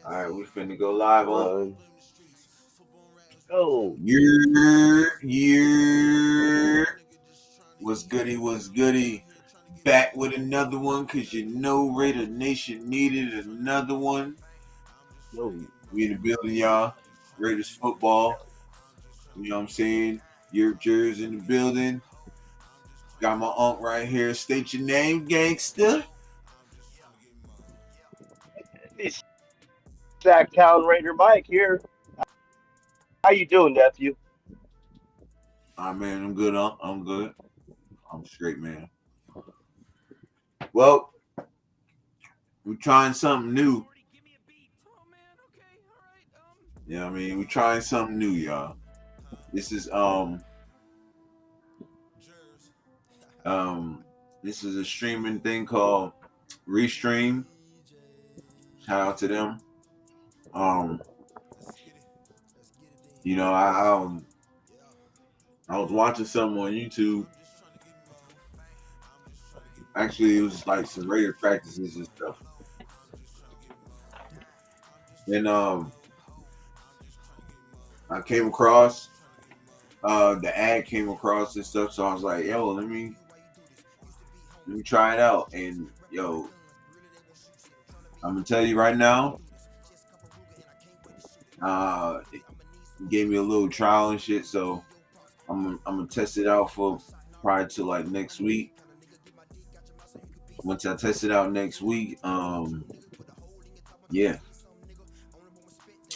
All right, we finna go live on. Go. Yeah. What's goody? What's goody? Back with another one, cause you know Raider Nation needed another one. No. We in the building, y'all. Raiders football. You know what I'm saying? Your Jersey in the building. Got my aunt right here. State your name, gangster. It's Sacktown Raider Mike here. How you doing, nephew? Man, I'm good, Unc. I'm good. I'm straight, man. Well, we're trying something new. You know what I mean? We're trying something new, y'all. This is um this is a streaming thing called Restream. Shout out to them. Um, you know, I was watching something on YouTube. Actually, it was like some radio practices and stuff. And I came across the ad came across and stuff, so I was like, yo, let me try it out. And yo, I'm gonna tell you right now, it gave me a little trial and shit, so I'm gonna test it out for prior to like next week. Once I test it out next week, yeah,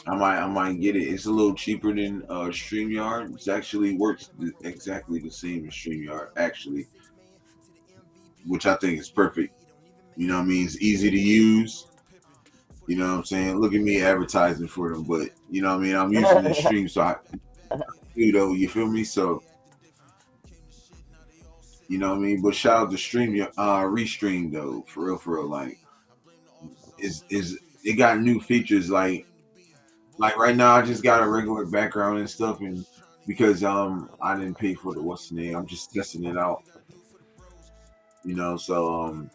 I might get it. It's a little cheaper than StreamYard. It actually works exactly the same as StreamYard, actually, which I think is perfect. You know what I mean? It's easy to use. You know what I'm saying? Look at me advertising for them, but you know what I mean? I'm using the stream, so you feel me? So, you know what I mean? But shout out to Restream though, for real. Like, is it got new features like right now I just got a regular background and stuff, and because I didn't pay for the what's the name, I'm just testing it out, so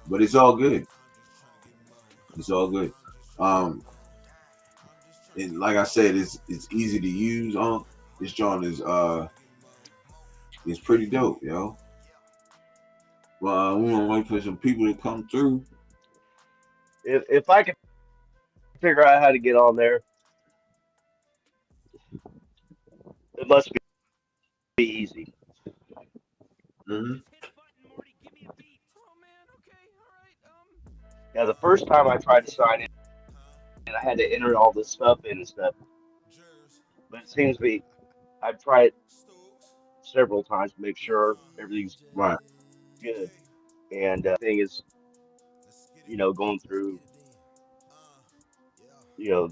but it's all good. It's all good. Um and like I said, it's easy to use on this joint is pretty dope, yo. Well, we gonna wait for some people to come through. If I can figure out how to get on there, it must be easy. Mm-hmm. Yeah, the first time I tried to sign in, I had to enter all this stuff in and stuff. But it seems to be I've tried several times to make sure everything's Right. good. And thing is, going through, you know,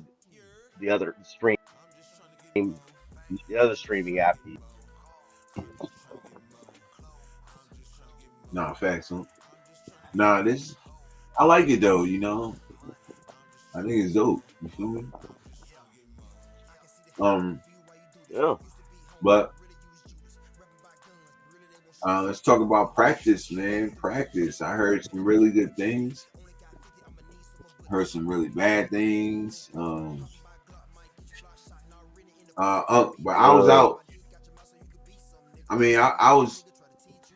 the other stream, the other streaming app he used. Nah, facts. Huh? Nah, this I like it though. I think it's dope. You feel me? Um, Yeah. but let's talk about practice, man. Practice. I heard some really good things. Heard some really bad things. But I was Uh, out. I mean, I was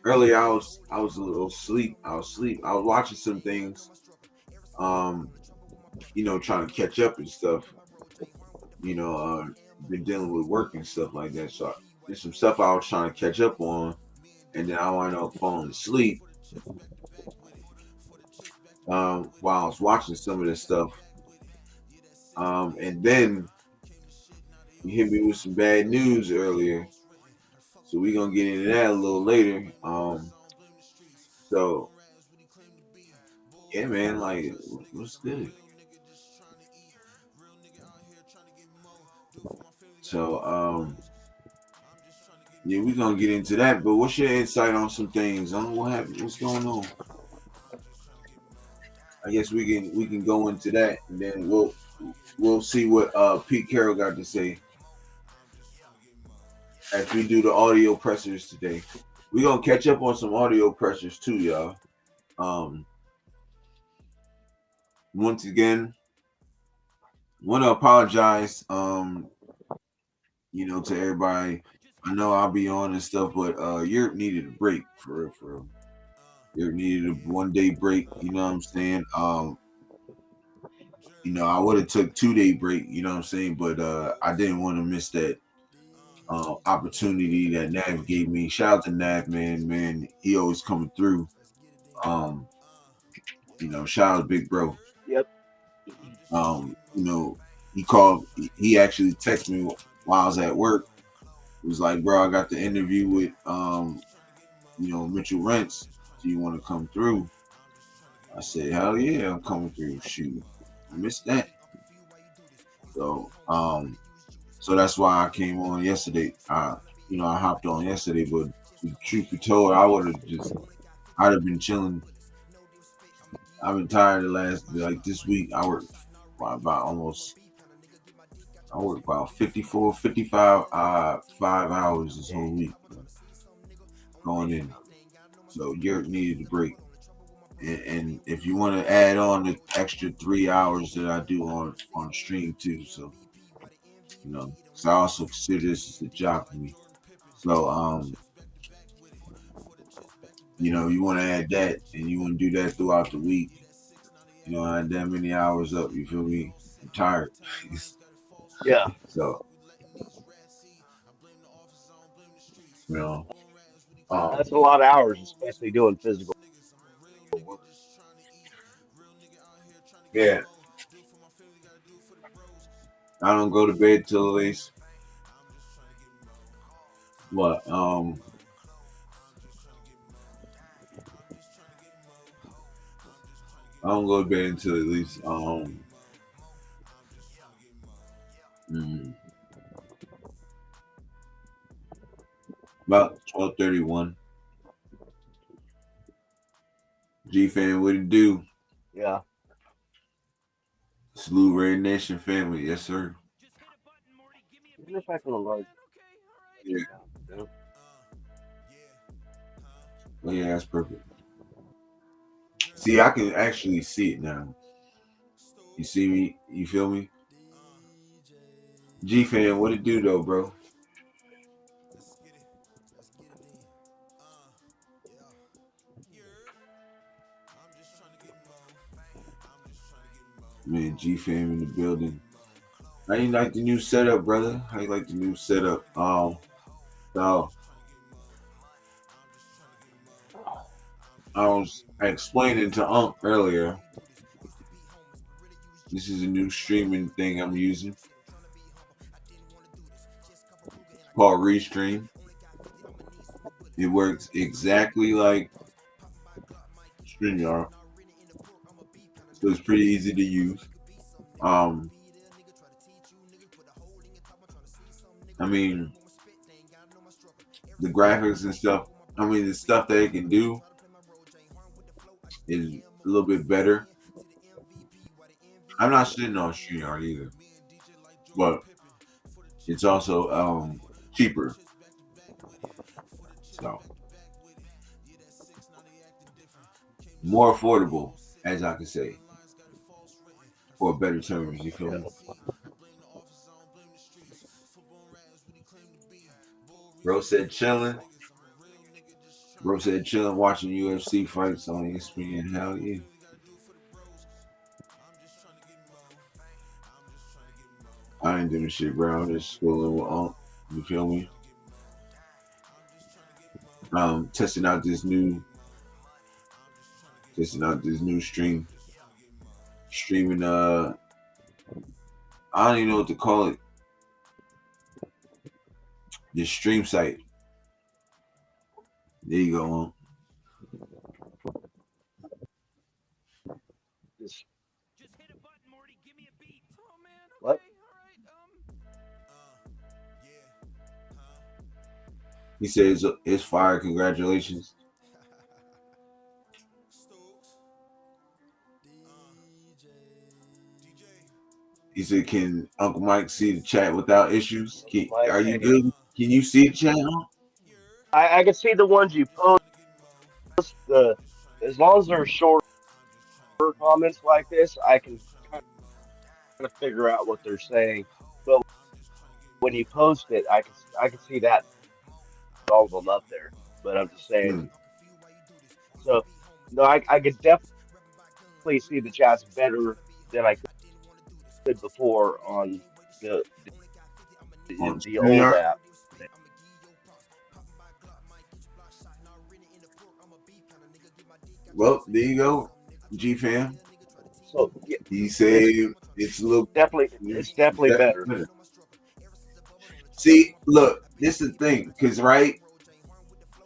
earlier. I was a little asleep. I was asleep. I was watching some things. Um, trying to catch up and stuff. You know, been dealing with work and stuff like that. So there's some stuff I was trying to catch up on, and then I wound up falling asleep while I was watching some of this stuff. And then you hit me with some bad news earlier, so we're gonna get into that a little later. So yeah, man, like what's good? So yeah, we're gonna get into that. But what's your insight on some things? What happened? What's going on? I guess we can go into that, and then we'll see what Pete Carroll got to say as we do the audio pressers today. We're gonna catch up on some audio pressers too, y'all. Um, once again, want to apologize. To everybody. I know I'll be on and stuff, but Europe needed a break for real, for real. Europe needed a 1 day break. You know what I'm saying? I would have took 2 day break. You know what I'm saying? But I didn't want to miss that opportunity that Nav gave me. Shout out to Nav, man. Man, he always coming through. Um, shout out to Big Bro. Yep. Um, you know, he called. He actually texted me while I was at work. He was like, "Bro, I got the interview with Mitchell Rents. Do you want to come through?" I said, "Hell yeah, I'm coming through." Shoot, I missed that. So so that's why I came on yesterday. I hopped on yesterday, but truth be told, I'd have been chilling. I've been tired the last like this week. I worked about 54, 55, 5 hours this whole week going in. So Europe needed a break. And if you want to add on the extra 3 hours that I do on stream too, so because I also consider this as a job for me. So you want to add that, and you want to do that throughout the week. Add that many hours up. You feel me? I'm tired. Yeah. So you know, um, That's a lot of hours, especially doing physical work. yeah, I don't go to bed till at least what I don't go to bed until at least mm, about 12:31. G fan, what it do? Yeah. Salute Red Nation family, yes sir. Even if I can enlarge Yeah, it. Yeah. oh, yeah, that's perfect. See, I can actually see it now. You see me? You feel me? G fan, what it do though, bro? Man, G fam in the building. How you like the new setup, brother? How you like the new setup? So I was explaining to Unc earlier. This is a new streaming thing I'm using. It's called Restream. It works exactly like StreamYard, so it's pretty easy to use. Um, I mean, the graphics and stuff. I mean, the stuff that it can do is a little bit better. I'm not sitting on StreamYard either, but it's also cheaper. So more affordable, as I can say, for better terms. You feel Yeah. me? Bro said chilling. Bro said chilling, watching UFC fights on ESPN. Hell yeah. I ain't doing shit, bro. I'm just schooling with Unc. You feel me? Testing out this new streaming. I don't even know what to call it. This stream site. There you go, Unc. Just what? He says it's fire. Congratulations. He said, "Can Uncle Mike see the chat without issues? Mike, Are you hang on. good? Can you see the chat, Unc?" I can see the ones you post. The as long as they're short, 'cause I can see them. But I can't see the ones you post. Like, I can see the ones you post. Like, I can see the ones you post. But I can't see the ones you post. Like, I can see the ones you post. But I can't see the ones you post. comments like this, I can kind of figure out what they're saying. But when you post it, I can see that all of them up there. But I'm just saying. Hmm. So no, I could definitely see the chats better than I could before on the On the old StreamYard. app. Well, there you go, G fam. So yeah, He it's said it's a little. it's It's definitely definitely better. better. See, look, this is the thing, cause right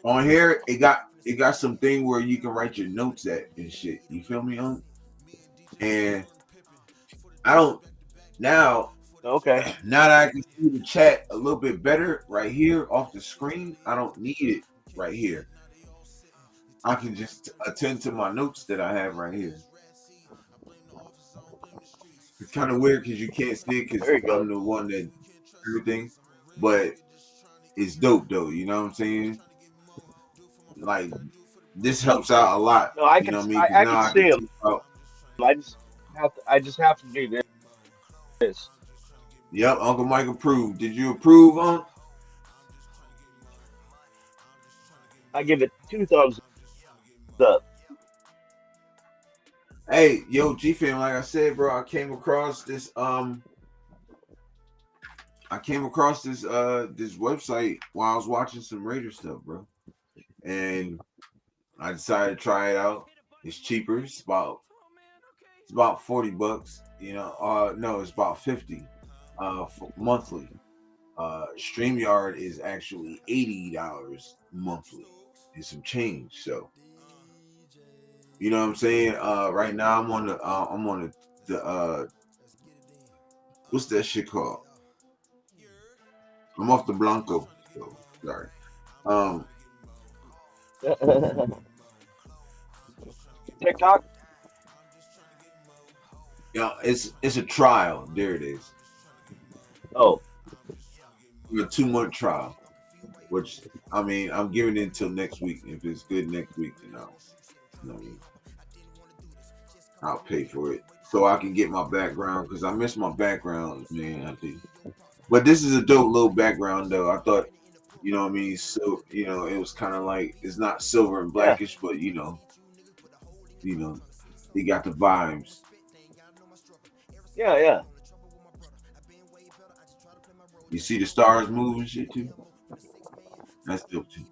on here it got some thing where you can write your notes at and shit. You feel me on? And I don't now. Okay. Now that I can see the chat a little bit better right here off the screen, I don't need it right here. I can just attend to my notes that I have right here. It's kind of weird because you can't see it because There you go. I'm the one that everything, but it's dope though. You know what I'm saying? Like this helps out a lot. No, I You can know what I mean? Because I now can I can see them. take out. I just have to do this. Yep, Uncle Mike approved. Did you approve, Unc? I give it 2 thumbs up. Hey, yo, G fam, like I said, bro, I came across this website while I was watching some Raider stuff, bro. And I decided to try it out. It's cheaper. It's about $40. No, it's about 50 monthly. StreamYard is actually $80 monthly and some change. So you know what I'm saying? Right now I'm on the what's that shit called? I'm off the Blanco. So sorry. Um TikTok. it's a trial. There it is. Oh, A 2 month trial. Which I mean I'm giving it until next week. If it's good next week, then you know, I'll pay for it. So I can get my background because I miss my background, man. I think. But this is a dope little background though. I thought, you know what I mean? So, it was kind of like it's not silver and yeah, blackish, but you know, they got the vibes. yeah, yeah. You see the stars moving shit too? That's dope too.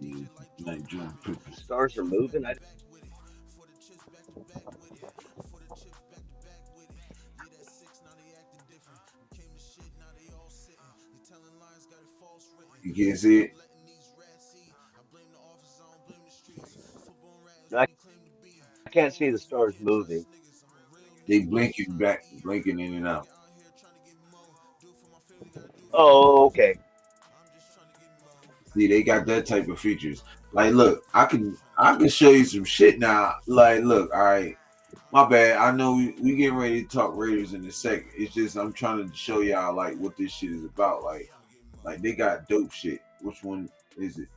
Yeah, like John The Purpose. stars are moving. You can't see it? I can't see the stars moving. They blinking in and out. Oh, okay. See, they got that type of features. Like, look, I can show you some shit now. Like, look, all right, my bad. I know we getting ready to talk Raiders in a second. It's just I'm trying to show y'all like what this shit is about. Like they got dope shit. Which one is it?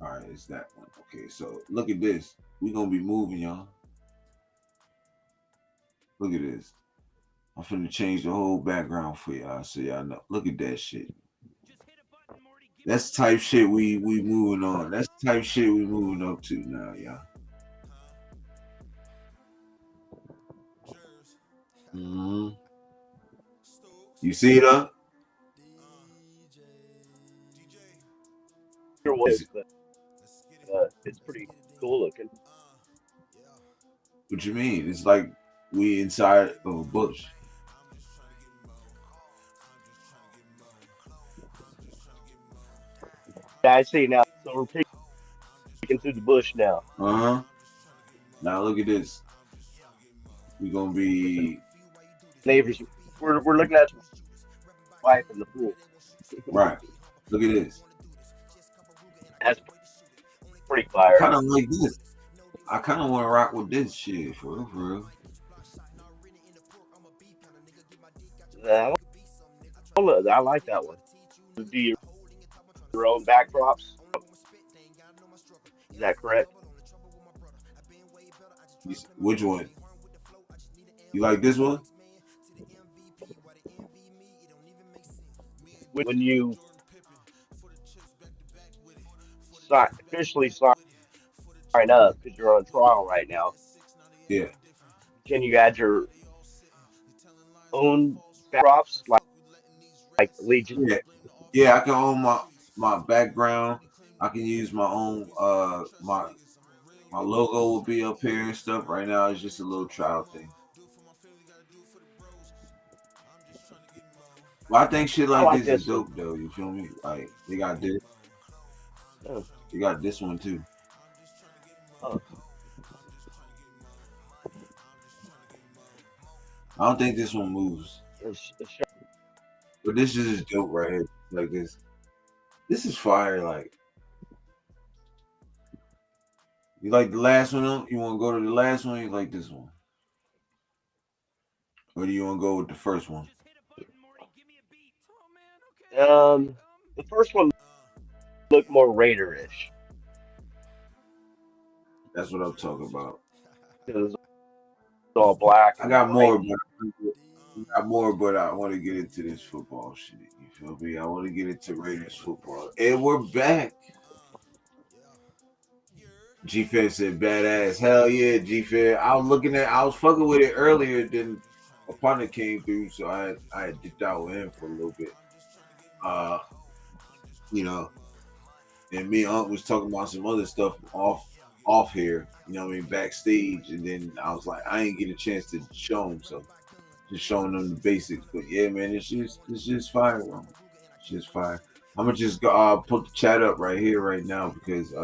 All right, it's that one. Okay, so look at this. We gonna be moving, y'all. Look at this. I'm finna change the whole background for y'all so y'all know. Look at that shit. That's type shit we moving on. That's type shit we moving up to now, y'all. hmm You see it up? Your You was, see, but it's pretty cool looking. what you mean? It's like we inside of a bush. Yeah, I see now. So we're peeking through the bush now. Uh huh. Now look at this. We gonna be Neighbors, we're looking at the wife in the pool. right. Look at this. That's pretty I fire. kind of like this. I kind of want to rock with this shit for real, for real. I like that one. Do your own backdrops? Is that correct? Which one? You like this one? When you officially sign up because you're on trial right now, Yeah. can you add your own backdrops like Legion? Yeah. Yeah, I can own my background. I can use my own my logo will be up here and stuff. Right now it's just a little trial thing. But I think shit I like like this is this one. dope though. You feel me? Like they got this, Oh, they got this one too. oh, I don't think this one moves, it's but this is just dope right here. Like this. This is fire. Like you like the last one? You want to go to the last one? You like this one, or do you want to go with the first one? the first one looked more Raider-ish That's what I'm talking about. because it was all black I and got white. more, but I want to get into this football shit. You feel me? I want to get into Raiders football, and we're back. G Fed said badass. Hell yeah, G Fed. I was fucking with it earlier. Then a partner came through, so I dipped out with him for a little bit. Uh, you know, and me and Unc was talking about some other stuff off here. You know what I mean, backstage, and then I was like, I ain't get a chance to show him, so just showing them the basics. But yeah, man, it's just fire, bro. It's just fire. I'm gonna just put the chat up right here, right now, because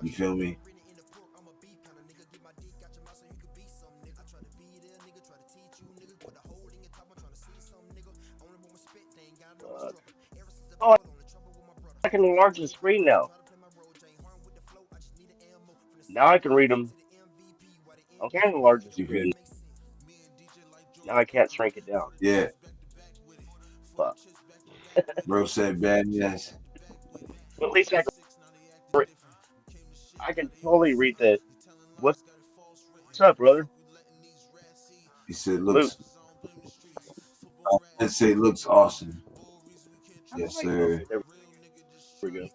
you feel me? Uh, oh, I can enlarge the screen now. Now I can read them. I can enlarge the You feel me? screen. Now I can't shrink it down. Yeah, But, bro said badass. but at least I can totally read the. What's up, brother? He said Luke. looks. Let's say looks awesome. Yes, Okay, sir. there we go.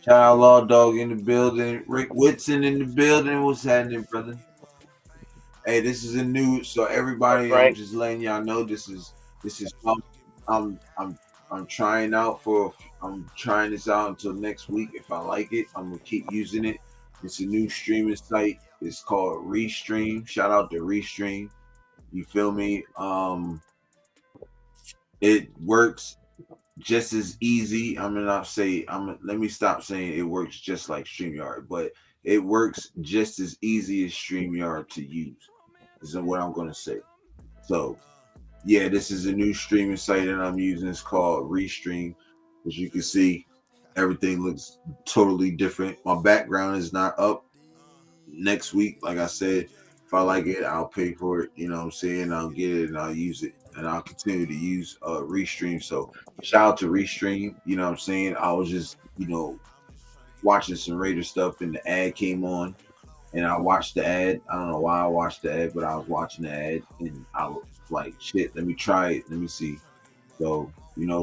Child Law Dog in the building. Rick Whitson in the building. What's happening, brother? Hey, this is a new. So What up, everybody, I'm Frank? just letting y'all know this is I'm I'm I'm trying out for. I'm trying this out until next week. If I like it, I'm gonna keep using it. It's a new streaming site. It's called Restream. Shout out to Restream. You feel me? It works just as easy. I'm gonna not say let me stop saying it works just like StreamYard, but it works just as easy as StreamYard to use. Is what I'm gonna say. So yeah, this is a new streaming site that I'm using. It's called Restream. As you can see, everything looks totally different. My background is not up next week. Like I said, if I like it, I'll pay for it. You know what I'm saying? I'll get it and I'll use it. And I'll continue to use Restream. So shout out to Restream. You know what I'm saying? I was just, watching some Raider stuff and the ad came on and I watched the ad. I don't know why I watched the ad, but I was watching the ad and I was like, shit, let me try it. Let me see. So,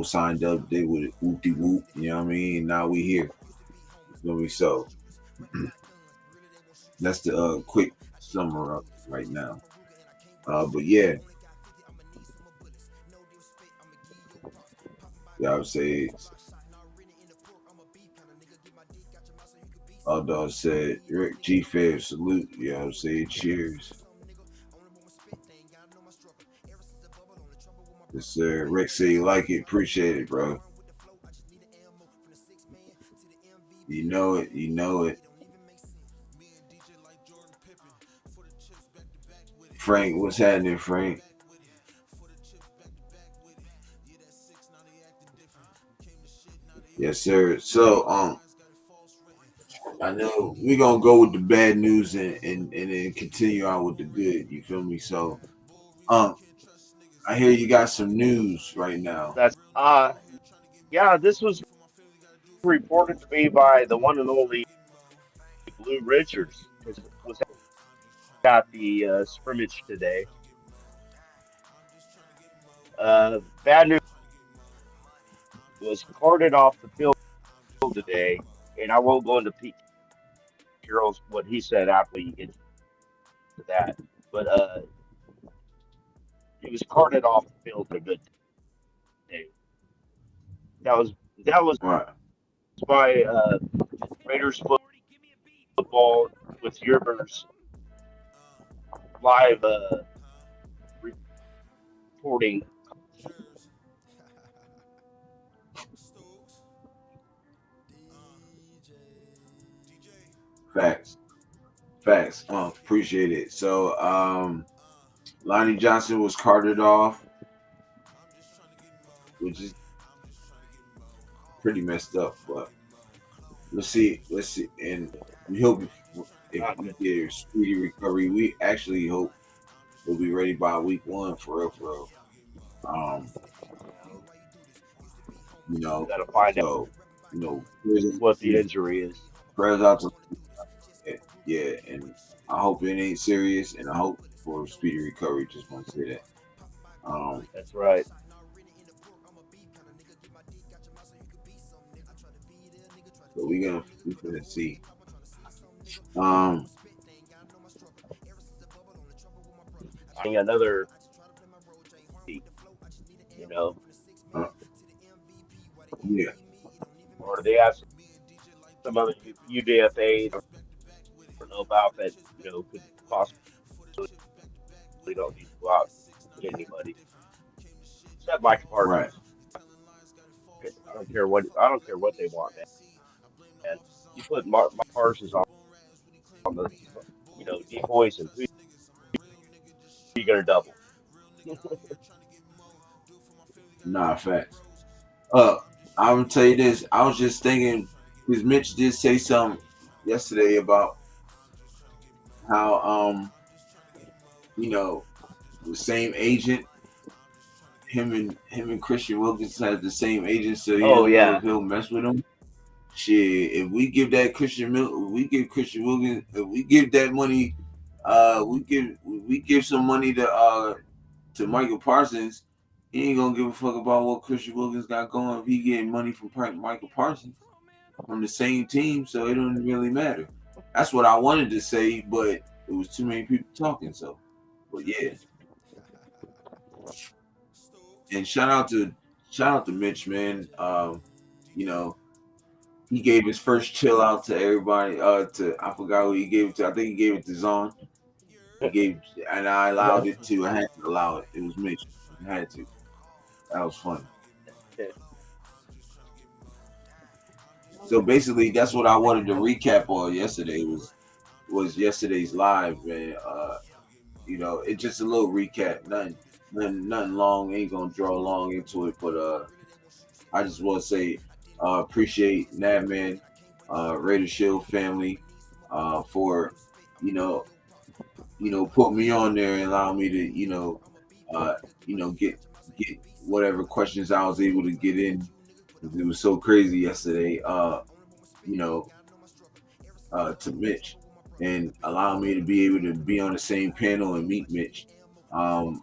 signed up, did with it, whoop de whoop, you know what I mean? Now we here. You feel me? So that's the quick summer up right now. But yeah, I would say dog said Rick G Fair salute. Yeah, I would say cheers. Yes, sir. Rick say you like it, appreciate it, bro. You know it, you know it. Frank, what's happening, Frank? Yes, sir. So I know we're gonna go with the bad news and then continue on with the good. You feel me? So um I hear you got some news right now. That's yeah. This was reported to me by the one and only Lou Richards was at the scrimmage today. Bad news was carted off the field today, and I won't go into Pete Carroll's what he said after we get to that. But he was carted off the field in a good day. That was Right. my Raiders football with yours live reporting. Facts. Facts. Appreciate it. So Lonnie Johnson was carted off, which is pretty messed up, but let's see. Let's see. And we hope if Not we good. get a speedy recovery, we actually hope we'll be ready by week one for real, for real. Um, you We know, got to find out so prayers, what the injury is. prayers out to yeah, and I hope it ain't serious, and I hope for speedy recovery. Just want to say that. Um, That's right. but we gonna see. Um, I think another, you know, uh, yeah, or they have some other UDFA don't know about that, could possibly don't need to go out and get anybody except Micah right. Parsons. I don't care what they want, man. You put Micah Parsons on the deep boys, and who you gonna double? Nah, facts. Uh, I'm gonna tell you this. I was just thinking because Mitch did say something yesterday about how you know the same agent, him and Christian Wilkins has the same agent, so you Oh don't know if yeah, he'll mess with him. Shit, if we give that we give Christian Wilkins, if we give that money, we give some money to Michael Parsons. He ain't gonna give a fuck about what Christian Wilkins got going if he getting money from Michael Parsons from the same team, so it don't really matter. That's what I wanted to say, but it was too many people talking. So, but yeah, and shout out to Mitch, man. You know, he gave his first chill out to everybody. To I forgot who he gave it to. I think he gave it to Zon. He gave, and I allowed it to. I had to allow it. It was Mitch. I had to. That was funny. So basically, that's what I wanted to recap on yesterday. Was yesterday's live, man. It's just a little recap. Nothing long. Ain't gonna draw long into it, but I just want to say appreciate Navman, Raider Shield family, for you know put me on there and allow me to uh, get whatever questions I was able to get in. It was so crazy yesterday. You know, to Mitch and allow me to be able to be on the same panel and meet Mitch. Um,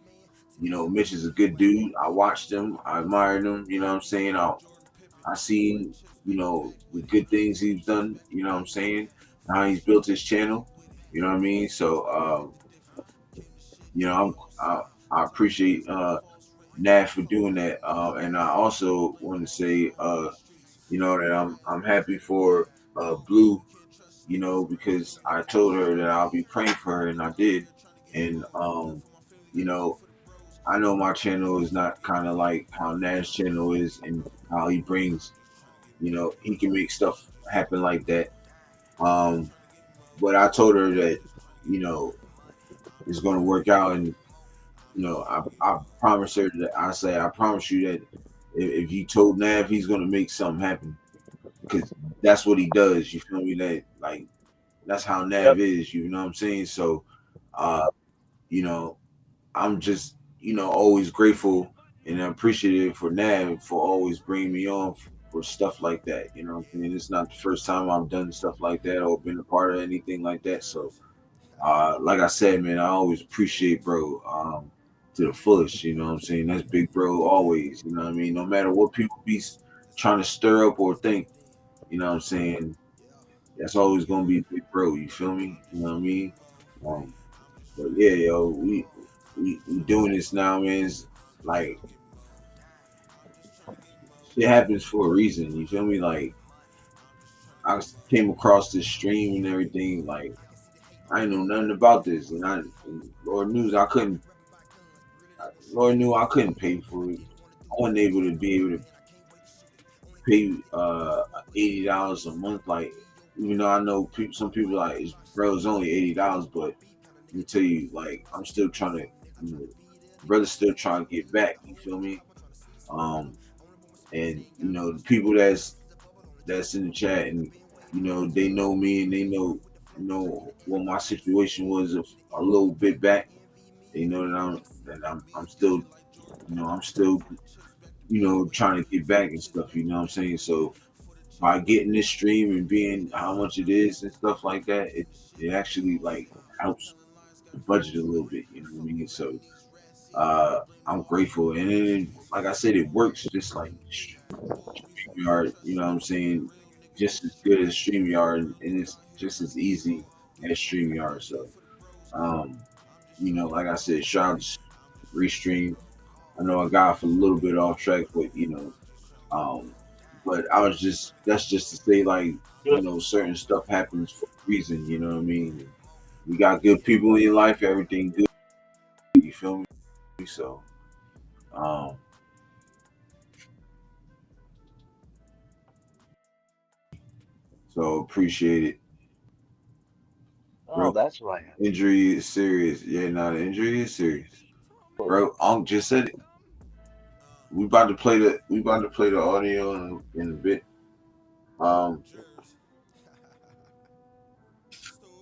Mitch is a good dude. I watched him. I admired him. You know what I'm saying? I seen, the good things he's done. You know what I'm saying? How he's built his channel. You know what I mean? So, I appreciate Nash for doing that. And I also want to say, that I'm happy for Blue, because I told her that I'll be praying for her, and I did. And you know, I know my channel is not kind of like how Nash channel is, and how he brings, he can make stuff happen like that. Um, but I told her that, you know, it's going to work out, and I promised her that I promise you that if you told Nav, he's going to make something happen because that's what he does. You feel me? That like that's how Nav yep. is. You know what I'm saying? So, uh, you know, I'm just always grateful and appreciative for Nav for always bringing me on. for stuff like that. You know what I'm saying? It's not the first time I've done stuff like that or been a part of anything like that. So, like I said, man, I always appreciate bro to the fullest. You know what I'm saying? That's big bro always. You know what I mean? No matter what people be trying to stir up or think, you know what I'm saying? That's always gonna be big bro. You feel me? You know what I mean? Um, but yeah, yo, we doing this now, man. It's like shit happens for a reason. You feel me? Like I came across this stream and everything. Like I didn't know nothing about this, and Lord knows Lord knew I couldn't pay for it. I wasn't able to be able to pay $80 a month. Like even though I know people, some people like, bro, it's only $80, but let me tell you, like I'm still trying to, you know, brother's still trying to get back. You feel me? Um, and you know the people that's in the chat, and you know they know me and they know what my situation was a little bit back. They know that I'm still, you know, I'm still, you know, trying to get back and stuff. You know what I'm saying? So by getting this stream and being how much it is and stuff like that, it actually like helps the budget a little bit. You know what I mean? So I'm grateful, and then like I said, it works just like StreamYard. You know what I'm saying? Just as good as StreamYard, and it's just as easy as StreamYard. So um, you know, like I said, shout out to Restream. I know I got off a little bit off track, but you know, um, but I was just that's just to say like, you Good. know, certain stuff happens for a reason. You know what I mean? You got good people in your life, everything good. You feel me? So um, so appreciate it, Oh, bro. that's what I have. Injury is serious. Yeah, no, the injury is serious, bro. Unc just said it. We about to play the audio in a bit. Um,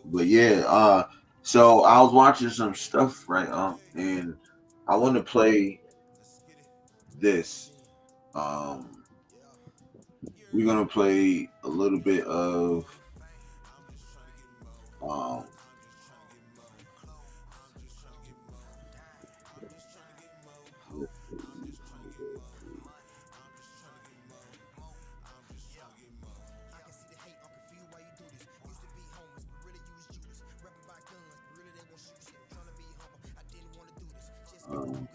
but yeah, so I was watching some stuff, right? And I want to play this. Um, we're gonna play a little bit of um. um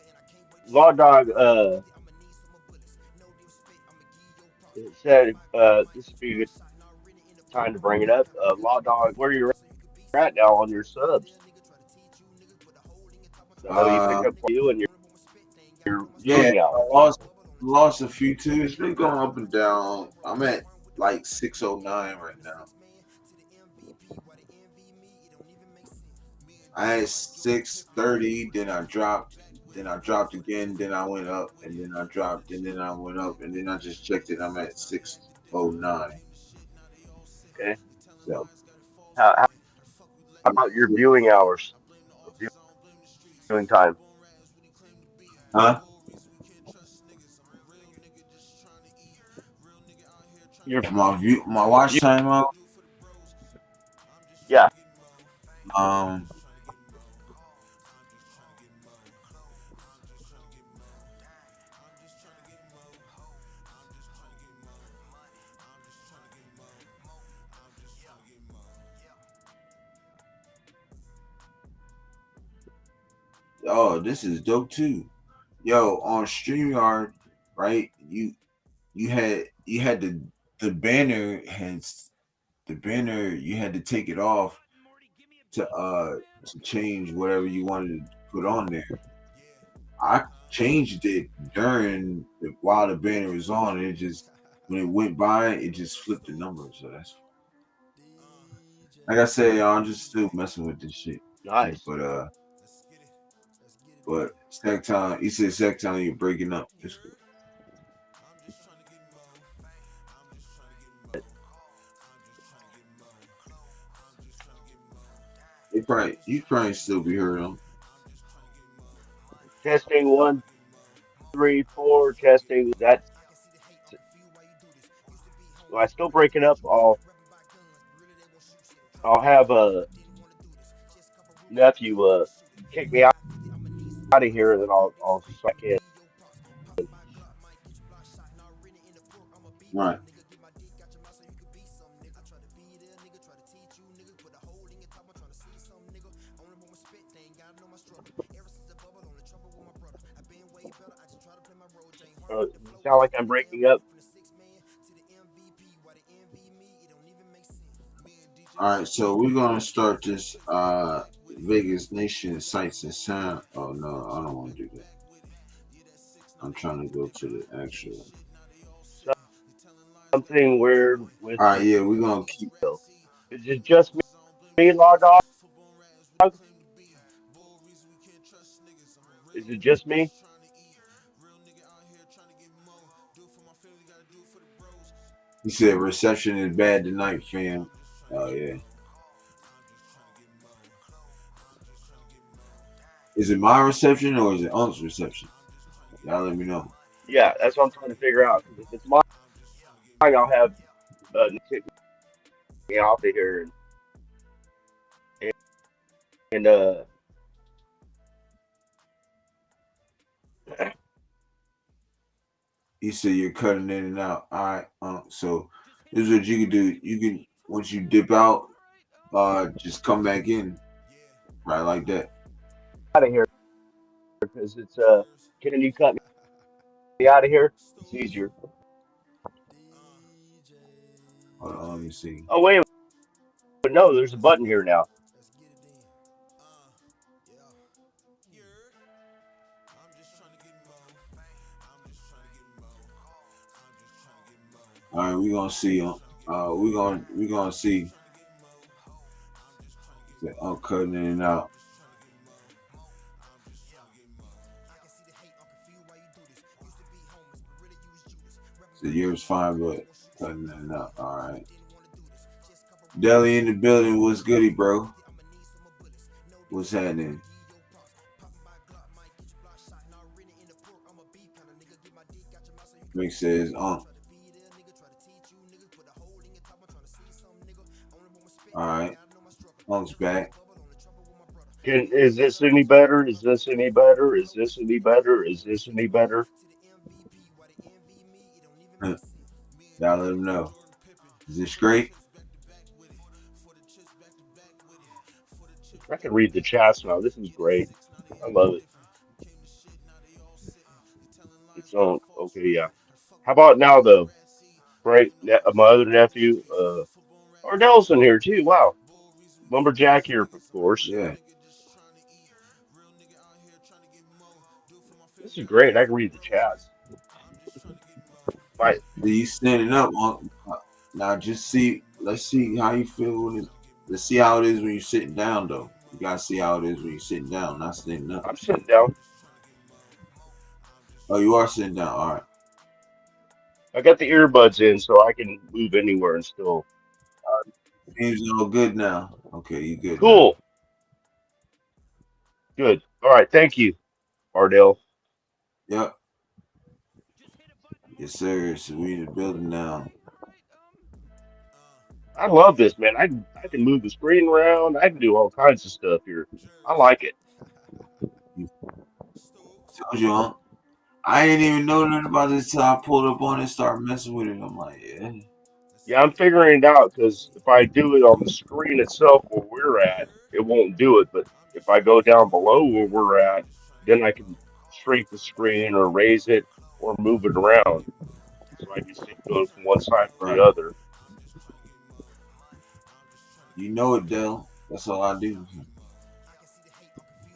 Law Dog said this would be a good time to bring it up. Law Dog, where you at now on your subs? I know you uh, picked up you and your yeah, viewing I hours. lost a few too. It's been going up and down. I'm at like 609 right now. I had 630, then I dropped again, then I went up, and then I dropped, and then I went up, and then I just checked it. I'm at 609. Okay. So, How about your viewing hours? Viewing time. huh? Your My watch view. time out. Yeah. Um, oh, this is dope too. Yo, on StreamYard, right? You had the banner has the banner. You had to take it off to change whatever you wanted to put on there. I changed it while the banner was on. And it just when it went by, it just flipped the number. So that's like I said, y'all, I'm just still messing with this shit. Nice. But Stack Town, he said Stack Town, you're breaking up. It's good. You probably still be heard on. Testing 1, 3, 4. Testing. That's when I still breaking up, I'll have a nephew kick me out of here, and then I'll suck in. Right. You sound like I'm breaking up. All right, so we're gonna start this Vegas Nation Sights and Sound. Oh no, I don't want to do that. I'm trying to go to the actual. Something weird with All the right, yeah, we're gonna keep. bill. Is it just me, Law Dog? Is it just me? He said reception is bad tonight, fam. Oh yeah. Is it my reception or is it Unc's reception? Y'all let me know. Yeah, that's what I'm trying to figure out. Because if it's mine, I'll have kick me off of here and He said you're cutting in and out. All right, so this is what you can do. You can once you dip out, just come back in, right like that. out of here because it's can you cut me out of here? It's easier. Hold on, let me see. Oh wait, but no, there's a button here now. All right, we're gonna see. We're gonna see that Unc cutting in and out. So yours fine, but cutting in and out. All right. Deli in the building. What's goody, bro? What's happening? Rick says, All right. Unc's back. Is this any better? Is this any better? Is this any better? Is this any better? Y'all let him know. Is this great? I can read the chats now. This is great. I love it. It's on. Okay, yeah. How about now though? Right, my other nephew, Ardell's in here too. Wow, Lumberjack here, of course. Yeah. This is great. I can read the chats. My, You standing up. Now just see. Let's see how you feel when it. Let's see how it is when you're sitting down, though. You gotta see how it is when you're sitting down, not standing up. I'm sitting down. Oh, you are sitting down. All right. I got the earbuds in, so I can move anywhere and still. Seems all good now. Okay, you good now. Cool. Good. All right. Thank you, Ardell. Yep. Yes, sir. So we in the building now. I love this, man. I can move the screen around. I can do all kinds of stuff here. I like it. Told you, huh? I ain't even know nothing about this till I pulled up on it and started messing with it. I'm like, yeah. Yeah, I'm figuring it out because if I do it on the screen itself where we're at, it won't do it. But if I go down below where we're at, then I can shrink the screen or raise it or move it around. So I can see it going from one side to the Right. other. You know it, Dell. That's all I do.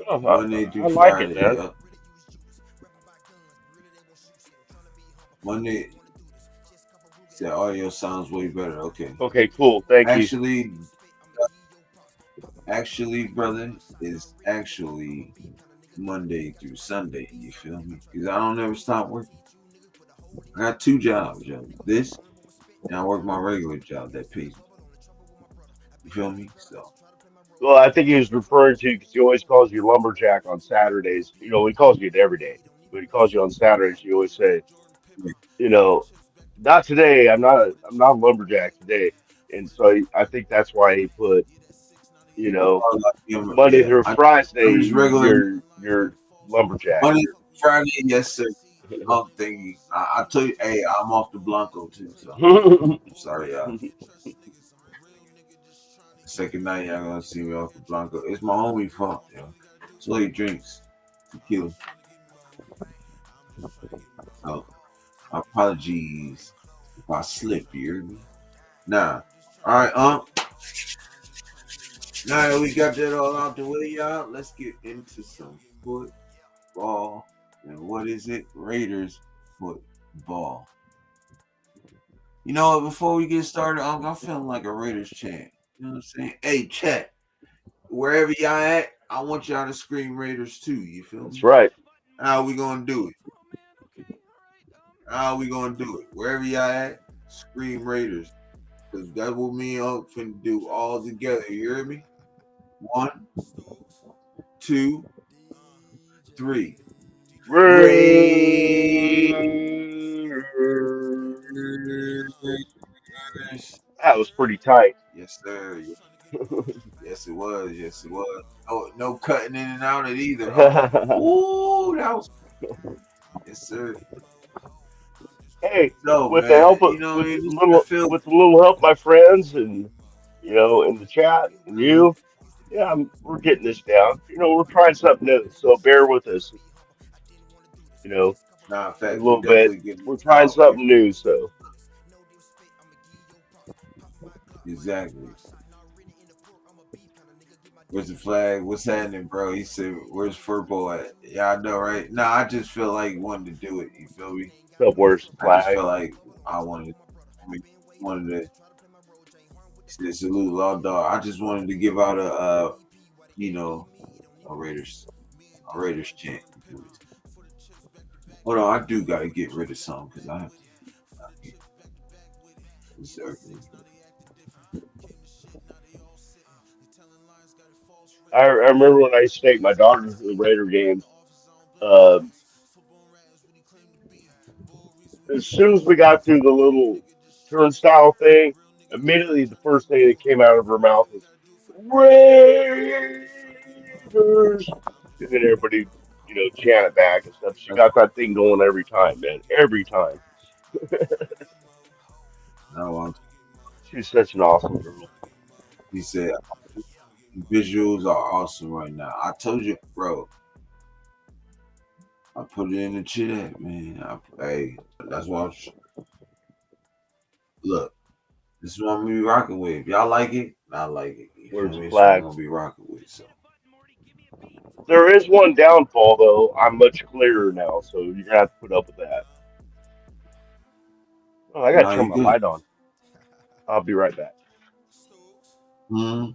Oh, Monday through I like it, Friday. man. Yep. Monday. The audio sounds way better. Okay. Okay, cool. Thank you. Actually, brother, is actually Monday through Sunday. You feel me? Because I don't ever stop working. I got two jobs, yo. This and I work my regular job that pays me. You feel me? So Well, I think he was referring to because he always calls you lumberjack on Saturdays. You know, he calls you it every day, but he calls you on Saturdays. You always say, yeah, you know. Not today. I'm not a lumberjack today, and so I think that's why he put, you know, Oh, like, Monday yeah, through Friday, I'm just regular you're lumberjack. Monday, Friday, yes sir. Thingy. I told you, hey, I'm off the Blanco too, so I'm sorry, y'all. Second night, y'all gonna see me off the Blanco. It's my homie fault, yo. So he drinks tequila. So apologies if I slip, you hear me? Nah. All right, now that we got that all out the way, y'all, let's get into some football. And what is it? Raiders football. You know, before we get started, I'm feeling like a Raiders chant. You know what I'm saying? Hey, chat, wherever y'all at, I want y'all to scream Raiders too. You feel That's me? right. How we gonna do it? How we gonna do it? Wherever y'all at, scream Raiders. Cause that's what me and Unc finna do all together. You hear me? One, two, three. Raiders. That was pretty tight. Yes, sir. Yes, it was. Yes, it was. No cutting in and out of it either. Ooh, that was. Yes, sir. Hey, So, with the man, help of you know, man, I feel. with a little help, my friends, and in the chat, and Mhm. you, yeah, we're getting this down. We're trying something new, so bear with us. You know, Nah, a facts. We little bit. definitely getting We're this trying out here. something new, so Exactly. Where's the flag? What's happening, bro? He said, "Where's Furbo at?" Yeah, I know, right? Nah, I just feel like wanting to do it. You feel me? so where's the I just flag? felt like I wanted, I mean, wanted to say salute Law Dog. I just wanted to give out you know, a Raiders chant. Hold on, I do gotta get rid of some because I have to deserve it. I remember when I used to take my daughter to the Raider games. Uh, as soon as we got through the little turnstile thing, immediately the first thing that came out of her mouth was Raiders, and then everybody, chanted back and stuff. She got that thing going every time, man, every time. No, She's such an awesome girl. he said visuals are awesome right now. I told you, bro. I put it in the chat, man. Hey, that's what look. This is what I'm gonna be rocking with. If y'all like it, I like it. You feel Where's the me? It's what I'm flag? gonna be rocking with. So There is one downfall though. I'm much clearer now, so you're gonna have to put up with that. Oh, I gotta now turn you my good. light on. I'll be right back. Hmm.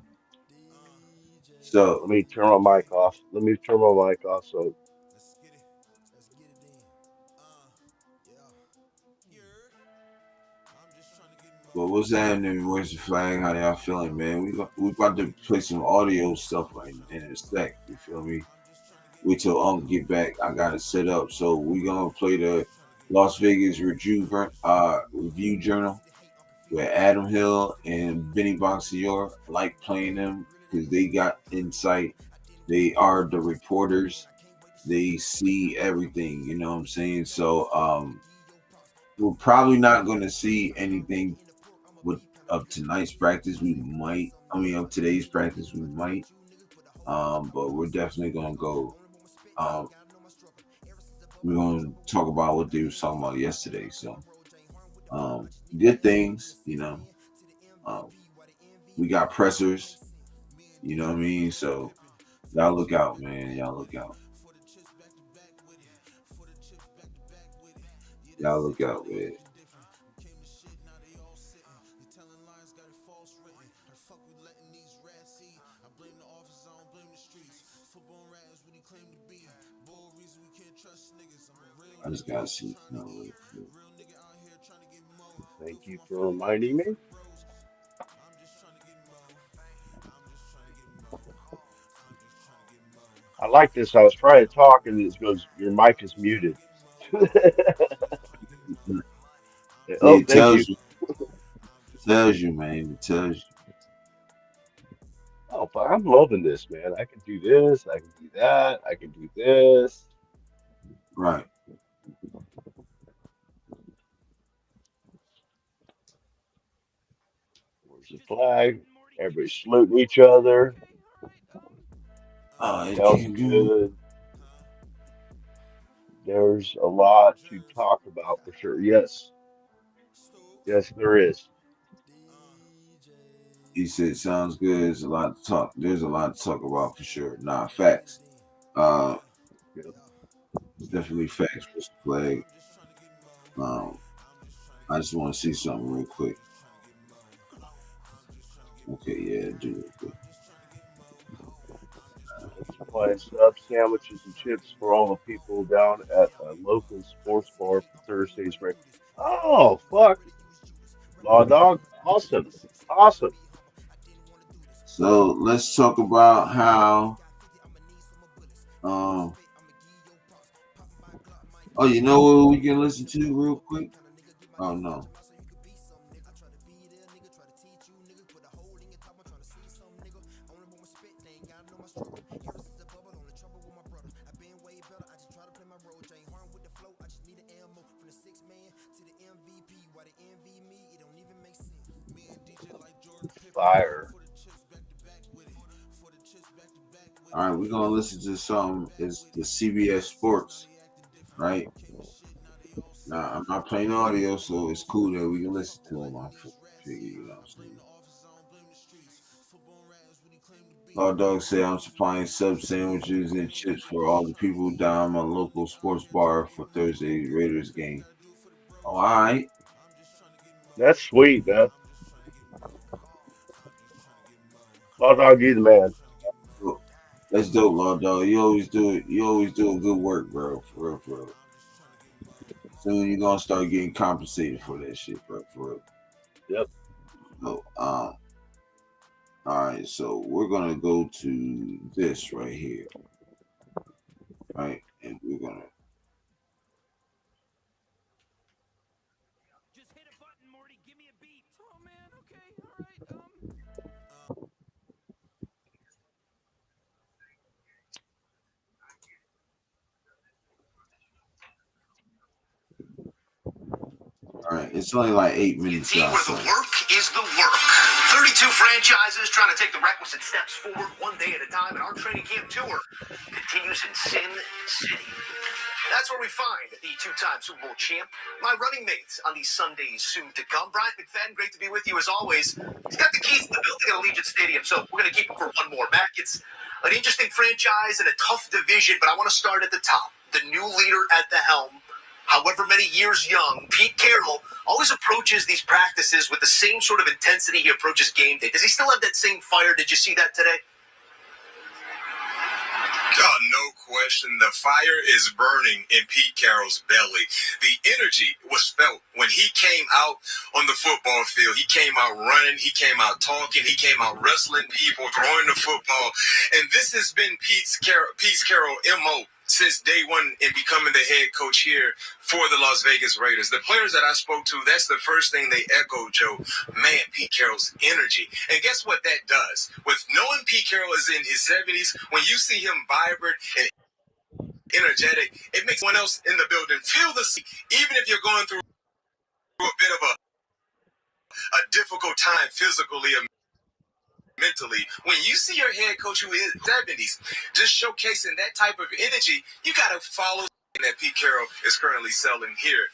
So, Let me turn my mic off. Let me turn my mic off. So but what's happening? Where's the flag? How y'all feeling, man? We about to play some audio stuff right in a sec. You feel me? Wait till Unc get back. I got it set up. So we gonna play the Las Vegas review journal with Adam Hill and Benny Bonsior. I like playing them because they got insight. They are the reporters. They see everything. You know what I'm saying? So we're probably not going to see anything with of tonight's practice. We might. I mean, of today's practice, we might. But we're definitely gonna go. Um, we're gonna talk about what they was talking about yesterday. So, good things. Um, we got pressers. You know what I mean? So y'all look out, man. Y'all look out. Y'all look out, man. I just gotta see. No, wait. thank you for reminding me. I like this. I was trying to talk and it goes, your mic is muted. See, Oh, it thank tells you. you. It tells you, man. It tells you. Oh, but I'm loving this, man. I can do this. I can do that. I can do this. Right. Where's the flag? Everybody saluting each other. Oh, it Sounds can't do. good. There's a lot to talk about for sure. Yes. Yes, there is. He said, "Sounds good. There's a lot to talk. There's a lot to talk about for sure. Nah, facts. Uh, Yep. it's definitely facts. What's the flag? Um, I just want to see something real quick. Okay, yeah, do real quick. Supplying subs, sandwiches, and chips for all the people down at a local sports bar for Thursday's race. Oh, fuck. Law dog. Awesome. Awesome. So let's talk about how. Um, oh, you know what we can listen to real quick? Oh no. Fire. All right, we're gonna listen to something. It's the CBS Sports, right? Now I'm not playing audio, so it's cool that we can listen to them. I figure, you know what I'm saying? Hot Dog said I'm supplying sub sandwiches and chips for all the people down my local sports bar for Thursday Raiders game. Oh, all right. That's sweet, man. Law dog, you the man. Well, that's dope, Law Dog. You always do it. You always doing good work, bro. For real, for real. Soon you're gonna start getting compensated for that shit, bro. For real. Yep. So, all right. So we're gonna go to this right here, right? And we're gonna. All right. It's only like 8 minutes, Team y'all. where So. the work is the work. 32 franchises trying to take the requisite steps forward one day at a time, and our training camp tour continues in Sin City. That's where we find the two-time Super Bowl champ, my running mates on these Sundays soon to come. Brian McFadden, great to be with you as always. He's got the keys to the building at Allegiant Stadium, so we're going to keep him for one more. Mac, it's an interesting franchise and a tough division, but I want to start at the top. The new leader at the helm, however many years young, Pete Carroll, always approaches these practices with the same sort of intensity he approaches game day. Does he still have that same fire? Did you see that today? Oh, no question. The fire is burning in Pete Carroll's belly. The energy was felt when he came out on the football field. He came out running. He came out talking. He came out wrestling people, throwing the football. And this has been Pete Carroll MO since day one in becoming the head coach here for the Las Vegas Raiders. The players that I spoke to, that's the first thing they echoed, Joe. Man, Pete Carroll's energy. And guess what that does? With knowing Pete Carroll is in his 70s, when you see him vibrant and energetic, it makes someone else in the building feel the same. Even if you're going through a bit of a difficult time physically or mentally, when you see your head coach who is 70s just showcasing that type of energy, you got to follow that Pete Carroll is currently selling here.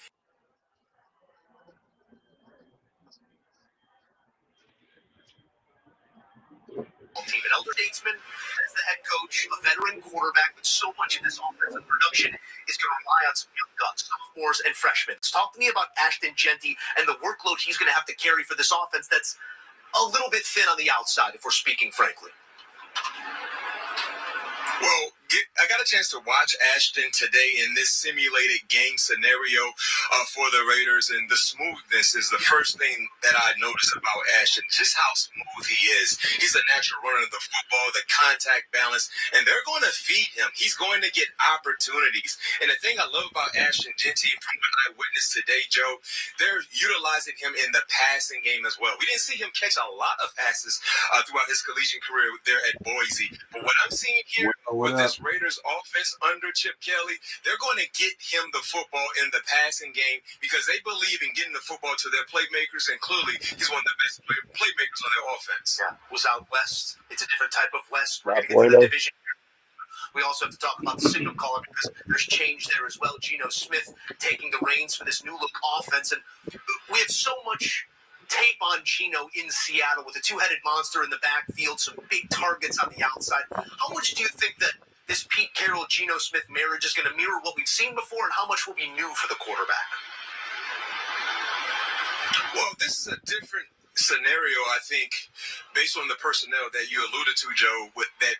Team, an elder statesman as the head coach, a veteran quarterback, but so much of this offensive production is going to rely on some young guns, sophomores and freshmen. Talk to me about Ashton Genty and the workload he's going to have to carry for this offense that's a little bit thin on the outside, if we're speaking frankly. Well, I got to a chance to watch Ashton today in this simulated game scenario for the Raiders, and the smoothness is the first thing that I noticed about Ashton, just how smooth he is. He's a natural runner of the football, the contact balance, and they're going to feed him. He's going to get opportunities. And the thing I love about Ashton Jeanty, from what I witnessed today, Joe, they're utilizing him in the passing game as well. We didn't see him catch a lot of passes throughout his collegiate career there at Boise. But what I'm seeing here with this Raiders offense under Chip Kelly, they're going to get him the football in the passing game because they believe in getting the football to their playmakers, and clearly he's one of the best playmakers on their offense. Yeah, was out west. It's a different type of west. We're Right, going to get to the bueno. division. We also have to talk about the signal caller because there's change there as well. Geno Smith taking the reins for this new look offense. And we had so much tape on Geno in Seattle with the two-headed monster in the backfield, some big targets on the outside. How much do you think that this Pete Carroll, Geno Smith marriage is going to mirror what we've seen before, and how much will be new for the quarterback? Well, this is a different scenario, I think, based on the personnel that you alluded to, Joe, with that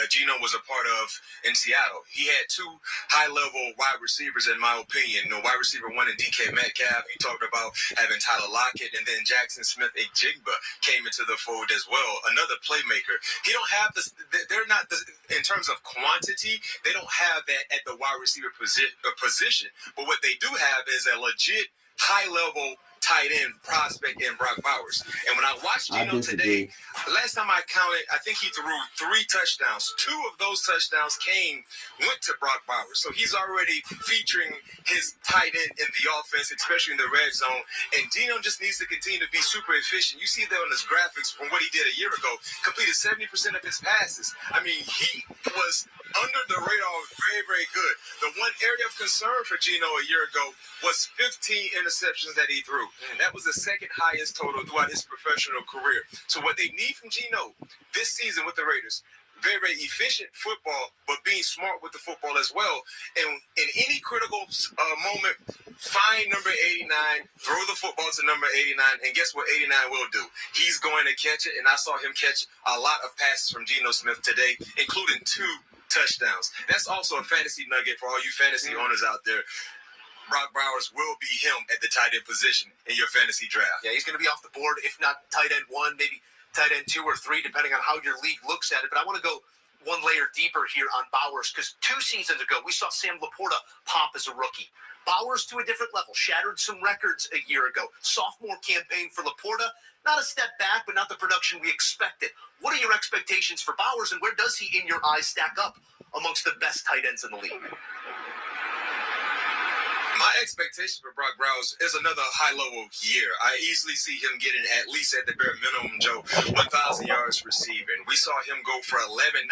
Geno was a part of in Seattle. He had two high-level wide receivers, in my opinion. Wide receiver one in DK Metcalf. He talked about having Tyler Lockett, and then Jackson Smith-Njigba came into the fold as well. Another playmaker. He don't have this. They're not in terms of quantity. They don't have that at the wide receiver position. But what they do have is a legit high-level tight end prospect in Brock Bowers. And when I watched Geno today, last time I counted, I think he threw 3 touchdowns. 2 of those touchdowns went to Brock Bowers. So he's already featuring his tight end in the offense, especially in the red zone. And Geno just needs to continue to be super efficient. You see that on his graphics from what he did a year ago. Completed 70% of his passes. I mean, he was under the radar, very, very good. The one area of concern for Geno a year ago was 15 interceptions that he threw. That was the second highest total throughout his professional career. So what they need from Geno this season with the Raiders, very, very efficient football, but being smart with the football as well. And in any critical moment, find number 89, throw the football to number 89, and guess what 89 will do? He's going to catch it, and I saw him catch a lot of passes from Geno Smith today, including 2 touchdowns. That's also a fantasy nugget for all you fantasy owners out there. Brock Bowers will be him at the tight end position in your fantasy draft. Yeah, he's going to be off the board, if not tight end 1, maybe tight end 2 or 3, depending on how your league looks at it. But I want to go one layer deeper here on Bowers, because 2 seasons ago, we saw Sam Laporta pop as a rookie. Bowers to a different level, shattered some records a year ago. Sophomore campaign for Laporta, not a step back, but not the production we expected. What are your expectations for Bowers, and where does he, in your eyes, stack up amongst the best tight ends in the league? My expectation for Brock Bowers is another high-level year. I easily see him getting, at least at the bare minimum, Joe, 1,000 yards receiving. We saw him go for 1194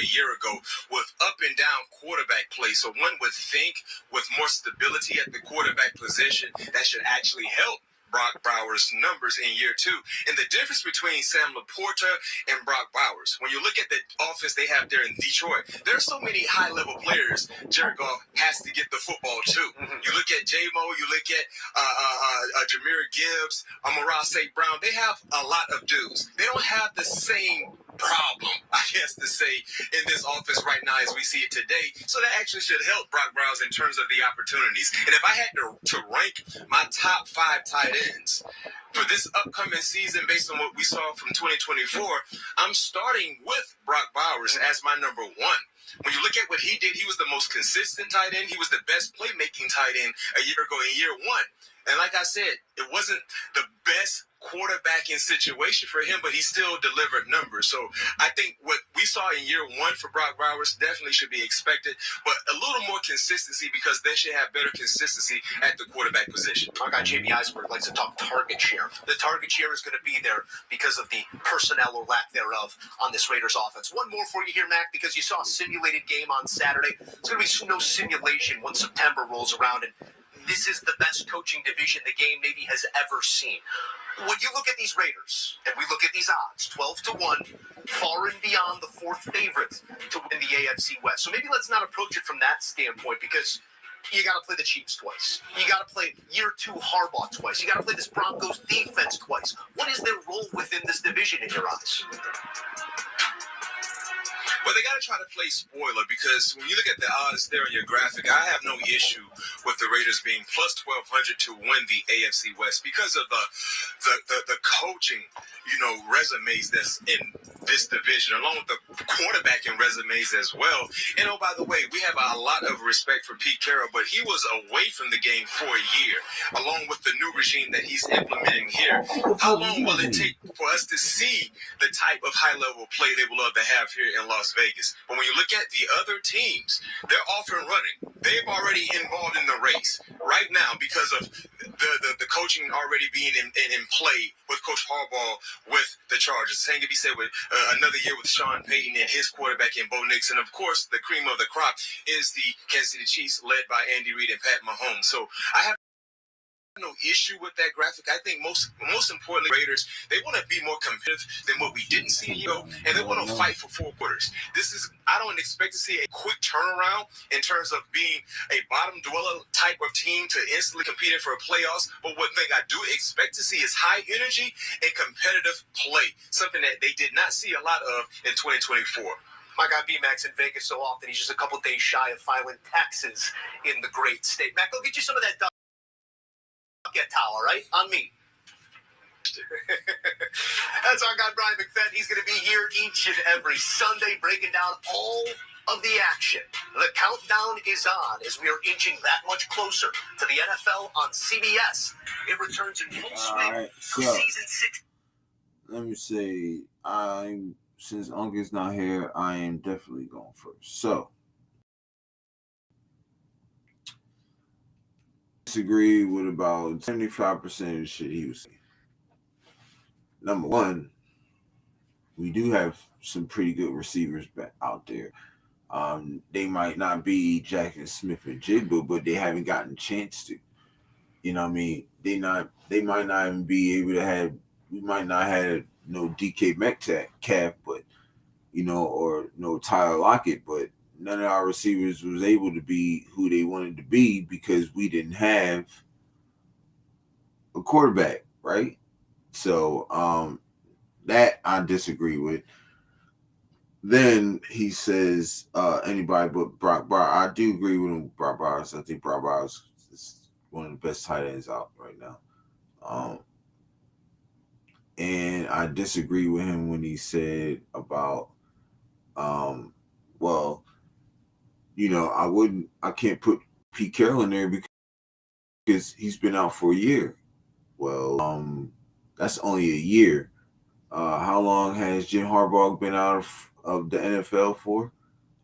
a year ago with up-and-down quarterback play. So one would think with more stability at the quarterback position, that should actually help Brock Bowers' numbers in year 2. And the difference between Sam Laporta and Brock Bowers, when you look at the offense they have there in Detroit, there are so many high-level players Jared Goff has to get the football to. You look at J-Mo, you look at Jahmyr Gibbs, Amon-Ra St. Brown, they have a lot of dudes. They don't have the same problem, I guess to say, in this offense right now as we see it today. So that actually should help Brock Bowers in terms of the opportunities. And if I had to rank my top 5 tight ends for this upcoming season based on what we saw from 2024, I'm starting with Brock Bowers as my number 1. When you look at what he did, he was the most consistent tight end. He was the best playmaking tight end a year ago in year 1. And like I said, it wasn't the best quarterbacking situation for him, but he still delivered numbers. So I think what we saw in year 1 for Brock Bowers definitely should be expected, but a little more consistency because they should have better consistency at the quarterback position. Our guy JB Eisenberg likes to talk target share. The target share is going to be there because of the personnel or lack thereof on this Raiders offense. One more for you here, Mac, because you saw a simulated game on Saturday. It's going to be no simulation when September rolls around, and this is the best coaching division the game maybe has ever seen. When you look at these Raiders, and we look at these odds, 12-1, far and beyond the 4th favorite to win the AFC West. So maybe let's not approach it from that standpoint, because you got to play the Chiefs twice. You got to play year 2 Harbaugh twice. You got to play this Broncos defense twice. What is their role within this division in your eyes? Well, they got to try to play spoiler because when you look at the odds there in your graphic, I have no issue with the Raiders being plus 1,200 to win the AFC West because of the coaching, resumes that's in this division, along with the quarterbacking resumes as well. And oh, by the way, we have a lot of respect for Pete Carroll, but he was away from the game for a year, along with the new regime that he's implementing here. How long will it take for us to see the type of high level play they would love to have here in Las Vegas? But when you look at the other teams, they're off and running. They've already involved in the race right now because of the coaching already being in play with Coach Harbaugh with the Chargers. Same can be said with another year with Sean Payton and his quarterback in Bo Nix. And of course, the cream of the crop is the Kansas City Chiefs led by Andy Reid and Pat Mahomes. So I have no issue with that graphic. I think most importantly, Raiders, they want to be more competitive than what we didn't see a year ago, and they want to fight for 4 quarters. I don't expect to see a quick turnaround in terms of being a bottom dweller type of team to instantly compete for a playoffs. But one thing I do expect to see is high energy and competitive play, something that they did not see a lot of in 2024. My guy B-Mac's in Vegas so often, he's just a couple days shy of filing taxes in the great state. Mac, go get you some of that get towel, all right? On me. That's our guy, Brian McFadden. He's going to be here each and every Sunday breaking down all of the action. The countdown is on as we are inching that much closer to the NFL on CBS. It returns in full swing for season 6. Let me say, since Uncle's not here, I am definitely going first. So, disagree with about 75% of the shit he was saying. Number one, we do have some pretty good receivers back out there. They might not be Jackson Smith and Jigba, but they haven't gotten a chance to. You know what I mean? They might not even be able to have. We might not have no DK Metcalf, but or no Tyler Lockett, but none of our receivers was able to be who they wanted to be because we didn't have a quarterback, right? So that I disagree with. Then he says anybody but Brock Bowers. I do agree with him, Brock Bowers. I think Brock Bowers is one of the best tight ends out right now. And I disagree with him when he said about well, I can't put Pete Carroll in there because he's been out for a year. Well, that's only a year. How long has Jim Harbaugh been out of the NFL for?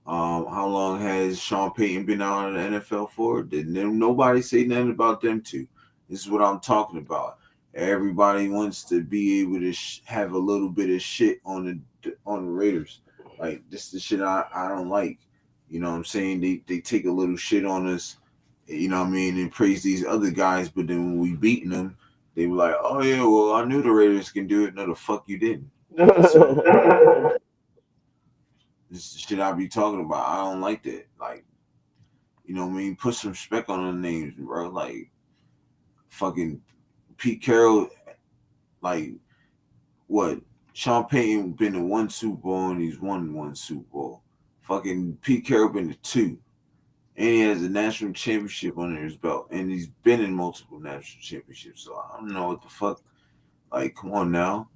How long has Sean Payton been out of the NFL for? Didn't nobody say nothing about them two. This is what I'm talking about. Everybody wants to be able to have a little bit of shit on the Raiders. Like this is the shit I don't like. You know what I'm saying? They take a little shit on us, you know what I mean, and praise these other guys, but then when we beating them, they were like, oh yeah, well I knew the Raiders can do it. No, the fuck you didn't. So this is the shit I be talking about. I don't like that. Like, you know what I mean? Put some respect on the names, bro. Like fucking Pete Carroll, like what? Sean Payton been to one Super Bowl and he's won one Super Bowl. Fucking Pete Carroll been to two. And he has a national championship under his belt. And he's been in multiple national championships. So I don't know what the fuck. Like, come on now.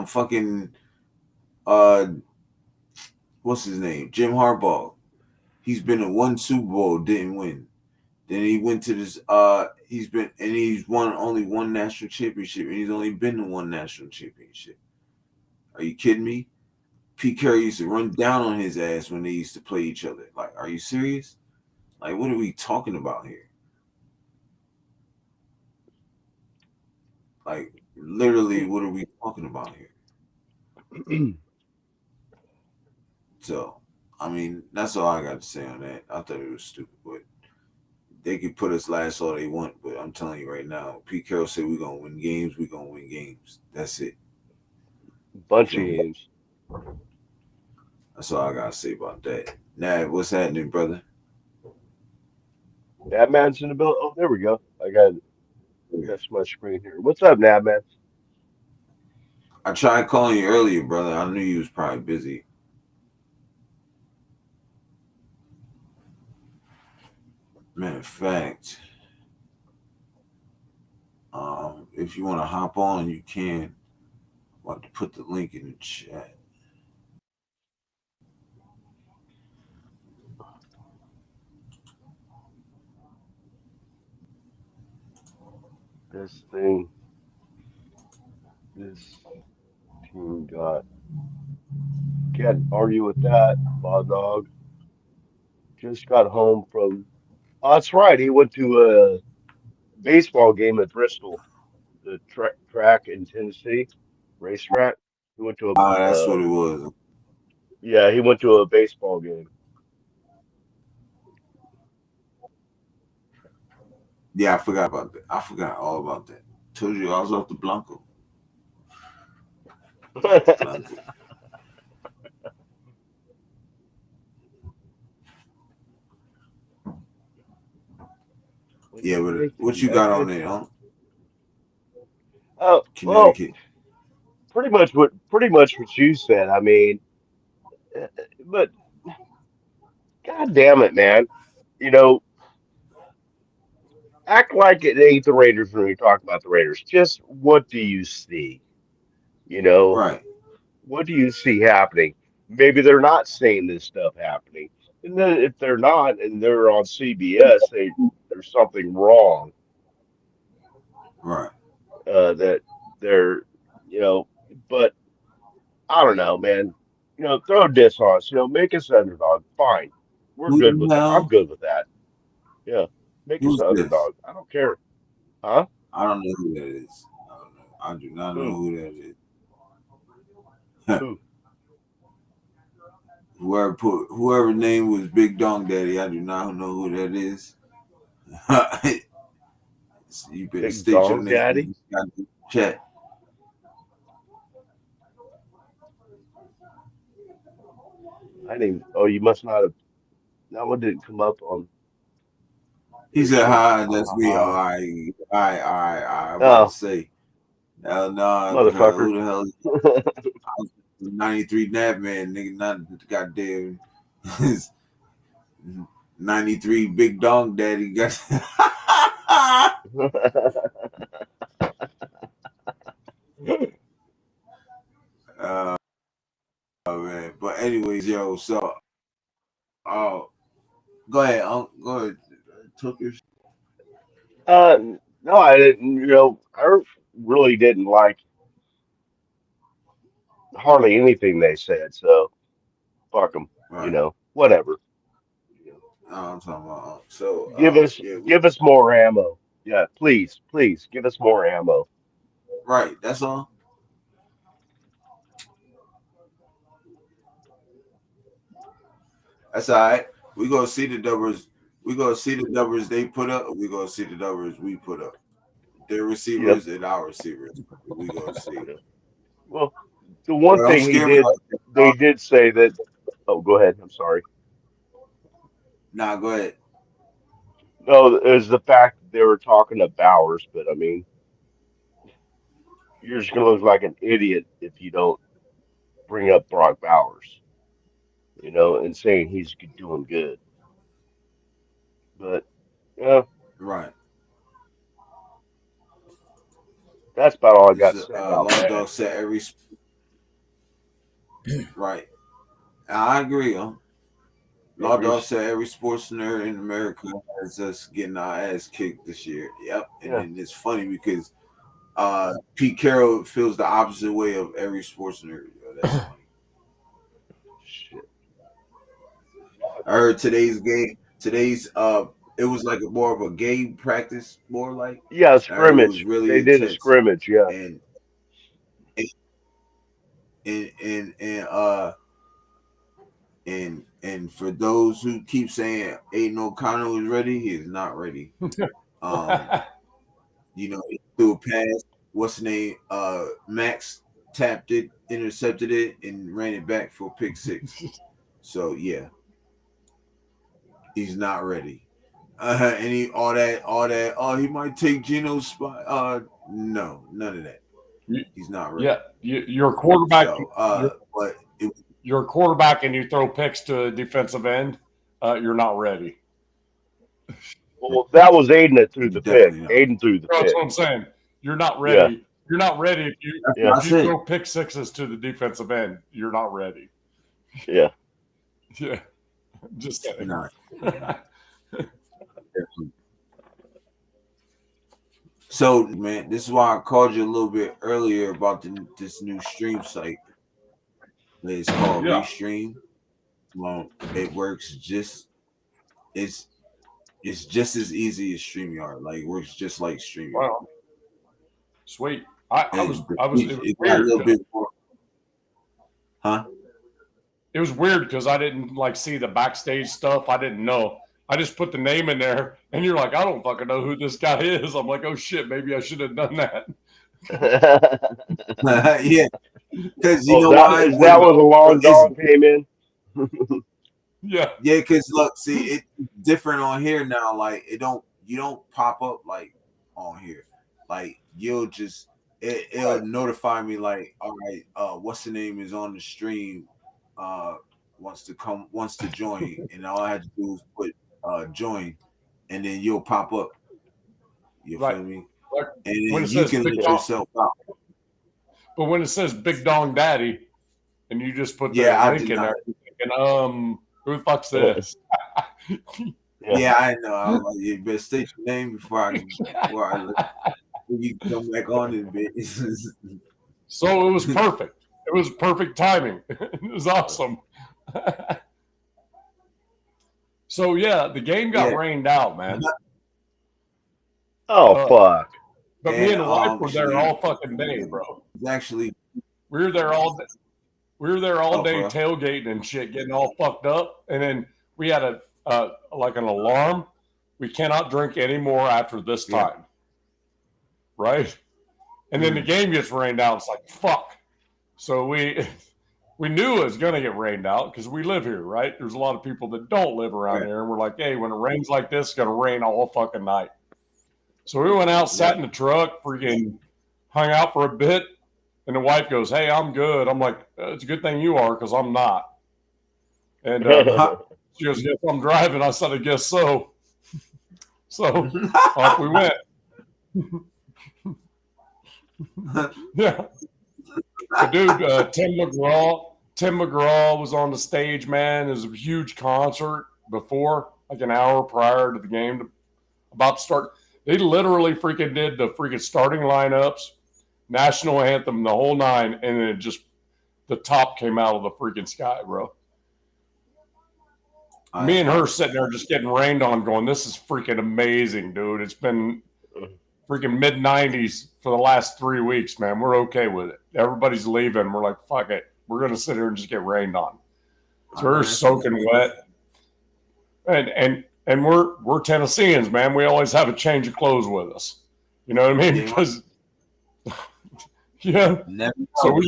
Fucking what's his name? Jim Harbaugh. He's been to one Super Bowl, didn't win. Then he went to this he's won only one national championship, and he's only been to one national championship. Are you kidding me? Pete Carroll used to run down on his ass when they used to play each other. Like, are you serious? Like, what are we talking about here? Like, literally, what are we talking about here? So, I mean, that's all I got to say on that. I thought it was stupid, but they could put us last all they want. But I'm telling you right now, Pete Carroll said we're going to win games. We're going to win games. That's it. Bunch of games. That's all I got to say about that. Now, what's happening, brother? Nabman's in the building. Oh, there we go. I got my screen here. What's up, Nabman? I tried calling you earlier, brother. I knew you was probably busy. Matter of fact, if you want to hop on, you can. I'm about to put the link in the chat. This thing, this team got. Can't argue with that, Law Dog. Just got home from. Oh, that's right. He went to a baseball game at Bristol, the track in Tennessee, racetrack. He went to Ah, a, that's what it was. yeah, he went to a baseball game. Yeah, I forgot about that. I forgot all about that. Told you I was off the Blanco. Off the Blanco. When Yeah, you but make the what you got on Mecca. there, huh? Oh, well, Connecticut. pretty much what you said. I mean, uh, but God damn it, man. You know, act like it ain't the Raiders when we talk about the Raiders. Just what do you see? You know, Right, what do you see happening? Maybe they're not seeing this stuff happening. And then if they're not and they're on CBS, there's something wrong right. that they're, you know, but I don't know, man. Throw a diss on us, make us underdog. Fine. We're Who good the with that. I'm hell? good with that. Yeah. Make us Who's an this? underdog. I don't care. Huh? I don't know who that is. I don't know. I do not know Who? who that is. Who? Whoever name was Big Dong Daddy. I do not know who that is. You better Big state your Dong name in Daddy? this goddamn chat. I didn't. Oh, you must not have. That one didn't come up on. He There said, she is. "Hi, Ha that's ha me." Oh, ha. I about to Oh, say, hell no, because motherfucker. who the hell? I was 93 Nap Man, nigga, not goddamn 93 Big Dong Daddy. Got uh, oh man. But anyways, yo, so go ahead, go ahead, took your uh, no, I didn't. I really didn't like hardly anything they said. So fuck them. right. Whatever. You I'm talking about so Give us, yeah, give us more ammo. Yeah, please, please, give us more ammo. right. That's all. That's all right. We gonna see the numbers. We gonna see the numbers they put up. We gonna see the numbers we put up. Their Yep. receivers and our receivers. We gonna see. Yeah. Well, the one But don't thing scare me like that, they dog. did say that. Oh, go ahead. I'm sorry. Nah, go ahead. No, it was the fact that they were talking to Bowers, but I mean, you're just gonna look like an idiot if you don't bring up Brock Bowers, and saying he's doing good. But yeah, Right. that's about all I got This to say about Law that. Dog said right. I agree, huh? Law Every Dog said every sports nerd in America has us getting our ass kicked this year. Yep. And yeah, then it's funny because Pete Carroll feels the opposite way of every sports nerd. Yo, that's funny. shit. I heard today's game. Today's it was like more of a game practice, more like. Yeah, I heard it was scrimmage. really They did a intense, scrimmage. Yeah, and and and and for those who keep saying Aiden O'Connell is ready, he is not ready. Um, he threw a pass. What's the name? Max tapped it, intercepted it, and ran it back for a pick six. So yeah, he's not ready. And all that. Oh, he might take Geno's spot. No, none of that. He's not ready. Yeah, you're a quarterback. So, but you're a quarterback and you throw picks to a defensive end. You're not ready. Well, that was Aiden that threw the pick. definitely not. Aiden threw the That's pick. what I'm saying. You're not Yeah. ready. You're not ready if you That's Yeah. what I if you said. throw pick sixes to the defensive end. You're not ready. Yeah. Yeah, just saying. Nah, definitely. So, man, this is why I called you a little bit earlier about this new stream site. It's called Yeah. Restream. Well, it works it's just as easy as StreamYard. Like, it works just like StreamYard. Wow, sweet. I was. It was It got a weird. little bit more. Huh? It was weird because I didn't like see the backstage stuff. I didn't know. I just put the name in there, and you're like, I don't fucking know who this guy is. I'm like, oh shit, maybe I should have done that. Yeah, because you Oh, know that, why? is that where the long dog came in? Yeah, Yeah, because look, see, it's different on here now. Like, you don't pop up like on here. Like, you'll just it'll notify me like, all right, what's the name is on the stream, wants to join, and all I had to do is put join, and then you'll pop up. You Right. feel me? Like, And when then it you says can Big let Dog- yourself out. But when it says Big Dong Daddy, and you just put the Yeah, I link did in not. there, you're thinking, who the fuck's this? Yeah, I know. I was like, you better state your name before you come back on it, bitch. So it was perfect. It was perfect timing. It was awesome. So yeah, the game got rained out, man. Oh, fuck. But me and the wife were actually, there all fucking day, bro. Actually, We were there all day. We were there all day bro. tailgating and shit, getting all fucked up. And then we had like an alarm. We cannot drink anymore after this time. Right? And then the game gets rained out. It's like, fuck. So we knew it was going to get rained out because we live here, right? There's a lot of people that don't live around here. And we're like, hey, when it rains like this, it's going to rain all fucking night. So we went out, sat in the truck, freaking hung out for a bit. And the wife goes, hey, I'm good. I'm like, it's a good thing you are because I'm not. And she goes, yes, I'm driving. I said, I guess so. So off we went. Yeah. So, dude, Tim McGraw was on the stage, man. It was a huge concert before, like an hour prior to the game about to start. They literally freaking did the freaking starting lineups, national anthem, the whole nine, and then the top came out of the freaking sky, bro. Me and her sitting there just getting rained on going, this is freaking amazing, dude. It's been freaking mid-90s for the last 3 weeks, man. We're okay with it. Everybody's leaving. We're like, fuck it. We're going to sit here and just get rained on. So we're soaking wet. And we're Tennesseans, man. We always have a change of clothes with us. You know what I mean? Because, yeah. So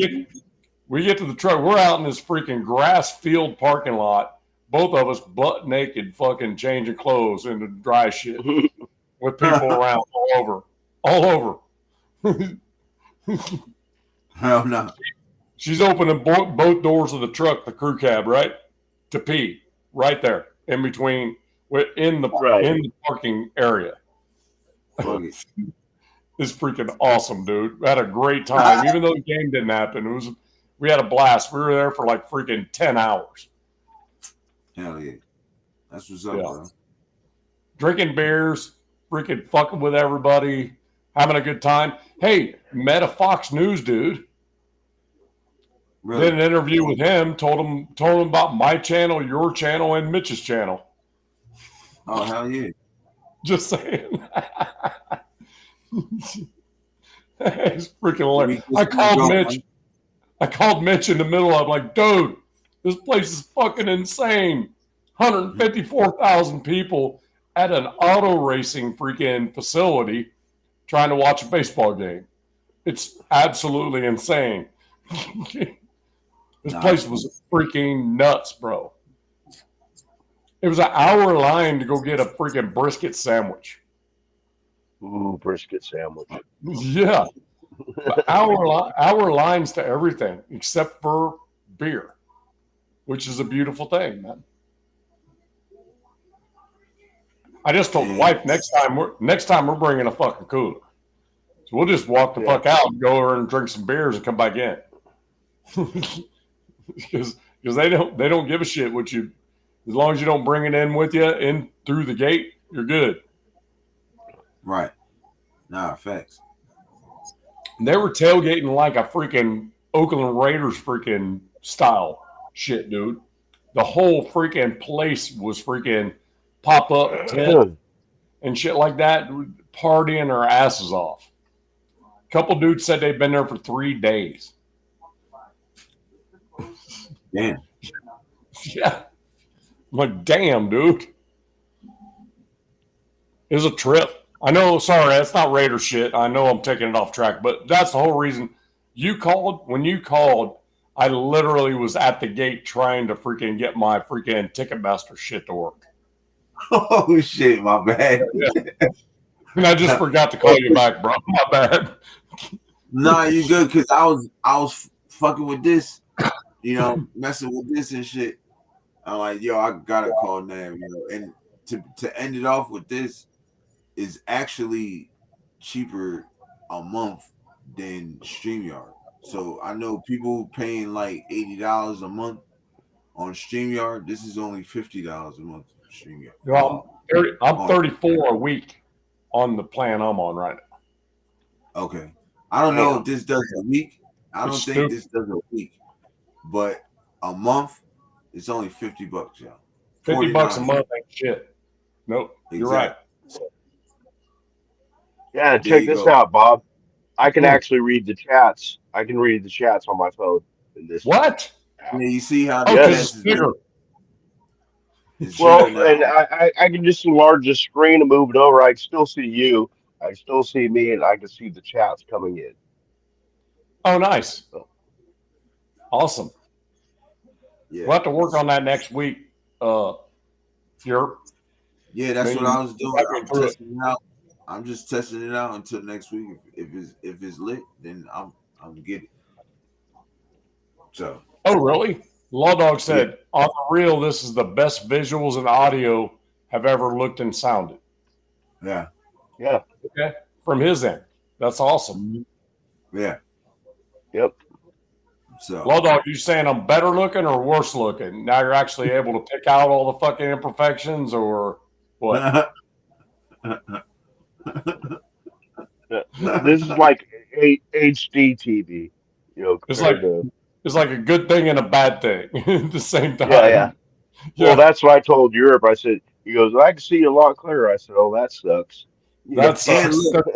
we get to the truck. We're out in this freaking grass field parking lot. Both of us butt naked, fucking changing clothes into dry shit with people around all over. Hell no. She's opening both doors of the truck, the crew cab, right, to pee right there in between, in the parking area. It's freaking awesome, dude. We had a great time, even though the game didn't happen. We had a blast. We were there for like freaking 10 hours. Hell yeah. That's what's up, bro. Drinking beers, freaking fucking with everybody, having a good time. Hey, met a Fox News dude. Really? Did an interview with him, told him about my channel, your channel, and Mitch's channel. Oh, hell yeah. Just saying. It's freaking hilarious. I called Mitch in the middle. I'm like, dude, this place is fucking insane. 154,000 people at an auto racing freaking facility trying to watch a baseball game. It's absolutely insane. This place was freaking nuts, bro. It was an hour line to go get a freaking brisket sandwich. Ooh, brisket sandwich. Yeah. But our lines to everything except for beer, which is a beautiful thing, man. I just told the wife next time we're bringing a fucking cooler. So we'll just walk the fuck out and go over and drink some beers and come back in. Because they don't give a shit what you, as long as you don't bring it in with you in through the gate, you're good. Right. Nah, facts. And they were tailgating like a freaking Oakland Raiders freaking style shit, dude. The whole freaking place was freaking pop up tent and shit like that, partying their asses off. A couple dudes said they've been there for 3 days. Damn. Yeah. I'm like, damn, dude. It was a trip. I know, sorry, that's not Raider shit. I know I'm taking it off track, but that's the whole reason. When you called, I literally was at the gate trying to freaking get my freaking Ticketmaster shit to work. Oh, shit, my bad. Yeah. And I just forgot to call you back, bro. My bad. Nah, you good, because I was fucking with this, messing with this and shit. I'm like, yo, I gotta call Nam, and to end it off with this is actually cheaper a month than StreamYard. So I know people paying like $80 a month on StreamYard. This is only $50 a month on StreamYard. Well, I'm 34 a week on the plan I'm on right now. Okay. I don't know if this does a week. I don't think this does a week. But a month, it's only $50, y'all. $50 a month ain't shit. Nope. Exactly. You're right. Yeah, check this out, Bob. I can actually read the chats. I can read the chats on my phone. In this what? Yeah, you see how it's bigger. Well, and I can just enlarge the screen and move it over. I can still see you. I can still see me, and I can see the chats coming in. Oh, nice. Awesome. Yeah. We'll have to work on that next week. Yeah, that's what I was doing. I'm testing it out. I'm just testing it out until next week. If it's lit, then I'm get it. So. Oh, really? Law Dog said, on the real, this is the best visuals and audio have ever looked and sounded. Yeah. Yeah. Okay. From his end. That's awesome. Yeah. Yep. So, Law Dog, you saying I'm better looking or worse looking? Now you're actually able to pick out all the fucking imperfections or what? This is like HD TV, It's like a good thing and a bad thing at the same time. Yeah. Well, that's what I told Europe. I said, he goes, I can see you a lot clearer. I said, oh, that sucks. That sucks. Look,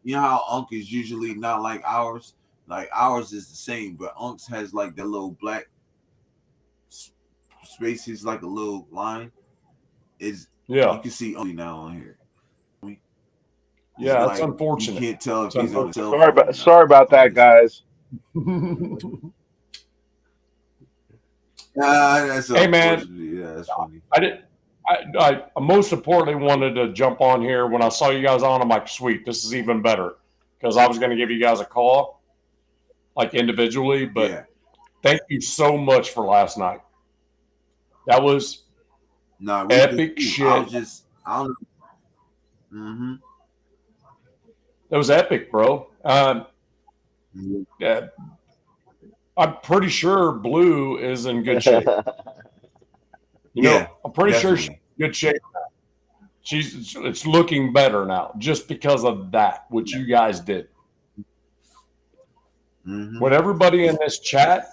you know how Unk is usually not like ours. Like ours is the same, but Unk's has like the little black spaces, like a little line. You can see only now on here. Yeah, that's unfortunate. You can't tell if he's on his cell phone. Sorry about that, guys. Hey man, yeah, that's funny. I most importantly wanted to jump on here when I saw you guys on. I'm like, sweet, this is even better because I was going to give you guys a call, like individually. But thank you so much for last night. That was epic shit. I don't know. Mm-hmm. That was epic, bro. Yeah. I'm pretty sure Blue is in good shape. I'm pretty sure she's in good shape now. It's looking better now just because of that, what you guys did. Mm-hmm. What everybody in this chat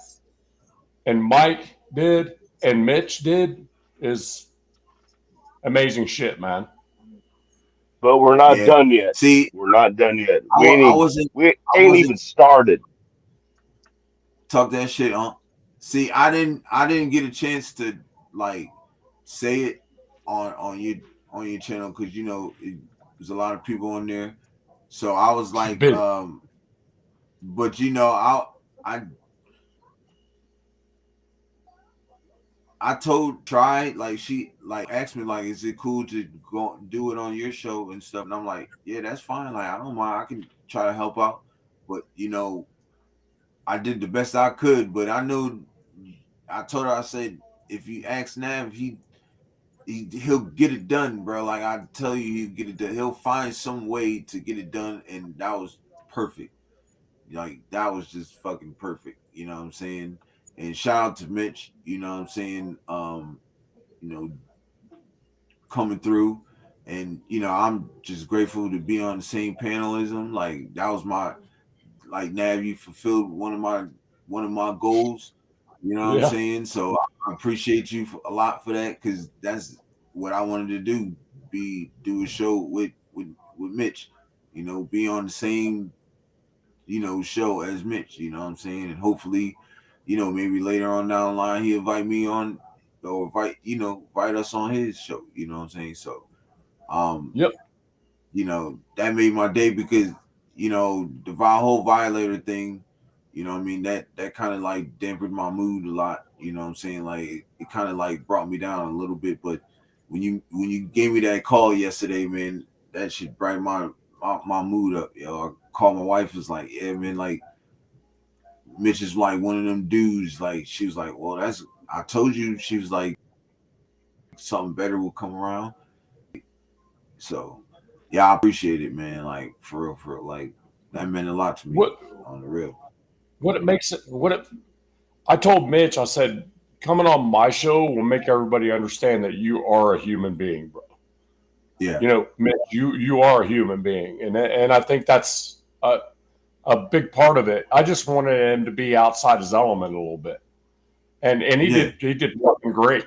and Mike did and Mitch did is amazing shit, man. But we're not done yet. See, we're not done yet. We ain't even started. Talk that shit on. See, I didn't get a chance to like say it on your channel because there's a lot of people on there. So I was like, but I I told Try, like, she like asked me like, is it cool to go do it on your show and stuff? And I'm like, yeah, that's fine. Like, I don't mind. I can try to help out. But I did the best I could. But I knew, I told her, I said, if you ask Nav, he'll get it done, bro. Like, I tell you, he'll get it done. He'll find some way to get it done, and that was perfect. Like, that was just fucking perfect. You know what I'm saying? And shout out to Mitch. You know what I'm saying? You know, coming through, and I'm just grateful to be on the same panelism. Like, that was my, like, Nav, you fulfilled one of my goals. You know what I'm Yeah. saying? So I appreciate you a lot for that, because that's what I wanted to do. Do a show with Mitch. Be on the same show as Mitch. You know what I'm saying? And hopefully, maybe later on down the line, he invite me on, or invite us on his show. You know what I'm saying? So, Yep. That made my day, because the whole Violator thing, I mean, that kind of like dampened my mood a lot. You know what I'm saying? Like, it kind of like brought me down a little bit. But when you gave me that call yesterday, man, that shit brighten my mood up. I called my wife, was like, yeah, man, like, Mitch is like one of them dudes. Like, she was like, well, I told you. She was like, something better will come around. So, yeah, I appreciate it, man. Like, for real. Like, that meant a lot to me, What on the real. what it makes it what it I told Mitch, I said, coming on my show will make everybody understand that you are a human being, bro. Yeah. Mitch, you are a human being, and I think that's a big part of it. I just wanted him to be outside his element a little bit, and Yeah. he did fucking great.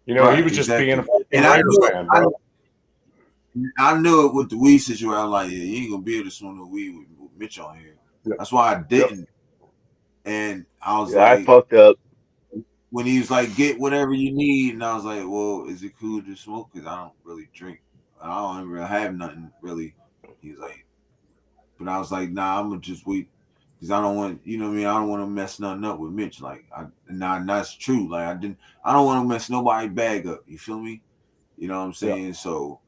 He Right. was just being a Exactly. fucking And I Raiders knew fan, I, bro. I knew it with the weed situation. I'm like, yeah, you ain't gonna be able to smoke no weed with Mitch on here. Yep. That's why I Yep. didn't. And I was Yeah, I like, fucked up. when he was like, get whatever you need, and I was like, well, is it cool to smoke? Because I don't really drink. I don't really have nothing really. He was like, but I was like, nah, I'm gonna just wait, because I don't want, you know what I mean. I don't want to mess nothing up with Mitch. Like, that's true. Like, I don't want to mess nobody's bag up. You feel me? You know what I'm Yep. saying? So,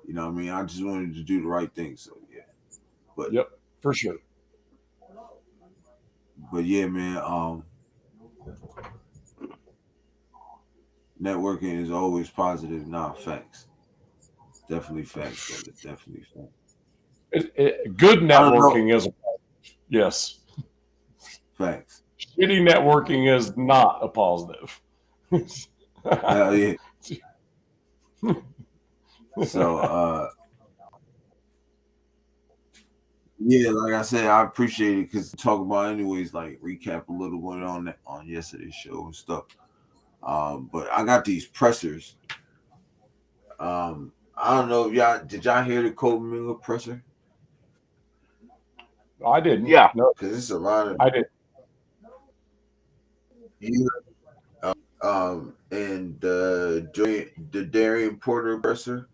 you know what I mean. I just wanted to do the right thing. So yeah, but Yep. For sure. yeah, man. Networking is always positive. Nah, facts. Definitely facts, brother. Definitely facts. Good I don't know. networking is yes. Facts. Shitty networking is not a positive. Hell yeah. So yeah, like I said, I appreciate it, because talk about anyways, like, recap a little bit on yesterday's show and stuff. But I got these pressers. I don't know if y'all hear the Kobe Miller presser? I didn't. Yeah, No, Because it's a lot of I didn't. you, and the Darian Porter presser,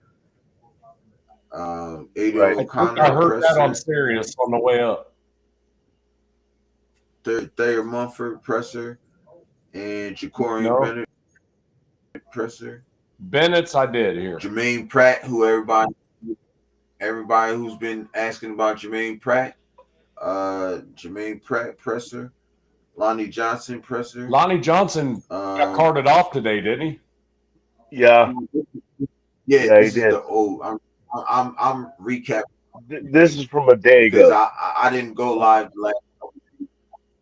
Aiden right. I think I O'Connell heard that on presser, Sirius on the way up. Thayer Munford presser, and Jacorian No, Bennett presser. Bennett's I did hear. Jermaine Pratt, who everybody who's been asking about Jermaine Pratt, Jermaine Pratt presser, Lonnie Johnson presser. Lonnie Johnson got Um, carted off today, didn't he? Yeah, yeah, yeah, he this is did. the old. I'm recapping This is from a day because ago. I didn't go live the last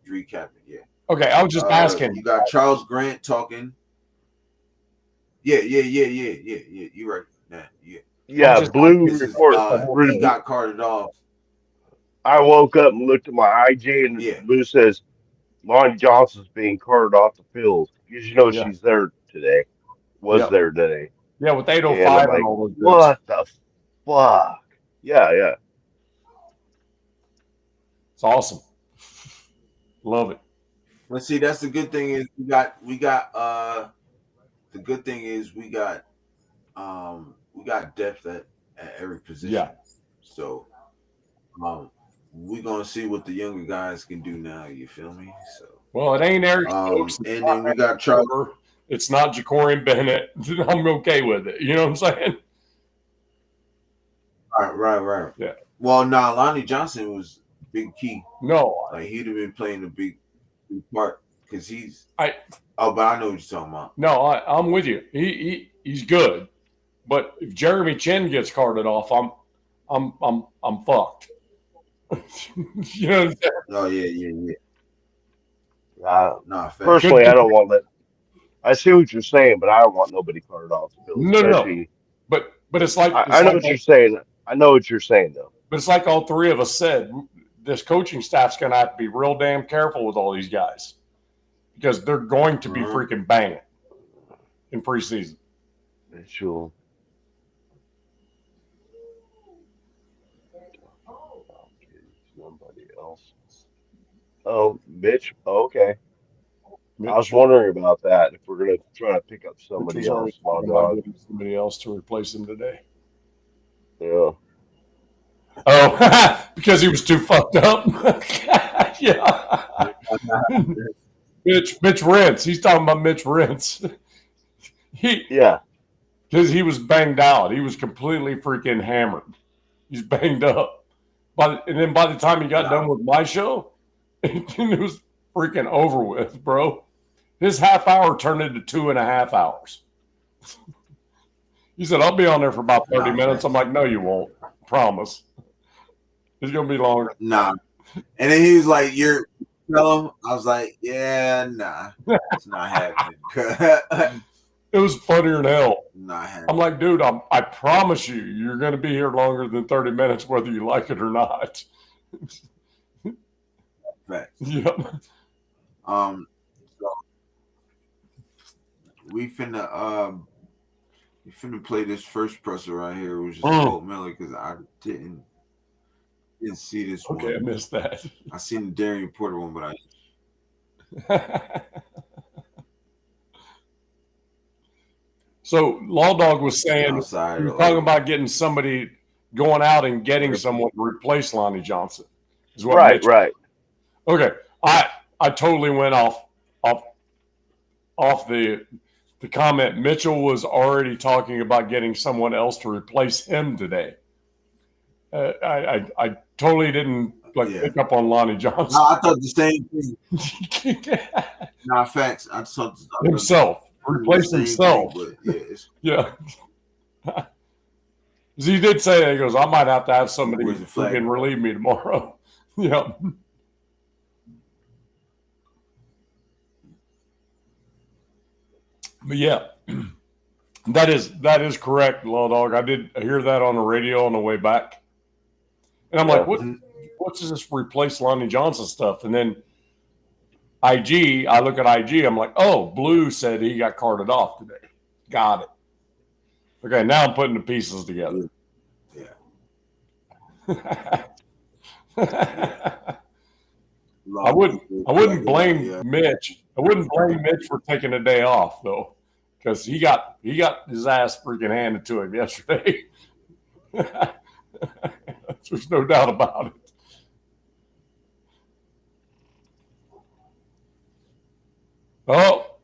recapping. Yeah. Okay, I was just asking. You got Charles Grant talking. Yeah. You're right. Nah, yeah. I was Yeah, just Blue This is report. he got carted off. I woke up and looked at my IJ, and Yeah. Blue says Lonnie Johnson's being carted off the field because yeah, she's there today. Was yep, there today? yeah, with And I'm 805 and like, all those dudes. what the fuck? Yeah. It's awesome. Love it. Let's see. That's the good thing is we got the good thing is we got depth at every position. Yeah. So we're gonna see what the younger guys can do now. You feel me? So Well, it ain't Eric Stokes. It's and not then we Eric got Charles. Cooper. it's not Jacorian Bennett, I'm okay with it. You know what I'm saying? Right. Yeah. Well, Lonnie Johnson was big key. No, Like he'd have been playing a big part because he's. I Oh, but I know what you're talking about. no, I'm with you. He's good, but if Jeremy Chin gets carted off, I'm fucked. You know what I'm saying? Oh yeah. Nah, fact. Personally, I don't want that. I see what you're saying, but I don't want nobody carted off the field, No. especially. But it's like I know what you're saying. I know what you're saying, though. But it's like all three of us said. This coaching staff's going to have to be real damn careful with all these guys because they're going to be freaking banging in preseason. Sure. Somebody else. Oh, Mitch. Okay. I was wondering about that. If we're gonna try to pick up somebody else, talking about getting somebody else to replace him today. Yeah. Oh, because he was too fucked up. Yeah. Mitch Rentz. He's talking about Mitch Rentz. Yeah. Because he was banged out. He was completely freaking hammered. He's banged up. And then by the time he got done with my show, it was freaking over with, bro. His half hour turned into 2.5 hours. He said, I'll be on there for about 30 minutes. I'm like, no, you won't. Promise. It's going to be longer. Nah. And then he was like, you're tell him. I was like, yeah, nah. It's not happening. It was funnier than hell. Not happening. I'm like, dude, I promise you're going to be here longer than 30 minutes, whether you like it or not. Facts. Yep. So we finna play this first presser right here, which is Colt Miller, because I didn't see this one. Okay, I missed that. I seen the Darian Porter one, but So Law Dog was saying you were talking about getting somebody going out and getting someone to replace Lonnie Johnson. Is what Right. Okay. I totally went off the comment. Mitchell was already talking about getting someone else to replace him today. I totally didn't pick up on Lonnie Johnson. No, I thought the same thing. Nah, facts. I thought himself. Replace himself. Thing, yeah. He did say that. He goes, I might have to have somebody who can relieve me tomorrow. Yeah. But yeah, that is correct, Law Dog. I did hear that on the radio on the way back. And I'm like, what's this replace Lonnie Johnson stuff? And then I look at IG, I'm like, oh, Blue said he got carted off today. Got it. Okay, now I'm putting the pieces together. Yeah. I wouldn't blame Mitch. I wouldn't blame Mitch for taking a day off though, because he got his ass freaking handed to him yesterday. There's no doubt about it. Oh,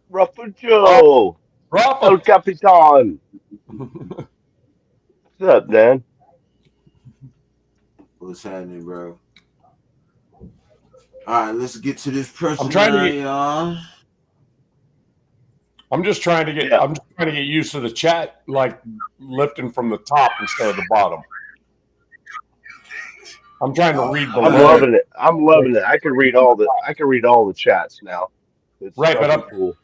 Rafa Joe. Rafa. El Capitan. What's up, Dan? What's happening, bro? All right, let's get to this person. I'm just trying to get used to the chat, like lifting from the top instead of the bottom. I'm trying to read below. I'm loving it. I can read all the chats now. It's right, cool.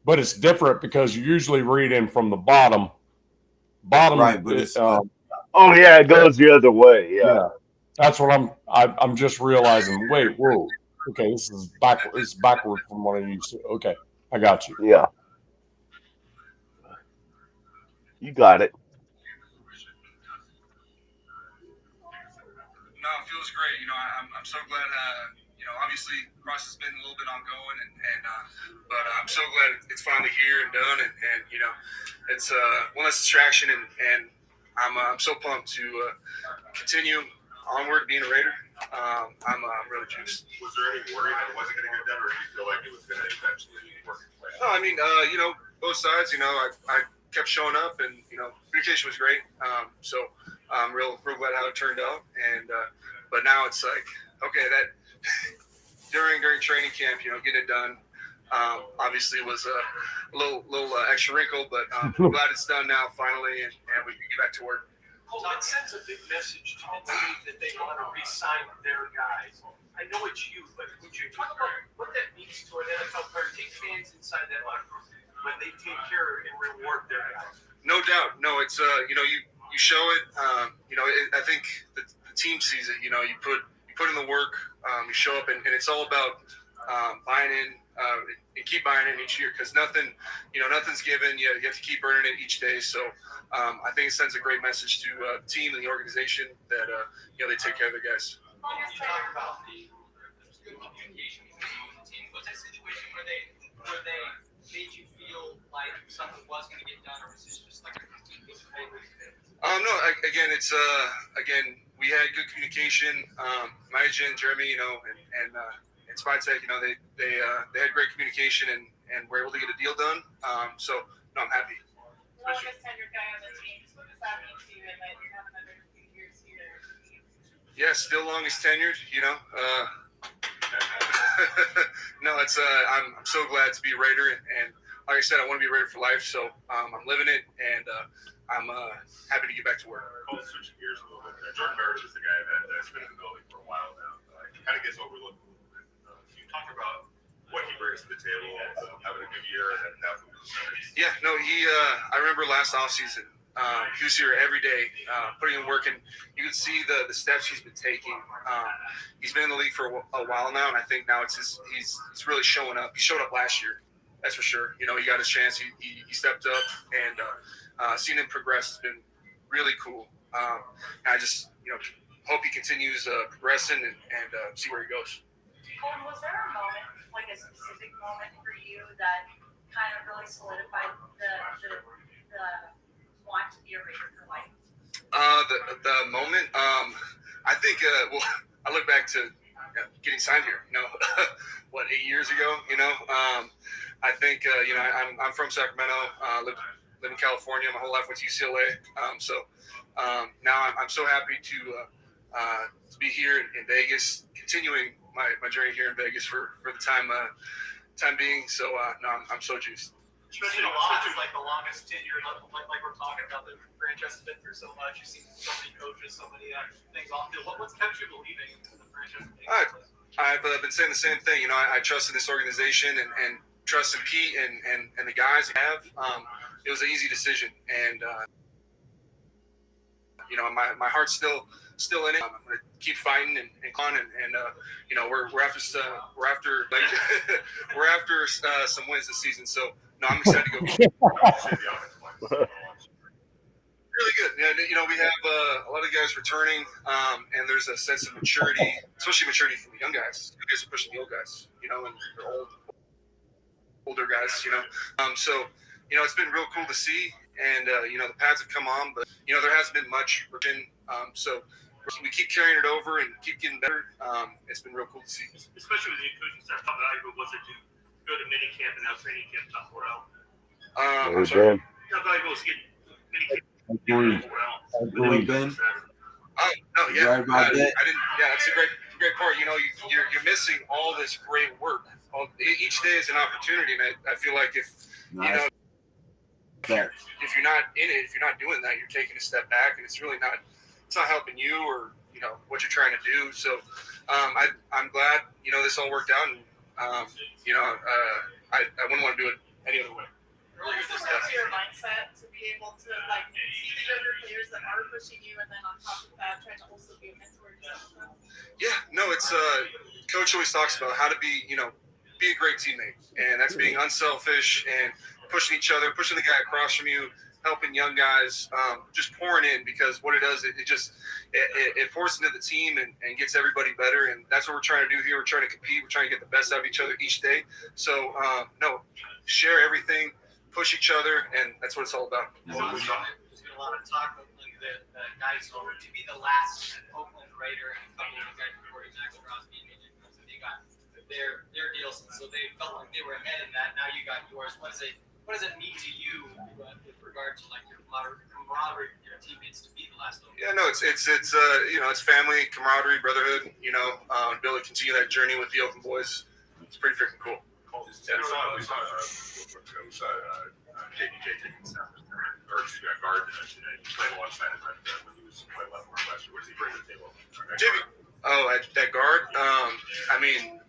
But it's different because you usually read in from the bottom. Right, but it goes the other way. Yeah. That's what I'm just realizing. Wait, whoa. Okay, this is backward. It's backward from what I used to. Okay, I got you. Yeah. You got it. No, it feels great. I'm so glad. Obviously, the process has been a little bit ongoing, but I'm so glad it's finally here and done. And it's one less distraction, and I'm so pumped to continue onward being a Raider. I'm really juiced. Was there any worry that it wasn't going to get done, or did you feel like it was going to eventually? No, I mean, both sides. I kept showing up, and communication was great. So I'm real glad how it turned out. And but now it's like, okay, that during training camp, getting it done. Obviously was a little extra wrinkle, but I'm glad it's done now finally, and we can get back to work. It sends a big message to the team that they want to re-sign their guys. I know it's you, but would you talk about what that means to an NFL player, take fans inside that locker room when they take care and reward their guys? No doubt. No, it's you show it. I think the team sees it. You put in the work. You show up, and it's all about buying in. And keep buying in each year because nothing's given. You have to keep earning it each day. So I think it sends a great message to the team and the organization that they take care of their guys. You talk about the good communication between you and the team. Was that a situation where they made you feel like something was going to get done, or was this just like a No, again, it's we had good communication. My agent Jeremy, and Spytech, they had great communication and were able to get a deal done. So no, I'm happy. Longest tenured guy on the team. What does that mean to you, and that you're having another few years here? Yeah, still longest tenured. No, it's I'm so glad to be a Raider, and like I said, I want to be a Raider for life. So I'm living it, and I'm happy to get back to work. I'll switch gears a little bit. Jordan Meredith is the guy that's been in the building for a while now. He kind of gets overlooked a little bit. Can you talk about what he brings to the table, having a good year, and have a good percentage? Yeah, no, I remember last offseason, he was here every day, putting in work, and you could see the steps he's been taking. He's been in the league for a while now, and I think now he's really showing up. He showed up last year, that's for sure. He got his chance. He stepped up, and seeing him progress has been really cool. I just hope he continues progressing and see where he goes. Colin, was there a moment, like a specific moment for you that kind of really solidified the want to be a Raider for life? The moment, I think, I look back to getting signed here, 8 years ago, I think, I'm from Sacramento, live in California, my whole life went to UCLA. Now I'm so happy to be here in Vegas, continuing my journey here in Vegas for the time being. So, no, I'm so juiced. Especially a lot is like the longest tenure, like we're talking about, the franchise has been through so much. You've seen so many coaches, so many things off field. What's kept you believing in the franchise? I've been saying the same thing. I trust in this organization and trust in Pete and the guys we have. It was an easy decision, and my heart's still in it. I'm gonna keep fighting and we're after we're after some wins this season. So no, I'm excited to go. Really good. We have a lot of guys returning, and there's a sense of maturity, especially maturity from the young guys. You guys are pushing the old guys, and they're older guys, So, it's been real cool to see, and the pads have come on, but there hasn't been much return. So we keep carrying it over and keep getting better. It's been real cool to see. Especially with the coaching staff, how valuable was it to go to mini camp and now training camp not well? I'm sorry. How valuable is getting mini camp? Agreed, Ben. No, yeah, Right about that. I didn't. Yeah, that's a great part. You're missing all this great work. Each day is an opportunity, and I feel like if if you're not in it, if you're not doing that, you're taking a step back, and it's really not. It's not helping you or what you're trying to do. So I'm glad this all worked out, and I wouldn't want to do it any other way. What is your mindset to be able to see the younger players that are pushing you, and then on top of that, trying to also be a mentor to them? Yeah, no, it's coach always talks about how to be a great teammate, and that's being unselfish and pushing each other, pushing the guy across from you, helping young guys, just pouring in, because what it does, it pours into the team and gets everybody better, and that's what we're trying to do here. We're trying to compete. We're trying to get the best out of each other each day. So, no, share everything, push each other, and that's what it's all about. There's been a lot of talk of the guys who were to be the last Oakland Raider, and a couple of guys before Max Crosby and AJ Wilson, they got their deals, so they felt like they were ahead in that. Now you got yours. what does it mean to you with regard to like your camaraderie with your teammates to be the last one? Yeah, no, it's it's family, camaraderie, brotherhood. And be able to continue that journey with the Oakland boys. It's pretty freaking cool. Yeah, we saw JPJ taking snap or guard today. He played alongside him when he was playing left guard last year. What does he bring to the table? That guard.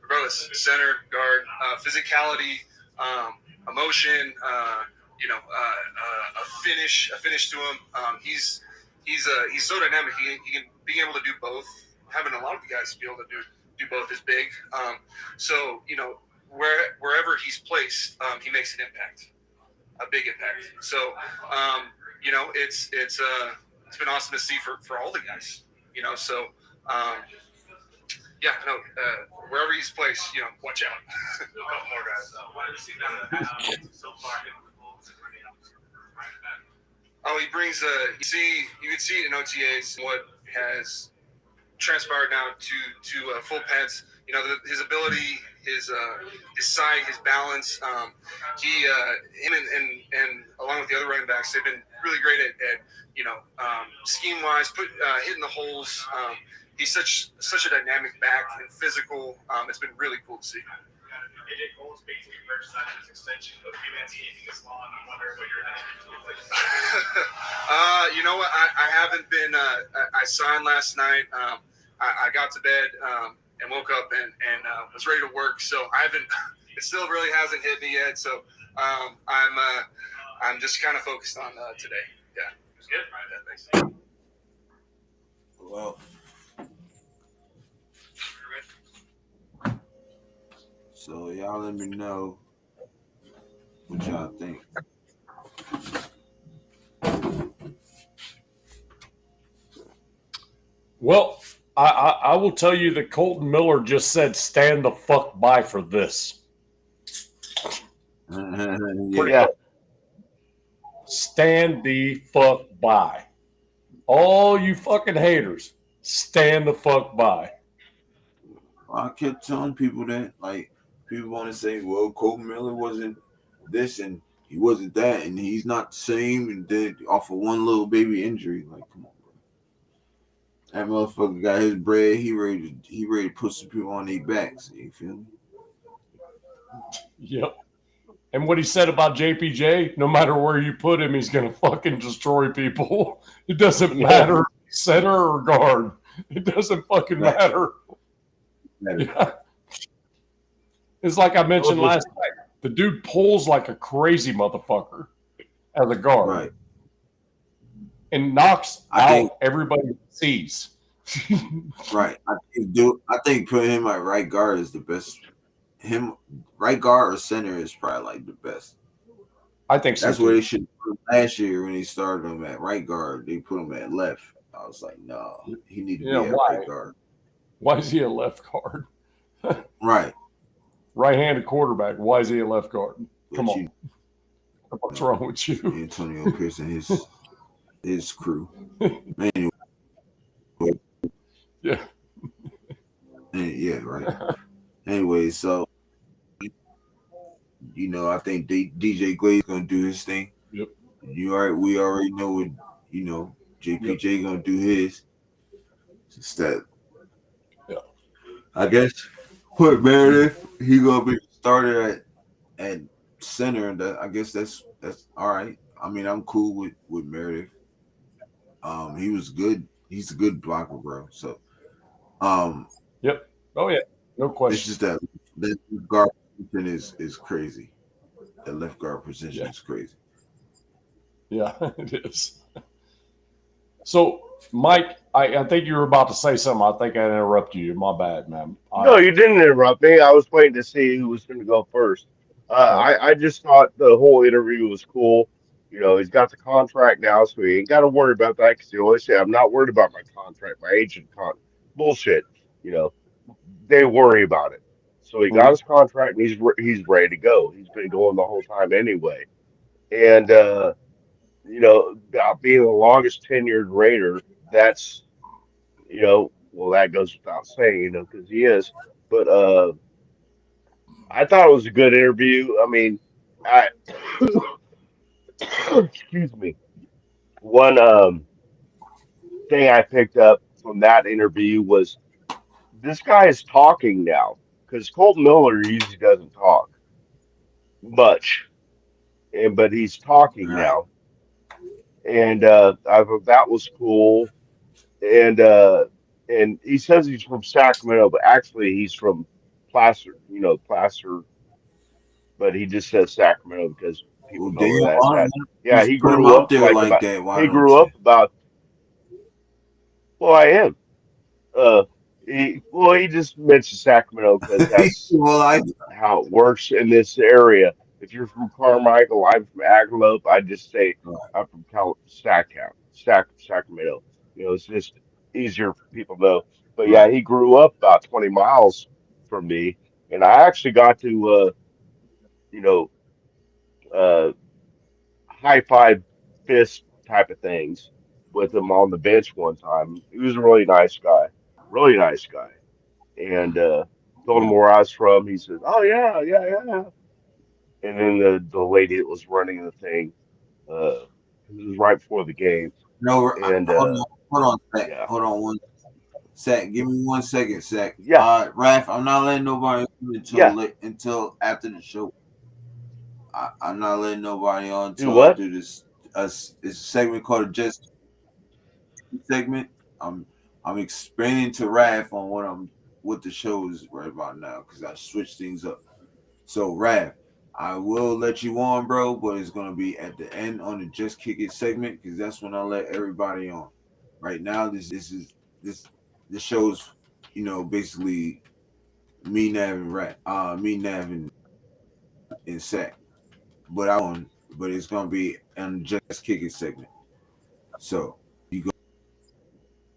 Regardless, center guard, physicality, emotion. A finish to him. He's so dynamic. He can be able to do both. Having a lot of the guys be able to do both is big. Wherever he's placed, he makes an impact, a big impact. So, it's been awesome to see for all the guys. Wherever he's placed, watch out. A couple more guys. What have you seen out of so far in the Bulls and running up right back? Oh, he brings you can see it in OTAs what has transpired now to full pads. His ability, his sight, his balance. Him and along with the other running backs, they've been really great at scheme wise, hitting the holes. He's such a dynamic back and physical. It's been really cool to see. AJ Cole's basically purchased his extension, but emancipating his law. I'm wondering what You know what? I haven't been. I signed last night. I got to bed and woke up and was ready to work. So I haven't. It still really hasn't hit me yet. So I'm just kind of focused on today. Yeah. It's good. Yeah, thanks. Well, so y'all let me know what y'all think. Well, I will tell you that Colton Miller just said, "Stand the fuck by for this." Yeah. Stand the fuck by. All you fucking haters, stand the fuck by. I kept telling people that, like, people want to say, well, Colton Miller wasn't this and he wasn't that, and he's not the same, and then off of one little baby injury. Like, come on, bro. That motherfucker got his bread. He ready to put some people on their backs. You feel me? Yep. And what he said about JPJ, no matter where you put him, he's going to fucking destroy people. It doesn't matter, center or guard. It doesn't fucking matter. Yeah. It's like I mentioned last night. The dude pulls like a crazy motherfucker as a guard. Right. And knocks out everybody he sees. Right. I think putting him at right guard is the best. Him right guard or center is probably like the best. I think so. That's where they should put him last year when they started him at right guard. They put him at left. I was like, no, he need to be at right guard. Why is he a left guard? Right. Right-handed quarterback. Why is he a left guard? Come on. What's wrong with you? Antonio Pierce and his crew. Anyway. Yeah. Yeah, right. Anyway, so I think DJ Glaze gonna do his thing. Yep. We already know what JPJ gonna do his. Just that. Yeah. I guess put Meredith. He gonna be started at center. I guess that's all right. I mean, I'm cool with Meredith. He was good. He's a good blocker, bro. So, Yep. Oh yeah. No question. It's just that guard position is crazy. The left guard position is crazy. Yeah, it is. So, Mike, I think you were about to say something. I think I interrupted you. My bad, man. No, you didn't interrupt me. I was waiting to see who was going to go first. I just thought the whole interview was cool. He's got the contract now, so he ain't got to worry about that because he always say, I'm not worried about my contract, my agent bullshit. They worry about it. So he got his contract and he's ready to go. He's been going the whole time anyway. And about being the longest tenured Raider, that's well, that goes without saying, because he is. But I thought it was a good interview. I mean, I, excuse me. One thing I picked up from that interview was this guy is talking now because Colt Miller usually doesn't talk much, and but he's talking Right. now, and I thought that was cool. And he says he's from Sacramento, but actually he's from Placer, Placer, but he just says Sacramento because people Well, know damn, where that's why don't at. Yeah, you he put him grew out up there like that? Why he don't grew you? up about well, I am. He just mentioned Sacramento because that's Well, I how it works in this area. If you're from Carmichael, I'm from Agalope. I just say right, I'm from Sacramento. It's just easier for people to know. But yeah, right, he grew up about 20 miles from me, and I actually got to, you know, uh, high five fist type of things with him on the bench one time. He was a really nice guy, and told him right. where I was from. He said, "Oh yeah, yeah, yeah." And then the lady that was running the thing, it was right before the game, No, and hold on, Sack. yeah, Hold on one Sack. Give me 1 second, Sack. yeah, Raph, I'm not letting nobody on yeah. until after the show. I'm not letting nobody on Do until I what? do this. It's a segment called a Just segment. I'm I'm explaining to Raph on what the show is right about now because I switched things up. So Raph, I will let you on, bro, but it's gonna be at the end on the Just Kick It segment because that's when I let everybody on. Right now, this this show's basically me Nav and Sack, but it's gonna be on Just Kick It segment. So you go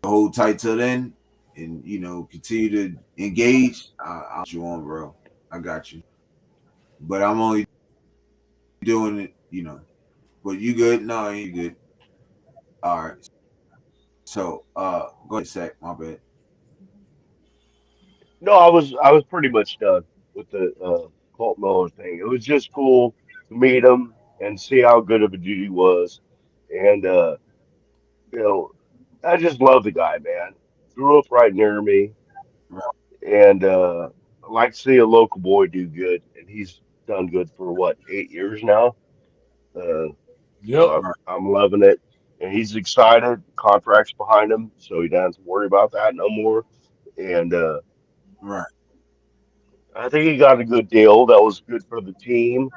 hold tight till then, and continue to engage. I'll let you on, bro. I got you, but I'm only doing it. But you good? No, you good. All right. So, go ahead, Sack. My bad. No, I was pretty much done with the Colt Miller thing. It was just cool to meet him and see how good of a dude he was, and you know, I just love the guy, man. Grew up right near me, Right, and I like to see a local boy do good, and he's done good for what 8 years now. Uh, Yep. right, I'm loving it, and he's excited. Contracts behind him, so he doesn't have to worry about that no more. And right, I think he got a good deal that was good for the team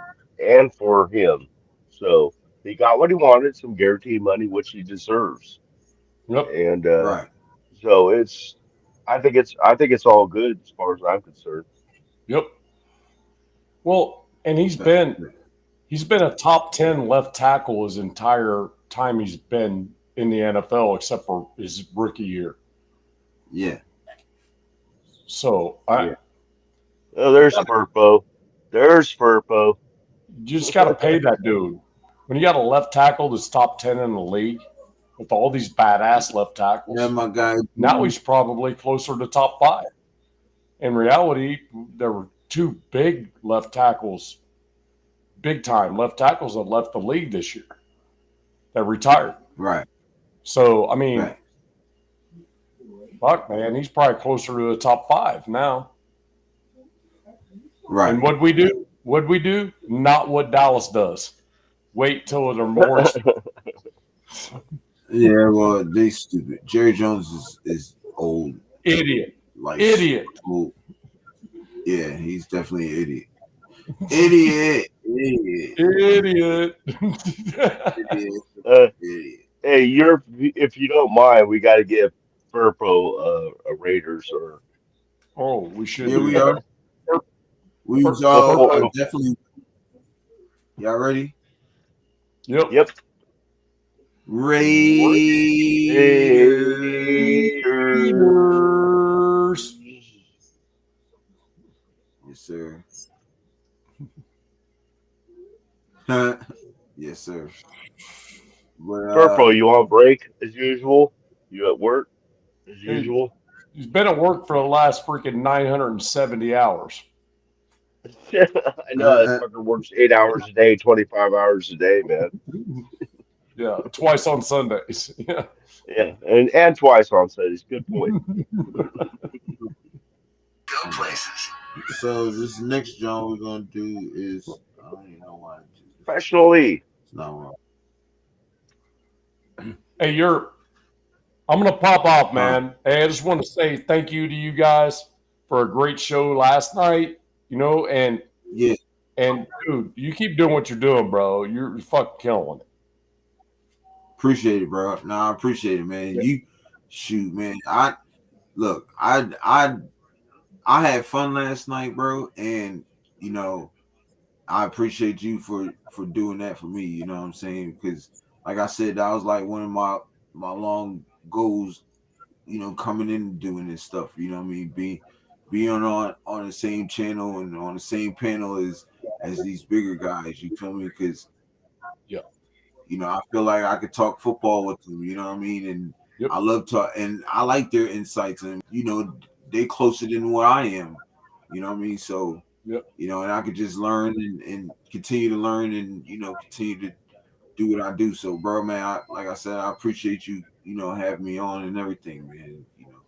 and for him. So he got what he wanted, some guaranteed money, which he deserves. Yep. And right. so I think it's all good as far as I'm concerned. Yep. Well, and he's That's been good. he's been a top 10 left tackle his entire time he's been in the NFL, except for his rookie year. Yeah, So Yeah. Oh, there's Furpo. There's Furpo. you just got to pay that dude. When you got a left tackle that's top 10 in the league with all these badass left yeah, tackles, my guy. now he's probably closer to top five. In reality, there were two big time left tackles that left the league this year that retired. Right, So, I mean, right, fuck, man, he's probably closer to the top five now. right. And what we do? What we do? Not what Dallas does. Wait till they're more Yeah, well, they stupid. Jerry Jones is old, idiot, like idiot, old. Yeah, he's definitely an idiot. Idiot, idiot, idiot. idiot, uh, idiot. hey, if you don't mind, we got to give Furpo a Raiders or Oh, we should Yeah, do we that. are. We was before. definitely. Y'all ready? Yep. Yep. Raiders. Raiders. Yes, sir. Yes, sir. But Purple, you on break as usual? You at work as Hey, usual? he's been at work for the last freaking 970 hours. I know that fucker works 8 hours a day, 25 hours a day, man. Yeah, twice on Sundays. Yeah. Yeah, and twice on Sundays. Good point. Go places. So this next job we're gonna do is I don't even know why Professionally. it's not wrong. Hey, I'm gonna pop off, Huh? man. Hey, I just want to say thank you to you guys for a great show last night. Yeah, And dude, you keep doing what you're doing, bro. You're fucking killing it. appreciate it, bro. No, I appreciate it, man. Yeah. You shoot, man. I look, I had fun last night, bro, and you know, I appreciate you for doing that for me. You know what I'm saying? Because, like I said, that was like one of my long goals. You know, coming in and doing this stuff. You know what I mean? Being on the same channel and on the same panel as these bigger guys. You feel me? Because Yeah. you know, I feel like I could talk football with them. You know what I mean? And Yep. I love talk, and I like their insights. And you know, they closer than where I am. You know what I mean? So Yep. you know, and I could just learn and continue to learn and you know continue to do what I do. So, bro, man, like I said, I appreciate you, you know, having me on and everything, man. You know,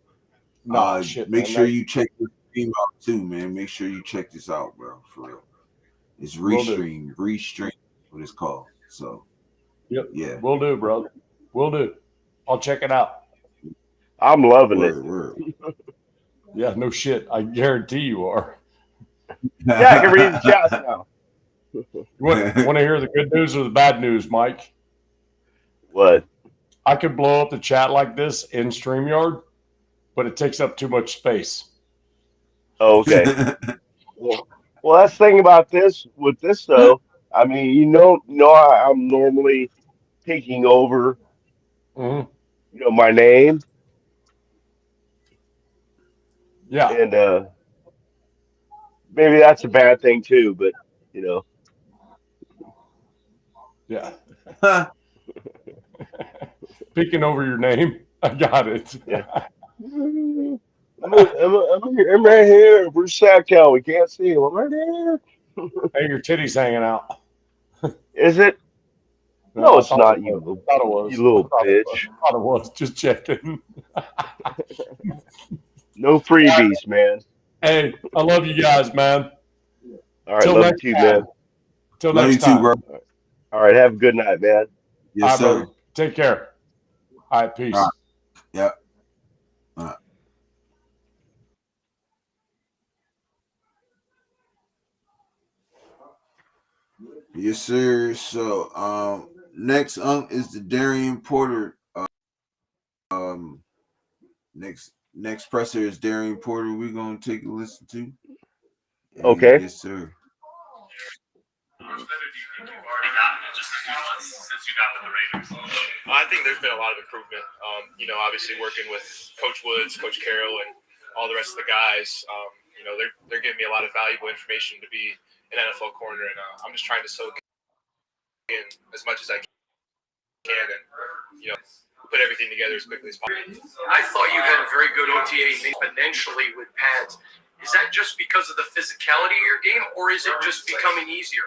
Nah, shit, make man. sure you check this stream out too, man. Make sure you check this out, bro, for real. It's Will do. Restream, what it's called. So, Yep. yeah, Will do, bro. Will do. I'll check it out. I'm loving it. word. Yeah, no shit. I guarantee you are. Yeah, I can read the chat now. You want to hear the good news or the bad news, Mike? What? I could blow up the chat like this in StreamYard, but it takes up too much space. Oh, okay. Well, that's the thing about this. With this though, I mean, I'm normally taking over, Mm-hmm. my name, Yeah. and maybe that's a bad thing too. But you know, Yeah. Picking over your name. I got it. yeah. I'm right here. Where's Sacktown? We can't see him. I'm right here. Hey, your titty's hanging out. Is it? No, No, I it's thought not. it was. You I thought it you was. little bitch. I thought it was. Just checking. No freebies, man. Hey, I love you guys, man. All right, Till love you next too, time. man. Till Love next you too, time. bro. All right, have a good night, man. Yes, All right, sir. brother. Take care. All right, peace. All right. Yep. All right. Yes, sir. So, next is the Darian Porter. Um, next presser is Darian Porter. We're gonna take a listen to. And Okay. yes, sir. How much better do you think you've already gotten in just a few months since you got with the Raiders? I think there's been a lot of improvement. Obviously working with Coach Woods, Coach Carroll, and all the rest of the guys. They're giving me a lot of valuable information to be an NFL corner, and I'm just trying to soak in as much as I can, and put everything together as quickly as possible. I thought you had a very good OTA exponentially with pads. Is that just because of the physicality of your game, or is it just becoming easier?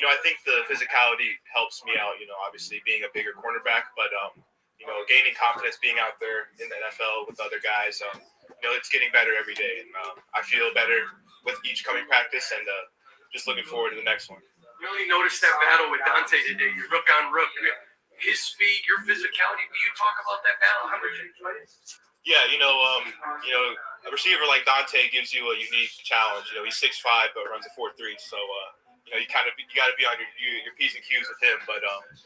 I think the physicality helps me out. Obviously being a bigger cornerback, but gaining confidence, being out there in the NFL with other guys. It's getting better every day, and I feel better with each coming practice, and just looking forward to the next one. Really noticed that battle with Dante today. You rook on rook. His speed, your physicality. Will you talk about that battle? How much you enjoyed it? Yeah, a receiver like Dante gives you a unique challenge. He's 6'5", but runs a 4.3. So, you got to be on your P's and Q's with him. But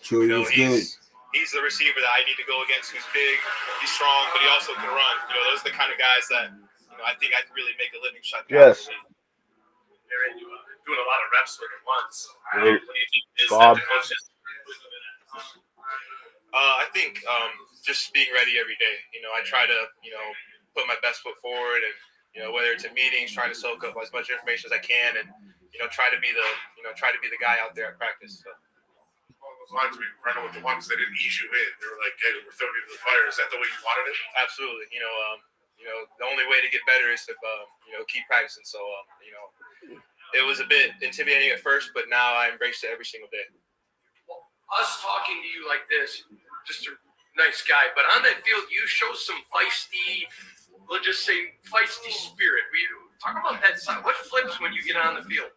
he's the receiver that I need to go against. Who's big, he's strong, but he also can run. Those are the kind of guys that I think I can really make a living shut down. Yes. They're doing a lot of reps with him once. Hey, What do you think is Bob. that the coaches? I think just being ready every day. I try to put my best foot forward, and whether it's in meetings, trying to soak up as much information as I can, and try to be the guy out there at practice. So. Those lines we running with the ones that didn't ease you in. They were like, "Hey, we're throwing you to the fire." Is that the way you wanted it? Absolutely. the only way to get better is to keep practicing. So it was a bit intimidating at first, but now I embrace it every single day. Us talking to you like this, just a nice guy, but on that field, you show some feisty, we'll just say feisty spirit. We talk about that side. What flips when you get on the field?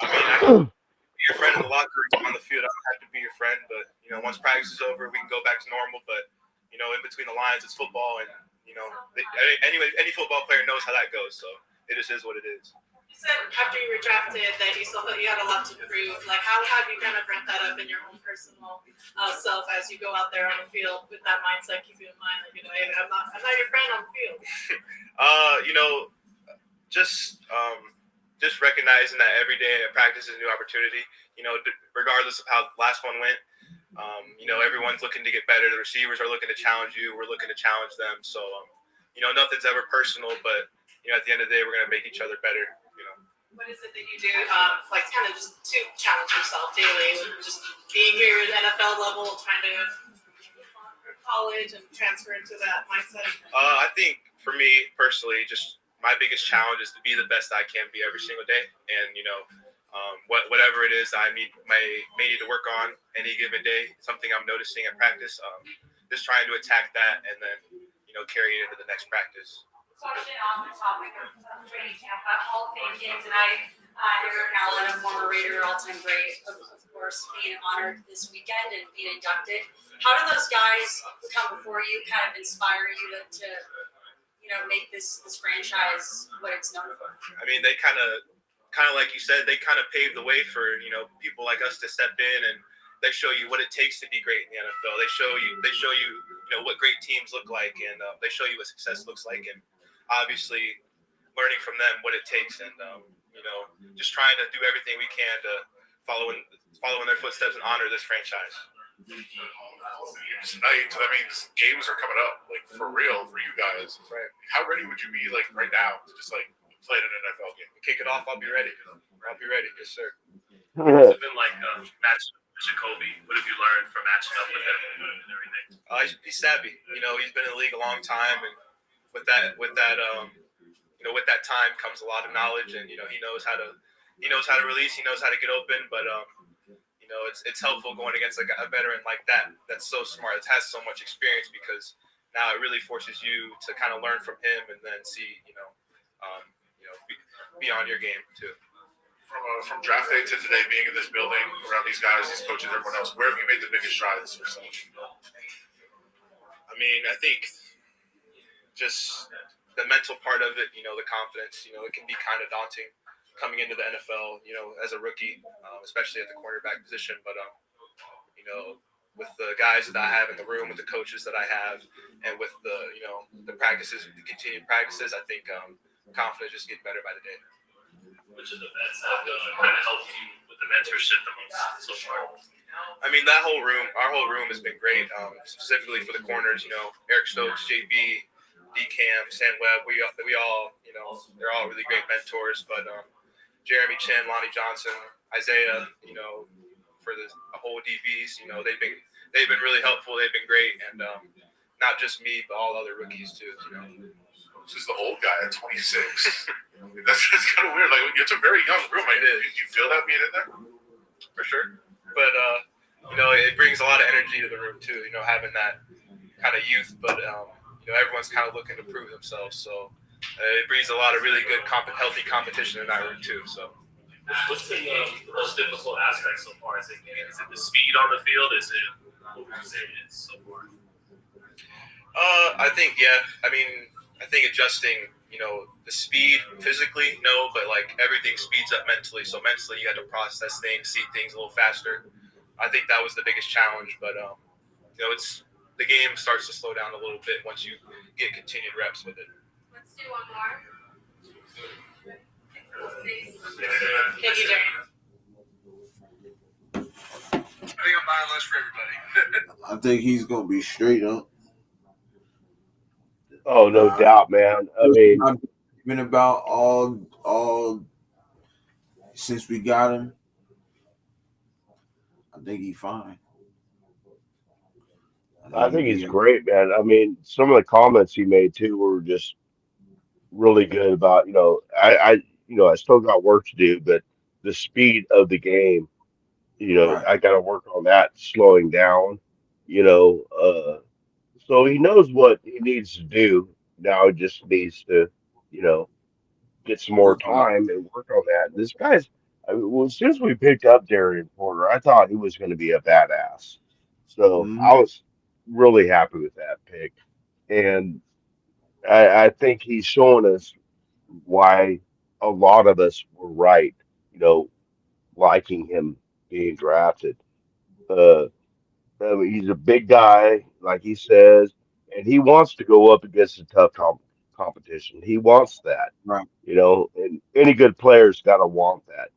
I mean, I can be your friend in the locker room. On the field, I don't have to be your friend, but once practice is over, we can go back to normal. But in between the lines, it's football, and any football player knows how that goes. So it just is what it is. You said after you were drafted that you still felt you had a lot to prove. Like, how have you kind of ramped that up in your own personal self as you go out there on the field with that mindset? Keep in mind, like, hey, I'm not your friend on the field. Just recognizing that every day at practice is a new opportunity. Regardless of how the last one went, everyone's looking to get better. The receivers are looking to challenge you. We're looking to challenge them. So, nothing's ever personal, but at the end of the day, we're gonna make each other better. What is it that you do, like, kind of just to challenge yourself daily, just being here at NFL level, trying to college and transfer into that mindset? I think for me personally, just my biggest challenge is to be the best I can be every single day, and whatever it is I may need to work on any given day, something I'm noticing at practice, just trying to attack that and then carry it into the next practice. Question on the topic of training camp. Hall of Fame game tonight. Eric Allen, a former Raider, all-time great, of course, being honored this weekend and being inducted. How do those guys who come before you kind of inspire you to make this franchise what it's known for? I mean, they kind of like you said, they kind of paved the way for people like us to step in, and they show you what it takes to be great in the NFL. They show you what great teams look like, and they show you what success looks like, and obviously learning from them what it takes, and just trying to do everything we can to follow in their footsteps and honor this franchise. Tonight, that means games are coming up, like, for real for you guys. Right. How ready would you be, like, right now to just, like, play in an NFL game? Kick it off, I'll be ready. I'll be ready, yes, sir. What's it been like matching up with Jacoby? What have you learned from matching up with him and everything? He's savvy. He's been in the league a long time, and with that time comes a lot of knowledge, and he knows how to release, he knows how to get open, but it's helpful going against like a veteran like that that's so smart, that has so much experience, because now it really forces you to kind of learn from him and then see be on your game too. From draft day to today, being in this building around these guys, these coaches, everyone else, where have you made the biggest strides yourself? I mean, I think just the mental part of it, the confidence, it can be kind of daunting coming into the NFL, as a rookie, especially at the cornerback position. But, with the guys that I have in the room, with the coaches that I have, and with the practices, the continued practices, I think confidence just gets better by the day. Which of the vets have kind of helped you with the mentorship the most so far? I mean, our whole room has been great, specifically for the corners, Eric Stokes, JB, DCam, Sam Webb, we all, they're all really great mentors, but Jeremy Chin, Lonnie Johnson, Isaiah, for the whole DBs, they've been really helpful, they've been great, and not just me, but all other rookies too, This is the old guy at 26. That's kind of weird. Like, it's a very young room. Like, did you feel that being in there? For sure. But it brings a lot of energy to the room too. Having that kind of youth, but everyone's kind of looking to prove themselves. So it brings a lot of really good, healthy competition in that room too. So. What's been the most difficult aspect so far? Is it the speed on the field? Is it what would you say it is so far? I think I think adjusting, the speed physically, no, but like everything speeds up mentally. So mentally, you have to process things, see things a little faster. I think that was the biggest challenge, but it's the game starts to slow down a little bit once you get continued reps with it. Let's do one more. Thank you, Jerry. I think I'm buying lunch for everybody. I think he's gonna be straight up. Oh, no doubt, man. I mean, I've been about all since we got him. I think he's fine. I think he's great, man. I mean, some of the comments he made too were just really good about, I still got work to do, but the speed of the game, Right. I got to work on that, slowing down, you know. So he knows what he needs to do. Now he just needs to, you know, get some more Work on it. time and work on that. This guy's, I mean, well, since we picked up Darian Porter, I thought he was going to be a badass. So Hmm. I was really happy with that pick. And I think he's showing us why a lot of us were right, you know, liking him being drafted. Uh, I mean, he's a big guy, like he says, and he wants to go up against a tough competition. He wants that, Right. and any good player's got to want that,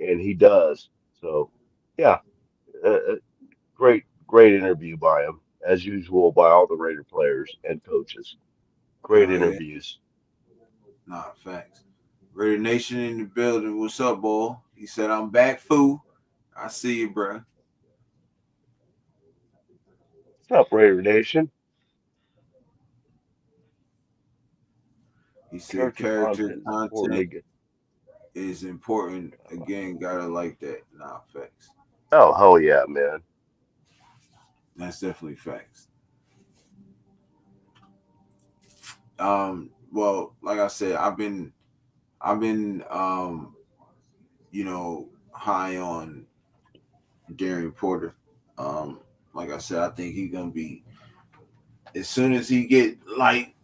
and he does. So, yeah, great interview by him, as usual, by all the Raider players and coaches. Great Hell yeah. interviews. Nah, facts. Raider Nation in the building. What's up, boy? He said, I'm back, fool. I see you, bro. What's up, Raider Nation? He said, Character character content is important. content is important. Again, gotta like that. Nah, facts. Oh, hell yeah, man. That's definitely facts. Well, like I said, I've been high on Darian Porter. Um, like I said, I think he's gonna be as soon as he get like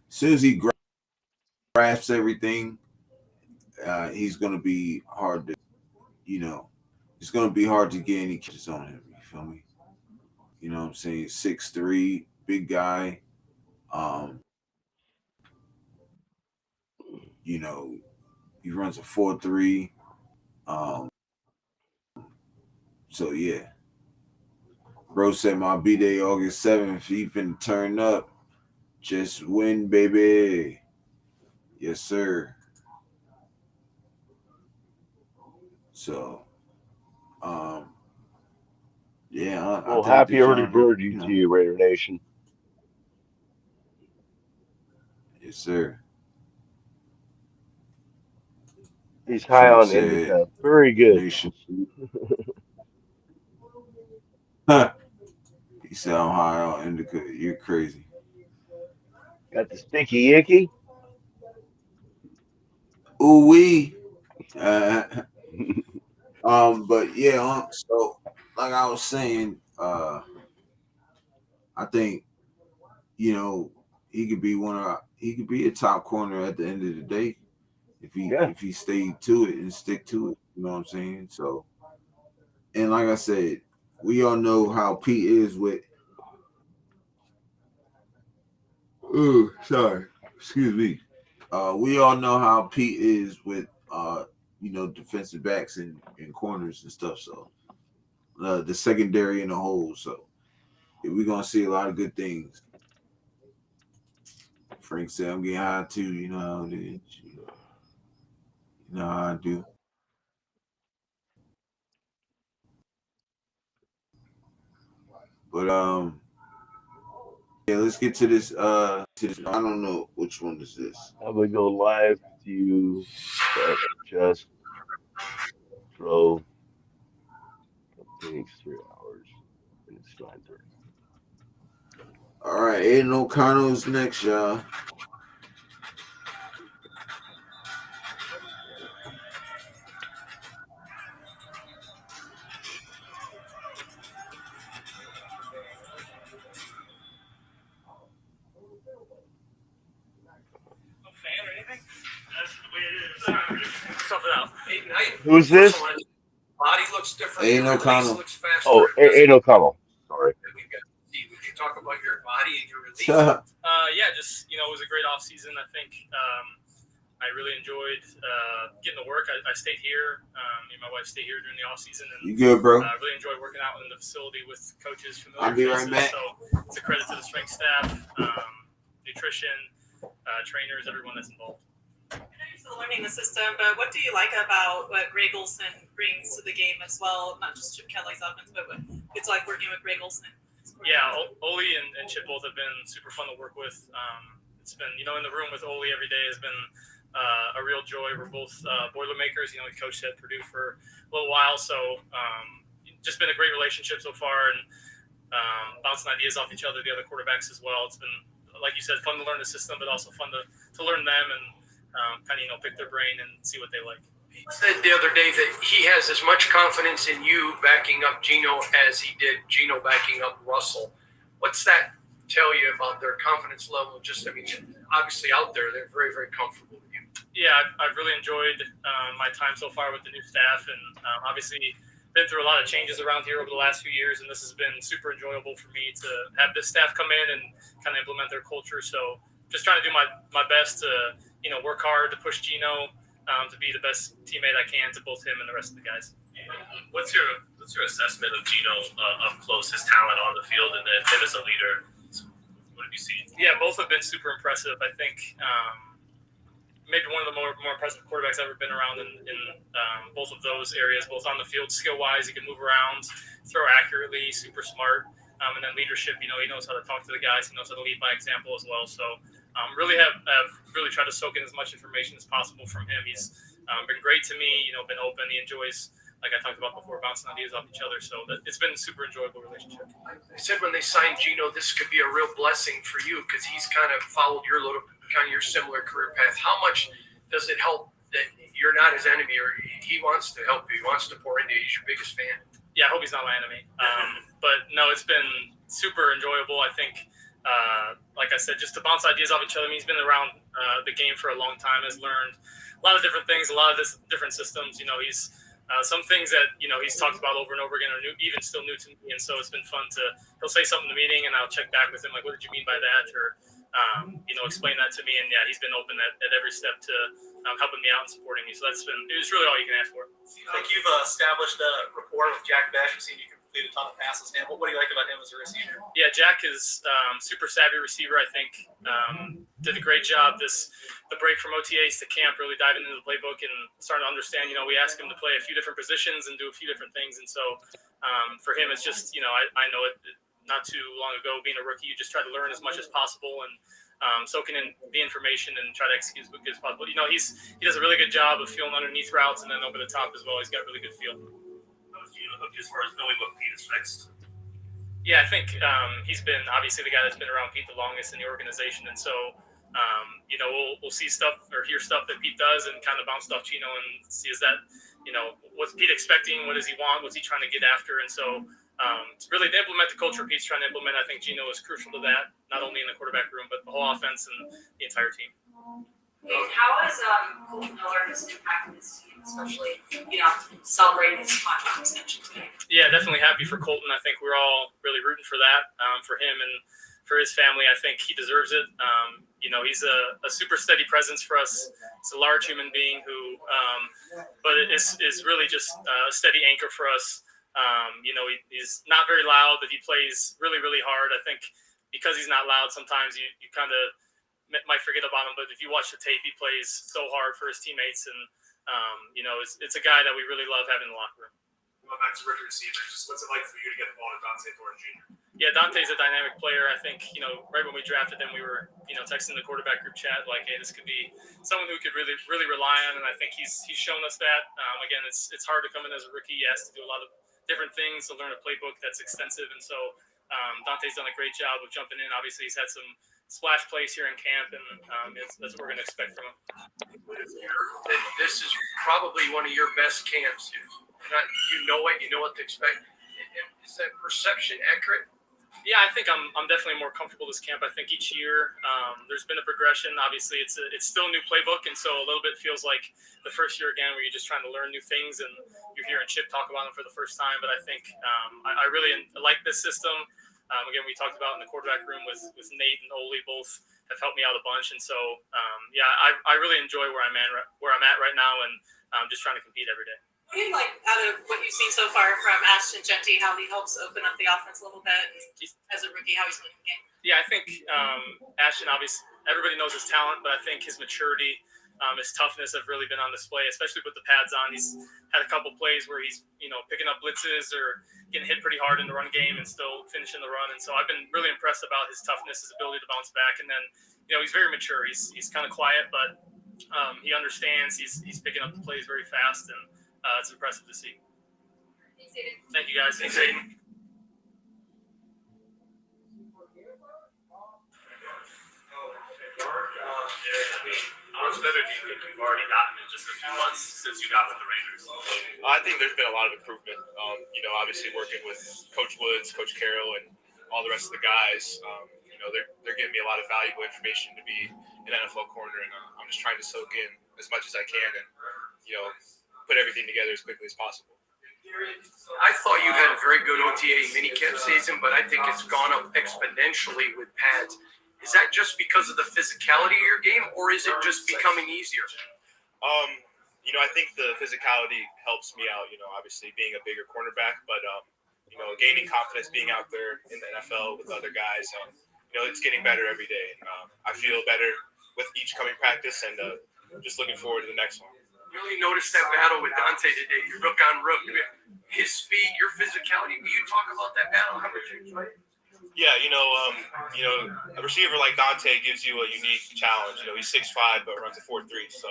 as soon as he grasps everything, he's gonna be hard to you know it's gonna be hard to get any catches on him. You feel me? You know what I'm saying? 6'3", big guy. Um, you know, he runs a 4.3. Um, so yeah. Bro said my B day August 7th. He finna turn up. Just win, baby. Yes, sir. So, um, yeah, I Well, think happy that early y'all, bird to you, Raider Nation. yes, sir. He's high Frank on said, indica. Very good. Nation. Huh. He said, I'm high on indica. You're crazy. Got the sticky icky. Ooh, wee. Uh, but yeah, so like I was saying, I think, you know, he could be a top corner at the end of the day Yeah. if he stayed to it and stick to it. You know what I'm saying? So, and like I said, we all know how Pete is with. Oh, sorry. Excuse me. We all know how Pete is with defensive backs and corners and stuff. So the secondary in the whole. So we're gonna see a lot of good things. Frank said, "I'm getting high too. You know how it is. You know how I do." But yeah, let's get to this. I don't know which one is this. I'm gonna go live with you that just drove from Phoenix 3 hours, and it's 9:30. All right, Aiden O'Connell's next, y'all. Fan or anything? That's the way it is. Something else. Aiden, Who's first I this? want to body looks different. Aiden Your release O'Connell. looks faster. Oh, Aiden O'Connell. Sorry. We've got Steve. Would you talk about your body and your release? Yeah, Yeah, just it was a great off season. I think I really enjoyed getting to work. I stayed here. Me and my wife stayed here during the off season, and you good, bro? I really enjoyed working out in the facility with coaches, I'll familiar be right faces. back. So it's a credit to the strength staff, nutrition, trainers, everyone that's involved. I know you're still learning the system, but what do you like about what Greg Olson brings to the game as well? Not just Chip Kelly's offense, but what it's like working with Greg Olson. Yeah, Oli and Chip both have been super fun to work with. it's been, in the room with Ole every day has been a real joy. We're both Boilermakers. We coached at Purdue for a little while, so just been a great relationship so far, and bouncing ideas off each other, the other quarterbacks as well. It's been, like you said, fun to learn the system, but also fun to learn them and kind of pick their brain and see what they like. He said the other day that he has as much confidence in you backing up Geno as he did Geno backing up Russell. What's that tell you about their confidence level? Just, obviously out there, they're very, very comfortable with you. Yeah, I've really enjoyed my time so far with the new staff, and obviously been through a lot of changes around here over the last few years, and this has been super enjoyable for me to have this staff come in and kind of implement their culture. So just trying to do my best to, work hard to push Geno to be the best teammate I can to both him and the rest of the guys. What's your assessment of Geno up close, his talent on the field, and then him as a leader? What have you seen? Yeah, both have been super impressive. I think maybe one of the more impressive quarterbacks I've ever been around in both of those areas, both on the field, skill-wise, he can move around, throw accurately, super smart, and then leadership, he knows how to talk to the guys, he knows how to lead by example as well. So really have really tried to soak in as much information as possible from him. He's been great to me, been open. He enjoys, like I talked about before, bouncing ideas off each other. So it's been a super enjoyable relationship. They said when they signed Geno, this could be a real blessing for you because he's kind of followed your your similar career path. How much does it help that you're not his enemy, or he wants to help you, he wants to pour into you, he's your biggest fan? Yeah, I hope he's not my enemy. But no, it's been super enjoyable. I think, like I said, just to bounce ideas off each other. He's been around the game for a long time, has learned a lot of different things, a lot of different systems. He's some things that he's talked about over and over again are even still new to me, and so it's been fun he'll say something in the meeting, and I'll check back with him like, what did you mean by that, or explain that to me. And yeah, he's been open at every step to helping me out and supporting me. So it was really all you can ask for. I think you've established a rapport with Jack Bech. We've seen you complete a ton of passes. What do you like about him as a receiver? Yeah, Jack is super savvy receiver. I think did a great job the break from OTAs to camp, really diving into the playbook and starting to understand. We asked him to play a few different positions and do a few different things, and so for him, it's just I know it. Not too long ago, being a rookie, you just try to learn as much as possible and soaking in the information and try to execute as quickly as possible. He does a really good job of feeling underneath routes and then over the top as well. He's got a really good feel. As far as knowing what Pete expects? Yeah, I think he's been obviously the guy that's been around Pete the longest in the organization, and so we'll see stuff or hear stuff that Pete does and kind of bounce off Geno and see is that what's Pete expecting, what does he want, what's he trying to get after, and so. Really to implement the culture Pete's trying to implement, I think Geno is crucial to that, not only in the quarterback room, but the whole offense and the entire team. How has Colton Miller impacted this team, especially, celebrating his contract extension today? Yeah, definitely happy for Colton. I think we're all really rooting for that, for him and for his family. I think he deserves it. He's a super steady presence for us. He's a large human being who, but is really just a steady anchor for us. He's not very loud, but he plays really, really hard. I think because he's not loud, sometimes you kind of might forget about him. But if you watch the tape, he plays so hard for his teammates. And, it's a guy that we really love having in the locker room. Going back to rookie receivers, just what's it like for you to get the ball to Dante Thornton Jr.? Yeah, Dante's a dynamic player. I think, right when we drafted him, we were, texting the quarterback group chat like, hey, this could be someone who could really, really rely on. And I think he's shown us that. Again, it's hard to come in as a rookie. He has to do a lot of different things to learn a playbook that's extensive, and so Dante's done a great job of jumping in. Obviously, he's had some splash plays here in camp, and that's what we're going to expect from him. This is probably one of your best camps. You know what to expect. Is that perception accurate? Yeah, I think I'm definitely more comfortable this camp. I think each year there's been a progression. Obviously, it's still a new playbook, and so a little bit feels like the first year again where you're just trying to learn new things, and you're hearing Chip talk about them for the first time. But I think I really like this system. Again, we talked about in the quarterback room with Nate and Ole, both have helped me out a bunch, and so I really enjoy where I'm at right now, and I'm just trying to compete every day. What do you like out of what you've seen so far from Ashton Jeanty, how he helps open up the offense a little bit as a rookie, how he's winning the game? Yeah, I think Ashton, obviously, everybody knows his talent, but I think his maturity, his toughness have really been on display, especially with the pads on. He's had a couple plays where he's, picking up blitzes or getting hit pretty hard in the run game and still finishing the run. And so I've been really impressed about his toughness, his ability to bounce back. And then, he's very mature. He's kind of quiet, but he understands. He's picking up the plays very fast, and it's impressive to see. Thank you, guys. Thanks, Aiden. How much better do you think you've already gotten in just a few months since you got with the Raiders? I think there's been a lot of improvement. Obviously working with Coach Woods, Coach Carroll, and all the rest of the guys. They're giving me a lot of valuable information to be an NFL corner, and I'm just trying to soak in as much as I can and put everything together as quickly as possible. I thought you had a very good OTA minicamp season, but I think it's gone up exponentially with pads. Is that just because of the physicality of your game, or is it just becoming easier? I think the physicality helps me out, obviously being a bigger cornerback, but, gaining confidence being out there in the NFL with other guys, it's getting better every day. I feel better with each coming practice, and just looking forward to the next one. You really noticed that battle with Dante today, your rook on rook. His speed, your physicality. Will you talk about that battle? How much you enjoyed it? Yeah, a receiver like Dante gives you a unique challenge. He's 6'5", but runs a 4.3. So,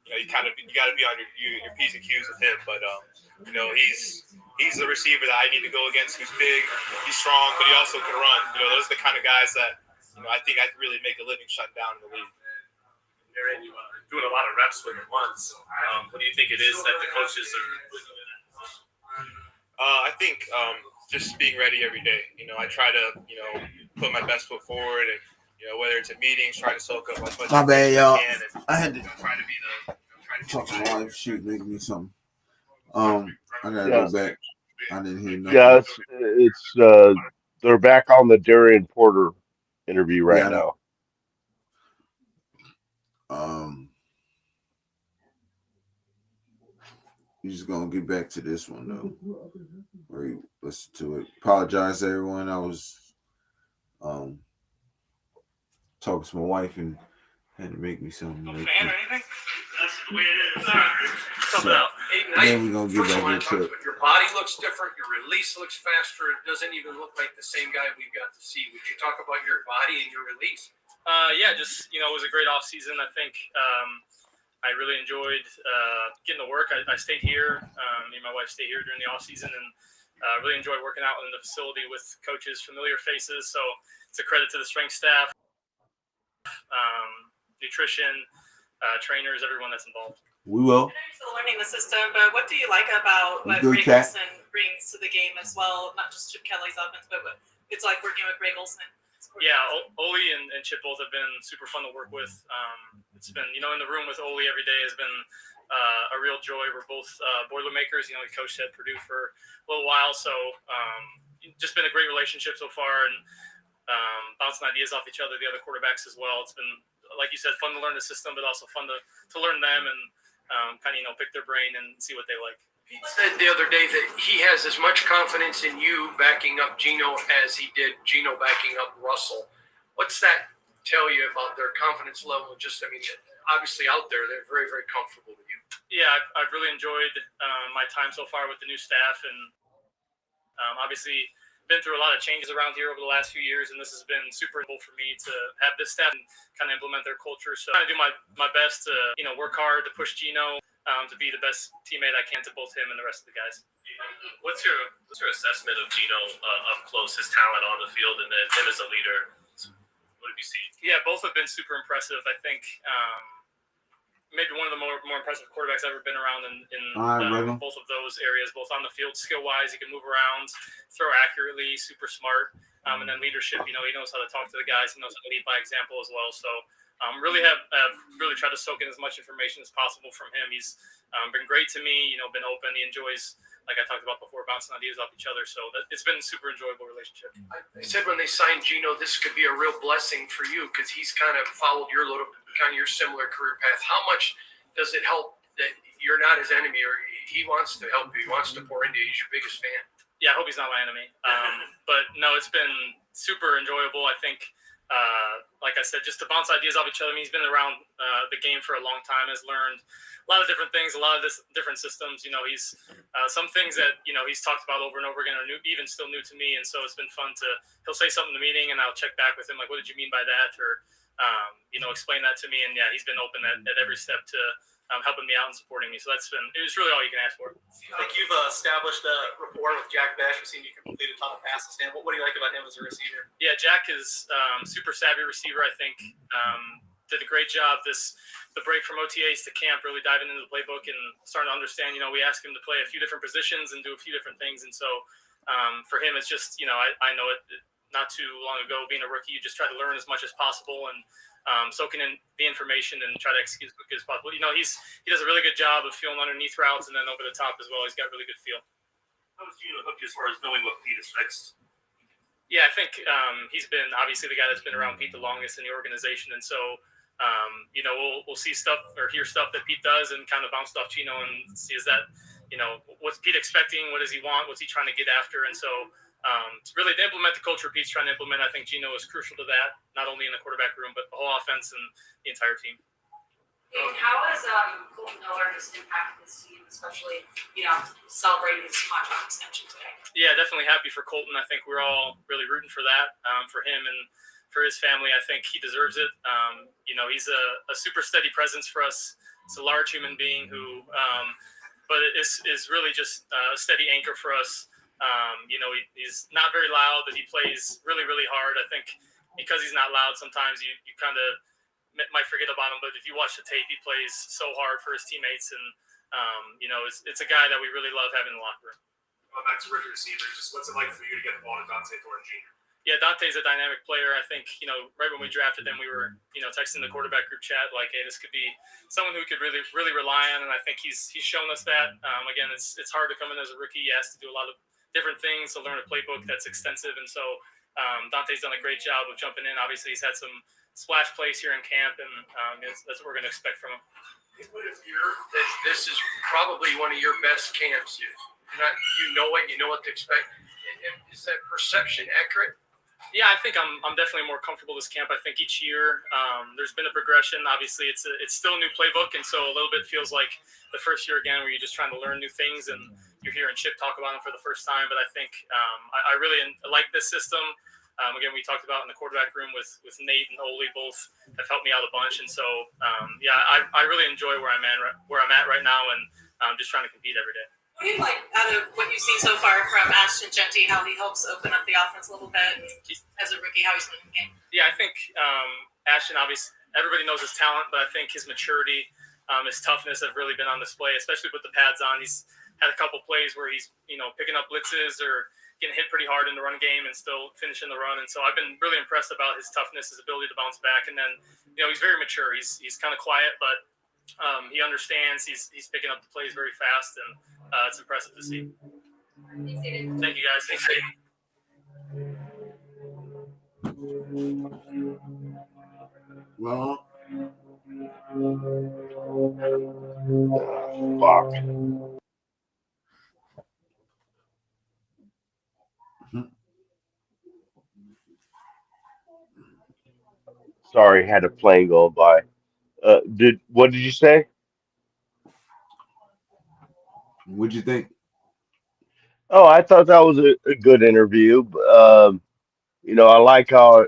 you got to be on your P's and Q's with him. But, he's the receiver that I need to go against. Who's big, he's strong, but he also can run. Those are the kind of guys that, I think I can really make a living shutting down in the league. Aaron, you doing a lot of reps with him once. What do you think it is that the coaches are looking at? I think just being ready every day. I try to, put my best foot forward, and whether it's at meetings, try to soak up as much. My bad, y'all. Can, and, I had to try to be the. talk to my wife. She was making me something. I gotta go back. I didn't hear nothing. Yeah, it's they're back on the Darian Porter interview right now. You're just gonna get back to this one though. Or you listen to it. Apologize to everyone. I was talking to my wife and had to make me something. No fan or anything? That's the way it is. So, then we're gonna get back into it. Your body looks different. Your release looks faster. It doesn't even look like the same guy we've got to see. Would you talk about your body and your release? Just it was a great off season. I think I really enjoyed getting to work. I stayed here. Me and my wife stayed here during the off season, and really enjoyed working out in the facility with coaches, familiar faces. So it's a credit to the strength staff, nutrition, trainers, everyone that's involved. We will. I'm still learning the system, but what do you like about what Good, Greg Olson brings to the game as well? Not just Chip Kelly's offense, but it's like working with Greg Olson. Yeah, Oli and Chip both have been super fun to work with. It's been, in the room with Oli every day has been a real joy. We're both Boilermakers. He coached at Purdue for a little while, so just been a great relationship so far, and bouncing ideas off each other, the other quarterbacks as well. It's been, like you said, fun to learn the system, but also fun to learn them and kind of pick their brain and see what they like. He said the other day that he has as much confidence in you backing up Geno as he did Geno backing up Russell. What's that tell you about their confidence level? Obviously out there, they're very, very comfortable with you. Yeah, I've really enjoyed my time so far with the new staff, and obviously been through a lot of changes around here over the last few years, and this has been super cool for me to have this staff and kind of implement their culture. So I'm trying to do my best to work hard to push Geno to be the best teammate I can to both him and the rest of the guys. What's your assessment of Geno up close, his talent on the field, and then him as a leader? What have you seen? Yeah, both have been super impressive. I think maybe one of the more impressive quarterbacks I've ever been around in both of those areas, both on the field, skill-wise, he can move around, throw accurately, super smart, and then leadership, he knows how to talk to the guys, he knows how to lead by example as well. So really have tried to soak in as much information as possible from him. He's been great to me, been open. He enjoys, like I talked about before, bouncing ideas off each other. So it's been a super enjoyable relationship. They said when they signed Geno, this could be a real blessing for you because he's kind of followed your your similar career path. How much does it help that you're not his enemy, or he wants to help you, he wants to pour into you, he's your biggest fan? Yeah, I hope he's not my enemy. But no, it's been super enjoyable. I think, like I said, just to bounce ideas off each other. He's been around the game for a long time, has learned a lot of different things, a lot of different systems. He's some things that he's talked about over and over again are new, even still new to me. And so it's been fun he'll say something in the meeting, and I'll check back with him like, "What did you mean by that?" Or explain that to me. And yeah, he's been open at every step to helping me out and supporting me. So it was really all you can ask for. I think you've established a rapport with Jack Besh. We've seen you complete a ton of passes to him. What do you like about him as a receiver? Yeah, Jack is super savvy receiver. I think did a great job the break from OTAs to camp, really diving into the playbook and starting to understand. We asked him to play a few different positions and do a few different things, and so for him, it's just I know it not too long ago being a rookie, you just try to learn as much as possible and soaking in the information and try to execute as quickly as possible. He does a really good job of feeling underneath routes and then over the top as well. He's got really good feel. How was Gino hooked as far as knowing what Pete expects? Yeah, I think he's been obviously the guy that's been around Pete the longest in the organization, and so we'll see stuff or hear stuff that Pete does and kind of bounce off Gino and see is that what's Pete expecting, what does he want, what's he trying to get after, and so really to implement the culture Pete's trying to implement. I think Gino is crucial to that, not only in the quarterback room but the whole offense and the entire team. And how has Colton Miller just impacted this team, especially celebrating his contract extension today? Yeah, definitely happy for Colton. I think we're all really rooting for that for him and for his family. I think he deserves it. He's a super steady presence for us. He's a large human being who, but is really just a steady anchor for us. He's not very loud, but he plays really, really hard. I think because he's not loud, sometimes you kind of might forget about him. But if you watch the tape, he plays so hard for his teammates, and it's a guy that we really love having in the locker room. Back to rookie receivers, just what's it like for you to get the ball to Dante Thornton Jr.? Yeah, Dante's a dynamic player. I think, right when we drafted him, we were, texting the quarterback group chat like, hey, this could be someone who we could really, really rely on. And I think he's shown us that. Again, it's hard to come in as a rookie. He has to do a lot of different things to learn a playbook that's extensive. And so Dante's done a great job of jumping in. Obviously, he's had some splash plays here in camp, and that's what we're going to expect from him. This is probably one of your best camps. You know what to expect. Is that perception accurate? Yeah, I think I'm definitely more comfortable this camp. I think each year there's been a progression. Obviously, it's still a new playbook, and so a little bit feels like the first year again where you're just trying to learn new things, and you're hearing Chip talk about them for the first time. But I think I really like this system. Again, we talked about in the quarterback room with Nate and Ole, both have helped me out a bunch, and so I really enjoy where I'm at right now, and I'm just trying to compete every day. What do you like out of what you've seen so far from Ashton Genty, how he helps open up the offense a little bit as a rookie, how he's playing the game? Yeah, I think Ashton, obviously, everybody knows his talent, but I think his maturity, his toughness have really been on display, especially with the pads on. He's had a couple plays where he's, picking up blitzes or getting hit pretty hard in the run game and still finishing the run. And so I've been really impressed about his toughness, his ability to bounce back. And then, he's very mature. He's kind of quiet, but he understands. He's picking up the plays very fast, and it's impressive to see. Thank you, guys. Thanks, Well, Fuck. Sorry, had a plane go by. What did you say? what'd you think? Oh, I thought that was a good interview. I like how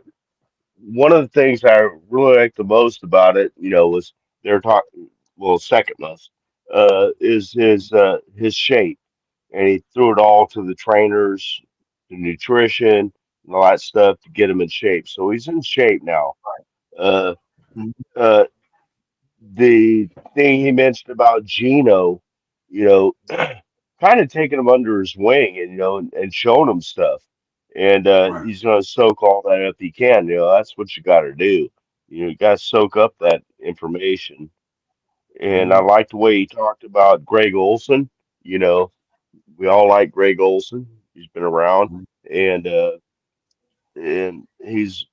one of the things I really liked the most about it, was they're talking. Well, second most is his shape, and he threw it all to the trainers, the nutrition, and all that stuff to get him in shape. So he's in shape now. Uh, Mhm. uh, the thing he mentioned about Gino, you know, kind of taking him under his wing and and showing him stuff, and Right. he's gonna soak all that up he can. That's what you got to do. You got to soak up that information. And I Hmm. like the way he talked about Greg Olson. You know, we all like Greg Olson. He's been around, and he's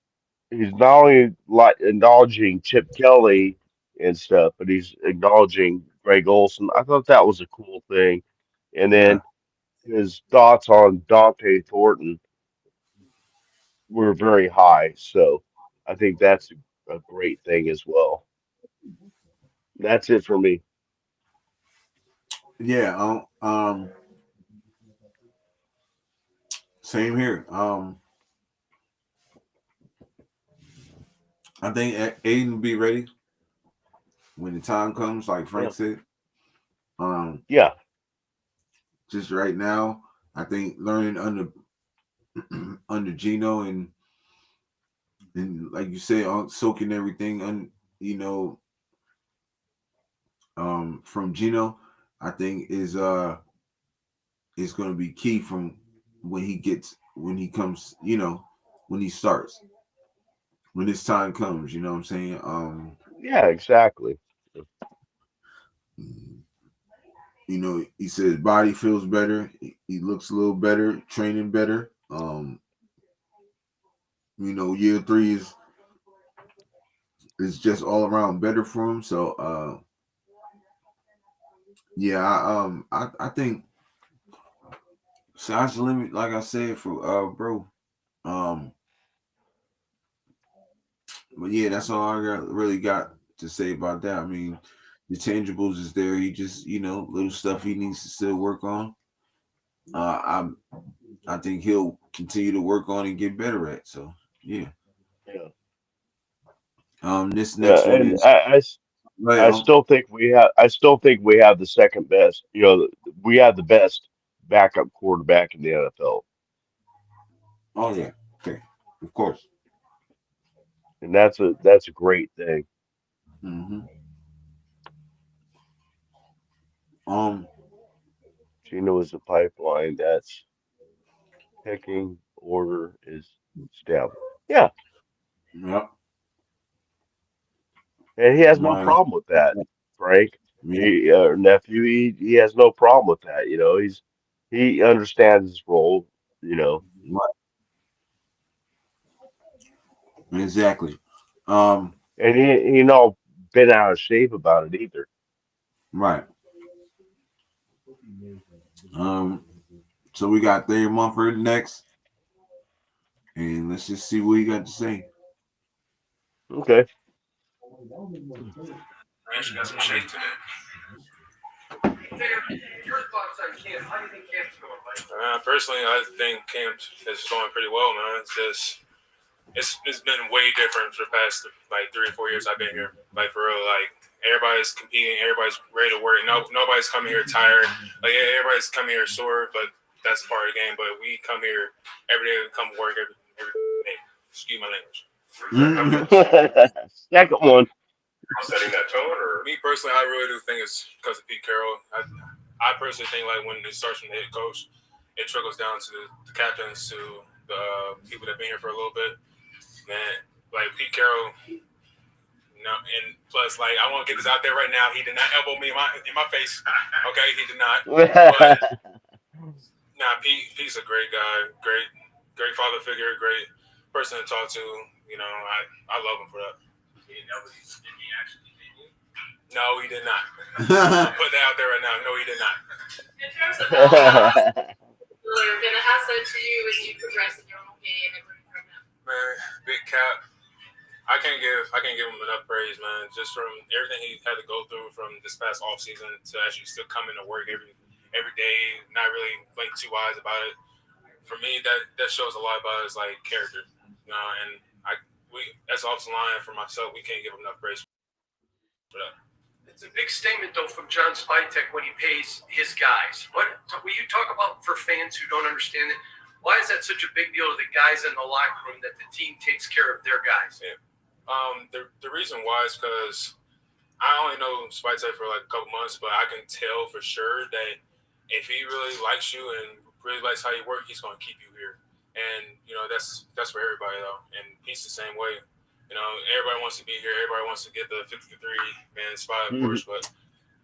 not only like acknowledging Chip Kelly and stuff, but he's acknowledging Greg Olson. I thought that was a cool thing. And Yeah. then his thoughts on Dante Thornton were very high. So I think that's a great thing as well. That's it for me. Yeah. Same here. I think Aiden will be ready when the time comes, like Frank said. Yeah. Just right now, I think learning under Gino and like you said, soaking everything from Gino, I think is going to be key from when he comes, when he starts, when this time comes, you know what I'm saying? Yeah, exactly. He says body feels better, he looks a little better, training better. Year 3 is just all around better for him. So yeah, I think sky's the limit, like I said, for bro. But yeah, that's all I really got to say about that. I mean, the tangibles is there. He just, little stuff he needs to still work on. I think he'll continue to work on and get better at. So yeah. Yeah. This Yeah, next one and is right. I still think we have the second best. We have the best backup quarterback in the NFL, Oh yeah. Okay. Of course. and that's a great thing. hmm Um. Gino is a pipeline. That's picking order is established. Yeah, Yep. and he has no My. problem with that, Frank. Yeah. Nephew, he has no problem with that. He understands his role. You know, Right. Exactly. Um. and he not been out of shape about it either. Right. Um. So we got Thayer Mumford next, and let's just see what he got to say. Okay. I actually got some shade today. Your thoughts on camp? How do you think camp's going, Mike? Personally, I think camp is going pretty well, man. It's been way different for the past like 3 or 4 years I've been here. Like for real, like everybody's competing, everybody's ready to work. Nobody's coming here tired. Like yeah, everybody's coming here sore, but that's part of the game. But we come here every day to come work every day. Excuse my language. Second one. Setting that tone, or Me personally, I really do think it's because of Pete Carroll. I personally think like when it starts from the head coach, it trickles down to the captains, to the people that have been here for a little bit. Man, like Pete Carroll. No, and plus, like I want to get this out there right now. He did not elbow me in my face. Okay, he did not. But Pete's a great guy, great father figure, great person to talk to. I love him for that. Did he actually beat you? No, he did not. I'll put that out there right now. No, he did not. In terms of that, they're going to ask that to you as you progress in your own game and learn from them. Man, Big Cap. I can't give him enough praise, man. Just from everything he had to go through from this past off season to actually still coming to work every day, not really blink two eyes about it. For me, that shows a lot about his like character. And we as offensive line for myself, we can't give him enough praise for that. It's a big statement, though, from John Spytek when he pays his guys. Will you talk about, for fans who don't understand it, why is that such a big deal to the guys in the locker room that the team takes care of their guys? Yeah. The reason why is because I only know Spytek for like a couple months, but I can tell for sure that if he really likes you and really likes how you work, he's going to keep you here. And that's for everybody though, and he's the same way. Everybody wants to be here. Everybody wants to get the 53-man spot, of course. But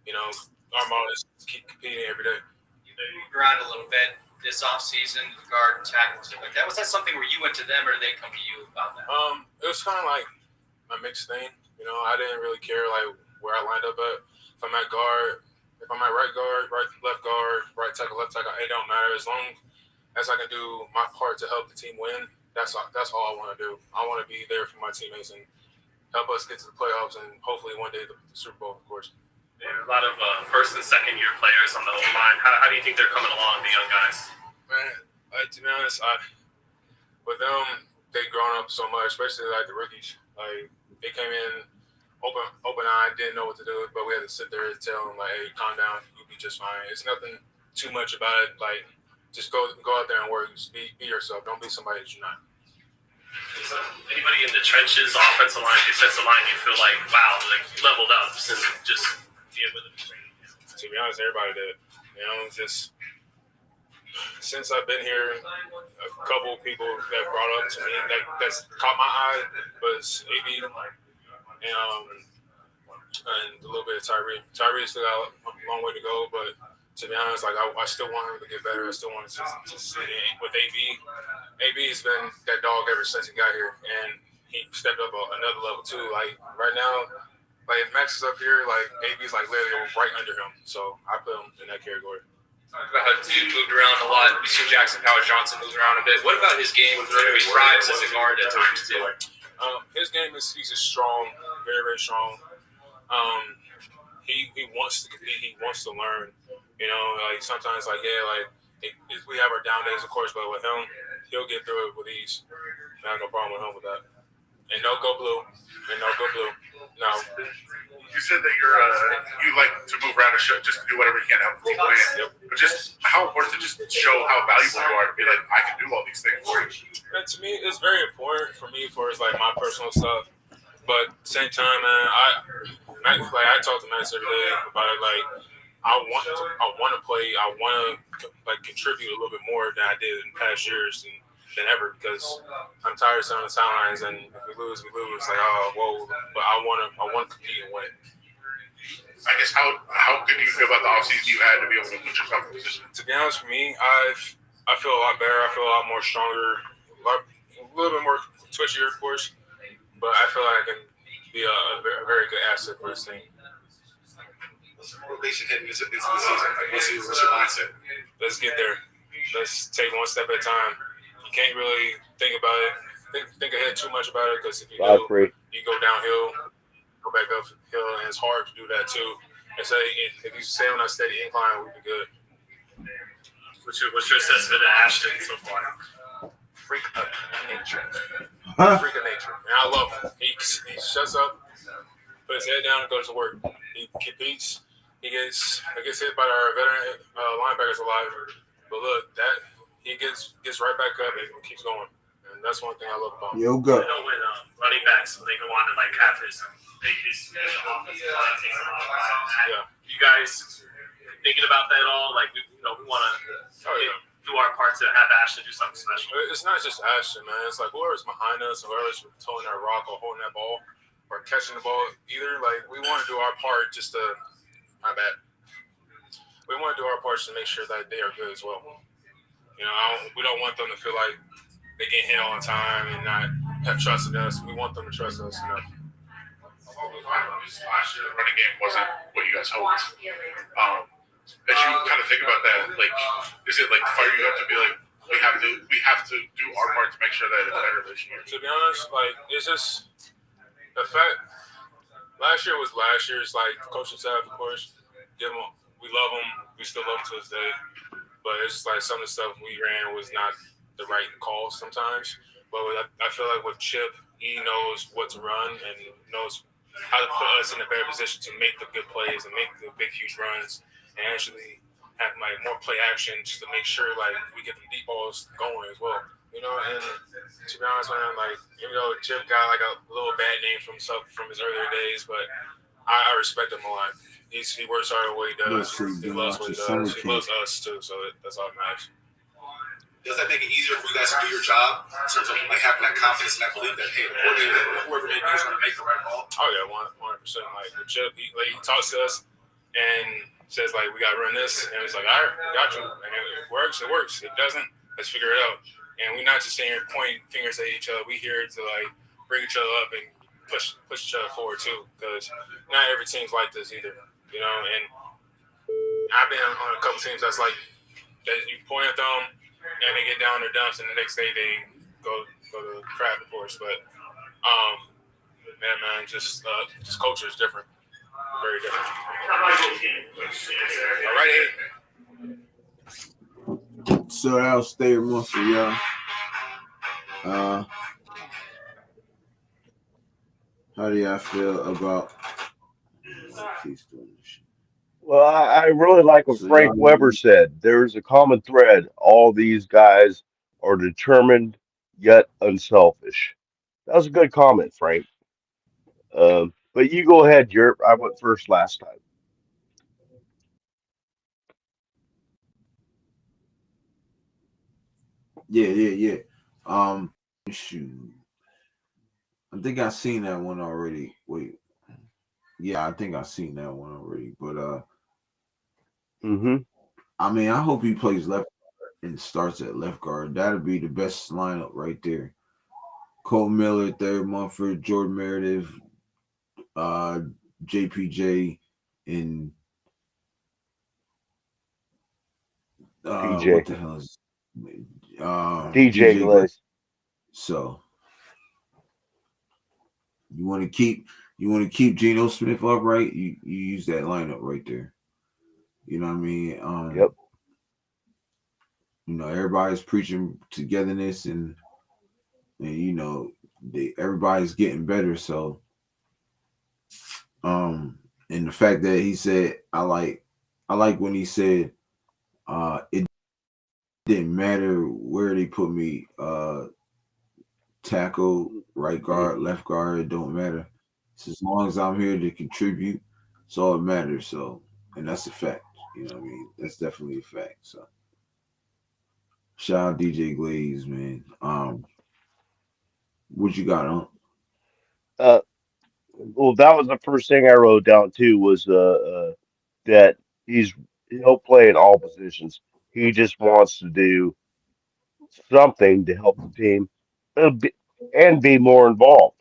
our motto is to keep competing every day. You moved around a little bit this offseason, the guard and tackle, stuff like that. Was that something where you went to them, or did they come to you about that? It was kind of like a mixed thing. I didn't really care like where I lined up at. If I'm at guard, if I'm at right guard, left guard, right tackle, left tackle, it don't matter. As long as I can do my part to help the team win, that's all I want to do. I want to be there for my teammates and help us get to the playoffs and hopefully one day the Super Bowl, of course. There are a lot of first and second year players on the O line. How do you think they're coming along, the young guys? Man, to be honest, with them, they grown up so much, especially like the rookies. Like they came in open eye, didn't know what to do, but we had to sit there and tell them like, hey, calm down, you'll be just fine. It's nothing too much about it. Like just go out there and work. Just be yourself. Don't be somebody that you're not. Is anybody in the trenches, offensive line, defensive line, you feel like, wow, like leveled up since just being with them? To be honest, everybody did. You know, just since I've been here, a couple of people that brought up to me that's caught my eye was AB and a little bit of Tyree. Tyree still got a long way to go, but to be honest, like I still want him to get better. I still want to see with AB. AB has been that dog ever since he got here, and he stepped up another level too. Like right now, like if Max is up here, like AB's like literally right under him. So I put him in that category. Talked about how dude moved around a lot. We see Jackson Powers-Johnson moving around a bit. What about his game? He thrives as a guard at times too. His game is he's strong, very very strong. He wants to compete. He wants to learn. You know, like sometimes like we have our down days, of course, but with him, he'll get through it with ease. I have no problem with him with that. And no go blue. No. You said that you like to move around and just to do whatever you can to help the team win. Yep. But just how important to just show how valuable you are to be like, I can do all these things for you. And to me, it's very important for me for like my personal stuff. But at the same time, man, I talk to Max every day about it. Like, I want to play. I want to like contribute a little bit more than I did in past years than ever because I'm tired of sitting on the sidelines and if we lose, we lose. Like, oh, whoa! But I want to compete and win. I guess how good do you feel about the offseason you had to be able to put yourself in position? To be honest, for me, I feel a lot better. I feel a lot more stronger, a little bit more twitchier, of course. But I feel like I can be a very good asset for this team. Rotation heading into the season. Like, what's your mindset? Let's get there. Let's take one step at a time. You can't really think about it, think ahead too much about it because if you do, you go downhill, go back uphill, and it's hard to do that too. And so if you stay on that steady incline, we'll be good. What's your assessment of Ashton so far? Freak of nature. Freak of nature. And I love him. He shuts up, puts his head down, and goes to work. He competes. He gets hit by our veteran linebackers a lot. But look, he gets right back up and keeps going. And that's one thing I love about him. Yo, go. I know when running backs, when they go on to like have his offensive line takes a lot of time. Yeah. You guys thinking about that at all? Like, we want to do our part to have Ashton do something special. It's not just Ashton, man. It's like whoever's behind us, whoever's towing that rock or holding that ball or catching the ball, either. Like, we want to do our part just to – my bad. We want to do our part to make sure that they are good as well. You know, we don't want them to feel like they get hit all the time and not have trust in us. We want them to trust us enough. Last year, the running game wasn't what you guys hoped. As you kind of think about that, like, is it like fire you up to be like, we have to do our part to make sure that it's better this year? To be honest, like, it's just the fact. Last year was last year's, like, coaching staff, of course. We love them. We still love them to this day. But it's just like some of the stuff we ran was not the right call sometimes. But I feel like with Chip, he knows what to run and knows how to put us in a better position to make the good plays and make the big, huge runs and actually have, like, more play action just to make sure, like, we get the deep balls going as well. You know, and to be honest, man, like, even though Chip got like a little bad name from his earlier days, but I respect him a lot. He works hard at what he does. He loves what he does. He loves us too, so that's all that matters. Does that make it easier for you guys to do your job in terms of like having that confidence and that belief that hey, whoever may be is going to make the right call? Oh yeah, 100%. Like with Chip, he talks to us and says like we got to run this, and it's like all right, we got you. And if it works, it works. If it doesn't, let's figure it out. And we're not just sitting here pointing fingers at each other. We here to like bring each other up and push each other forward too, because not every team's like this either, you know. And I've been on a couple teams that's like that you point at them and they get down their dumps, and the next day they go to crap, of course. But man, just culture is different, very different. All right, Eddie. So that'll stay a month for y'all. How do y'all feel about? Keeps doing this shit. Well, I really like what So Frank y'all, Weber said. There's a common thread. All these guys are determined yet unselfish. That was a good comment, Frank. But you go ahead, Europe. I went first last time. yeah. Shoot, I think I seen that one already. Wait, yeah, I think I seen that one already. But Mm-hmm. I mean, I hope he plays left and starts at left guard. That'd be the best lineup right there. Cole Miller, third Mumford, Jordan Meredith, uh, JPJ, and what DJ. the hell is DJ DJ Glass. Glaze. So you want to keep Geno Smith upright. You use that lineup right there. You know what I mean? Yep. Everybody's preaching togetherness and everybody's getting better. So and the fact that he said I like when he said it didn't matter where they put me, tackle, right guard, Mm-hmm. left guard, it don't matter. It's as long as I'm here to contribute, it's all that matters. So, and that's a fact. You know what I mean? That's definitely a fact. So, shout out DJ Glaze, man. What you got on? Uh, well, that was the first thing I wrote down too. Was that he'll play in all positions. He just wants to do something to help the team be, and be more involved,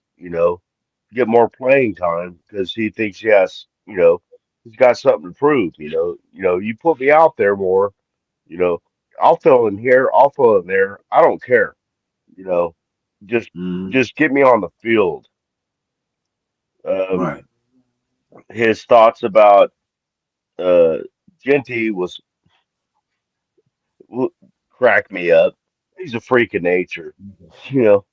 get more playing time because he thinks, yes, he's got something to prove, you put me out there more, you know, I'll fill in here, I'll fill in there. I don't care, you know, just Mm-hmm. just get me on the field. Um, Right. his thoughts about uh Genty w- crack me up. He's a freak of nature, you know.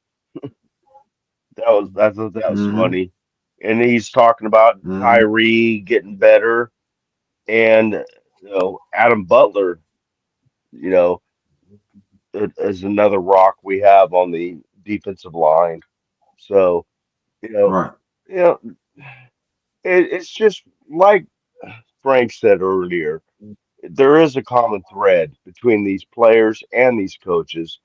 I thought that was Mm-hmm. funny. And he's talking about Mm-hmm. Tyree getting better and Adam Butler, you know, is another rock we have on the defensive line. So, you know, Right. you know, it's just like Frank said earlier, there is a common thread between these players and these coaches.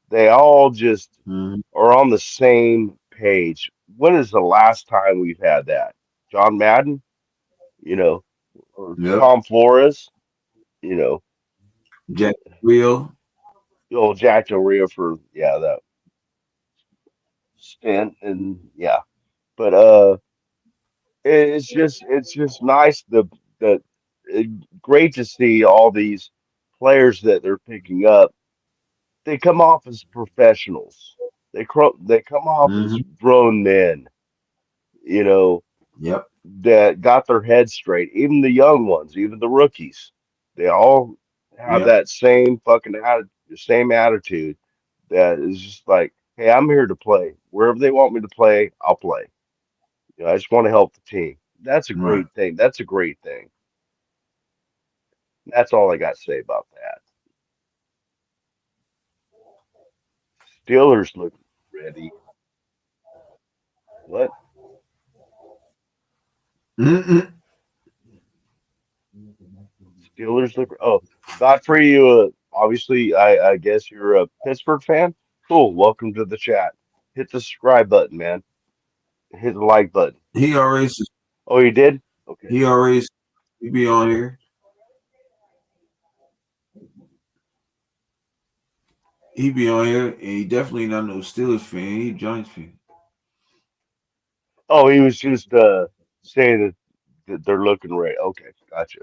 They all just Mm-hmm. are on the same page. When is the last time we've had that? John Madden, you know, or Yep. Tom Flores, you know, Jack Real. the old Jack Del Rio for that stint and but it's just nice the it, great to see all these players that they're picking up. They come off as professionals. They come off as Mm-hmm. grown men, you know, Yep. that got their heads straight. Even the young ones, even the rookies, they all have Yep. that same the same attitude that is just like, hey, I'm here to play. Wherever they want me to play, I'll play. I just want to help the team. That's a Right. great thing. That's a great thing. That's all I got to say about that. Steelers look ready. What? Mm-hmm. Steelers look. Oh, Godfrey, you obviously, I guess you're a Pittsburgh fan. Cool. Welcome to the chat. Hit the subscribe button, man. Hit the like button. He already. Oh, you did? Okay. He already. He be on here. He be on here, and he definitely not no Steelers fan. He a Giants fan. Oh, he was just saying that they're looking ready. Okay, gotcha.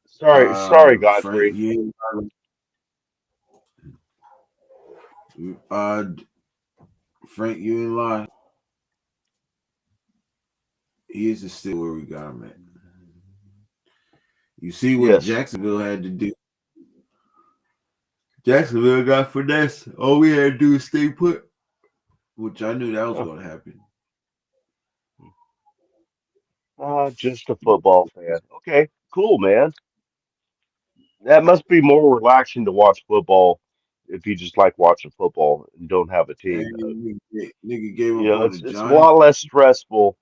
Sorry, Frank, Godfrey. you uh, Frank, you in line. He is still where we got him at. You see what Yes. Jacksonville had to do. Jacksonville got finesse. All we had to do is stay put. which I knew that was going to happen. Just a football fan. Okay, cool, man. That must be more relaxing to watch football if you just like watching football and don't have a team. And nigga gave You up know, on the it's a Giants. lot less stressful.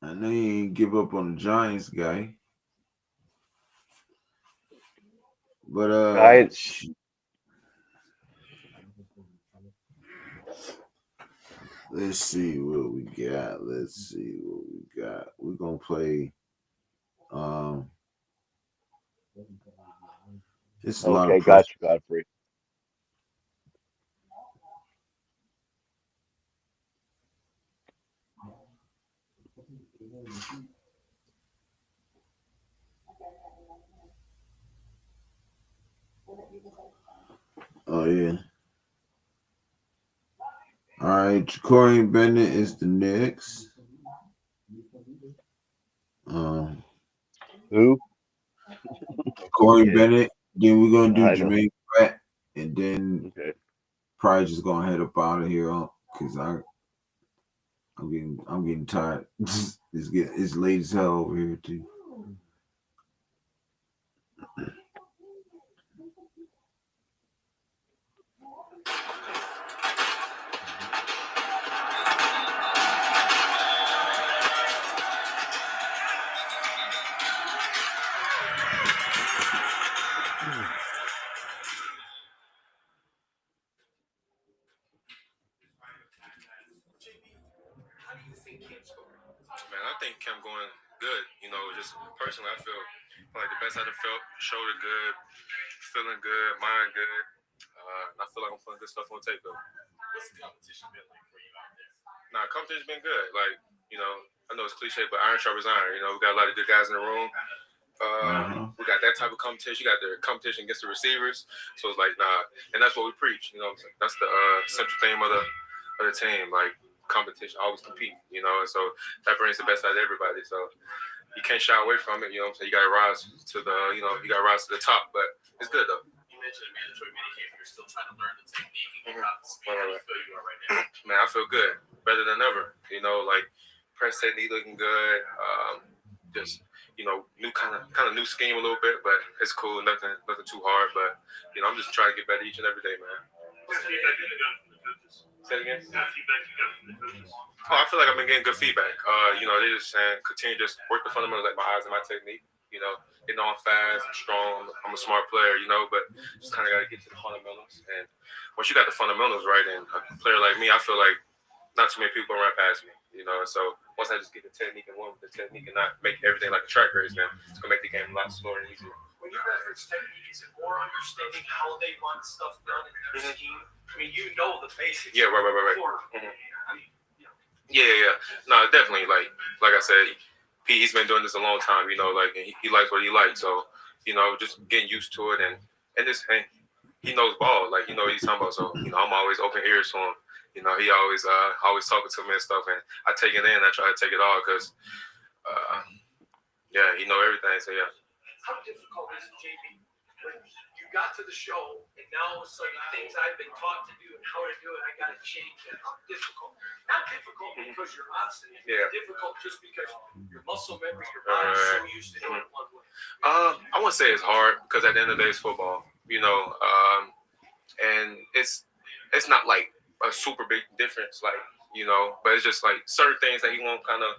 I know he ain't give up on the Giants guy, but Giants. let's see what we got. Let's see what we got. We're gonna play. Um, it's a lot of Okay, pressure. got you, Godfrey. Oh yeah. All right, Corey Bennett is the next. Um, Who? Corey Yeah, Bennett. Then we're gonna do I know. Jermaine Pratt, and then Okay. probably just gonna head up out of here because I'm getting tired. It's late as hell over here too. Man, I think Cam going good. Just personally, I feel like the best I've felt. Shoulder good, feeling good, mind good. And I feel like I'm putting good stuff on tape though. What's the competition been like for you out there? Nah, competition's been good. I know it's cliche, but iron sharpens iron. We got a lot of good guys in the room. We got that type of competition. You got the competition against the receivers. So it's like, nah, and that's what we preach. What I'm saying? That's the central theme of the team. Like competition, always compete. And so that brings the best out of everybody. So you can't shy away from it. What I'm saying? You got to rise to the top. But it's good though. You mentioned a mandatory minicamp. You're still trying to learn the technique and get out the speed. How do you feel you are right now? Man, I feel good, better than ever. Like press technique looking good. Just new kind of new scheme a little bit, but it's cool. Nothing too hard. But I'm just trying to get better each and every day, man. What's the feedback you got from the coaches? Say it again. What feedback you got from the coaches? Oh, I feel like I've been getting good feedback. They just saying continue to just work the fundamentals, like my eyes and my technique. I'm fast and strong. I'm a smart player, but just kind of got to get to the fundamentals. And once you got the fundamentals right, and a player like me, I feel like not too many people run past me. So once I just get the technique and win with the technique and not make everything like a track race, man, it's gonna make the game a lot slower and easier. When you reference technique, is it more understanding how they want stuff done in their scheme? I mean, you know the basics. Yeah, right. Yeah. No, definitely. Like I said, he's been doing this a long time. And he likes what he likes. So just getting used to it and he knows ball. Like what he's talking about. So I'm always open ears to him. He always talking to me and stuff, and I take it in. I try to take it all because he know everything. So yeah. How difficult is it, JB, when you got to the show and now some things I've been taught to do and how to do it, I got to change that? How difficult? Not difficult because you're obstinate. Yeah. Difficult just because your muscle memory, your body's so used to doing it one way. I wouldn't say it's hard because at the end of the day, it's football. And it's not like a super big difference, but it's just like certain things that he won't kind of.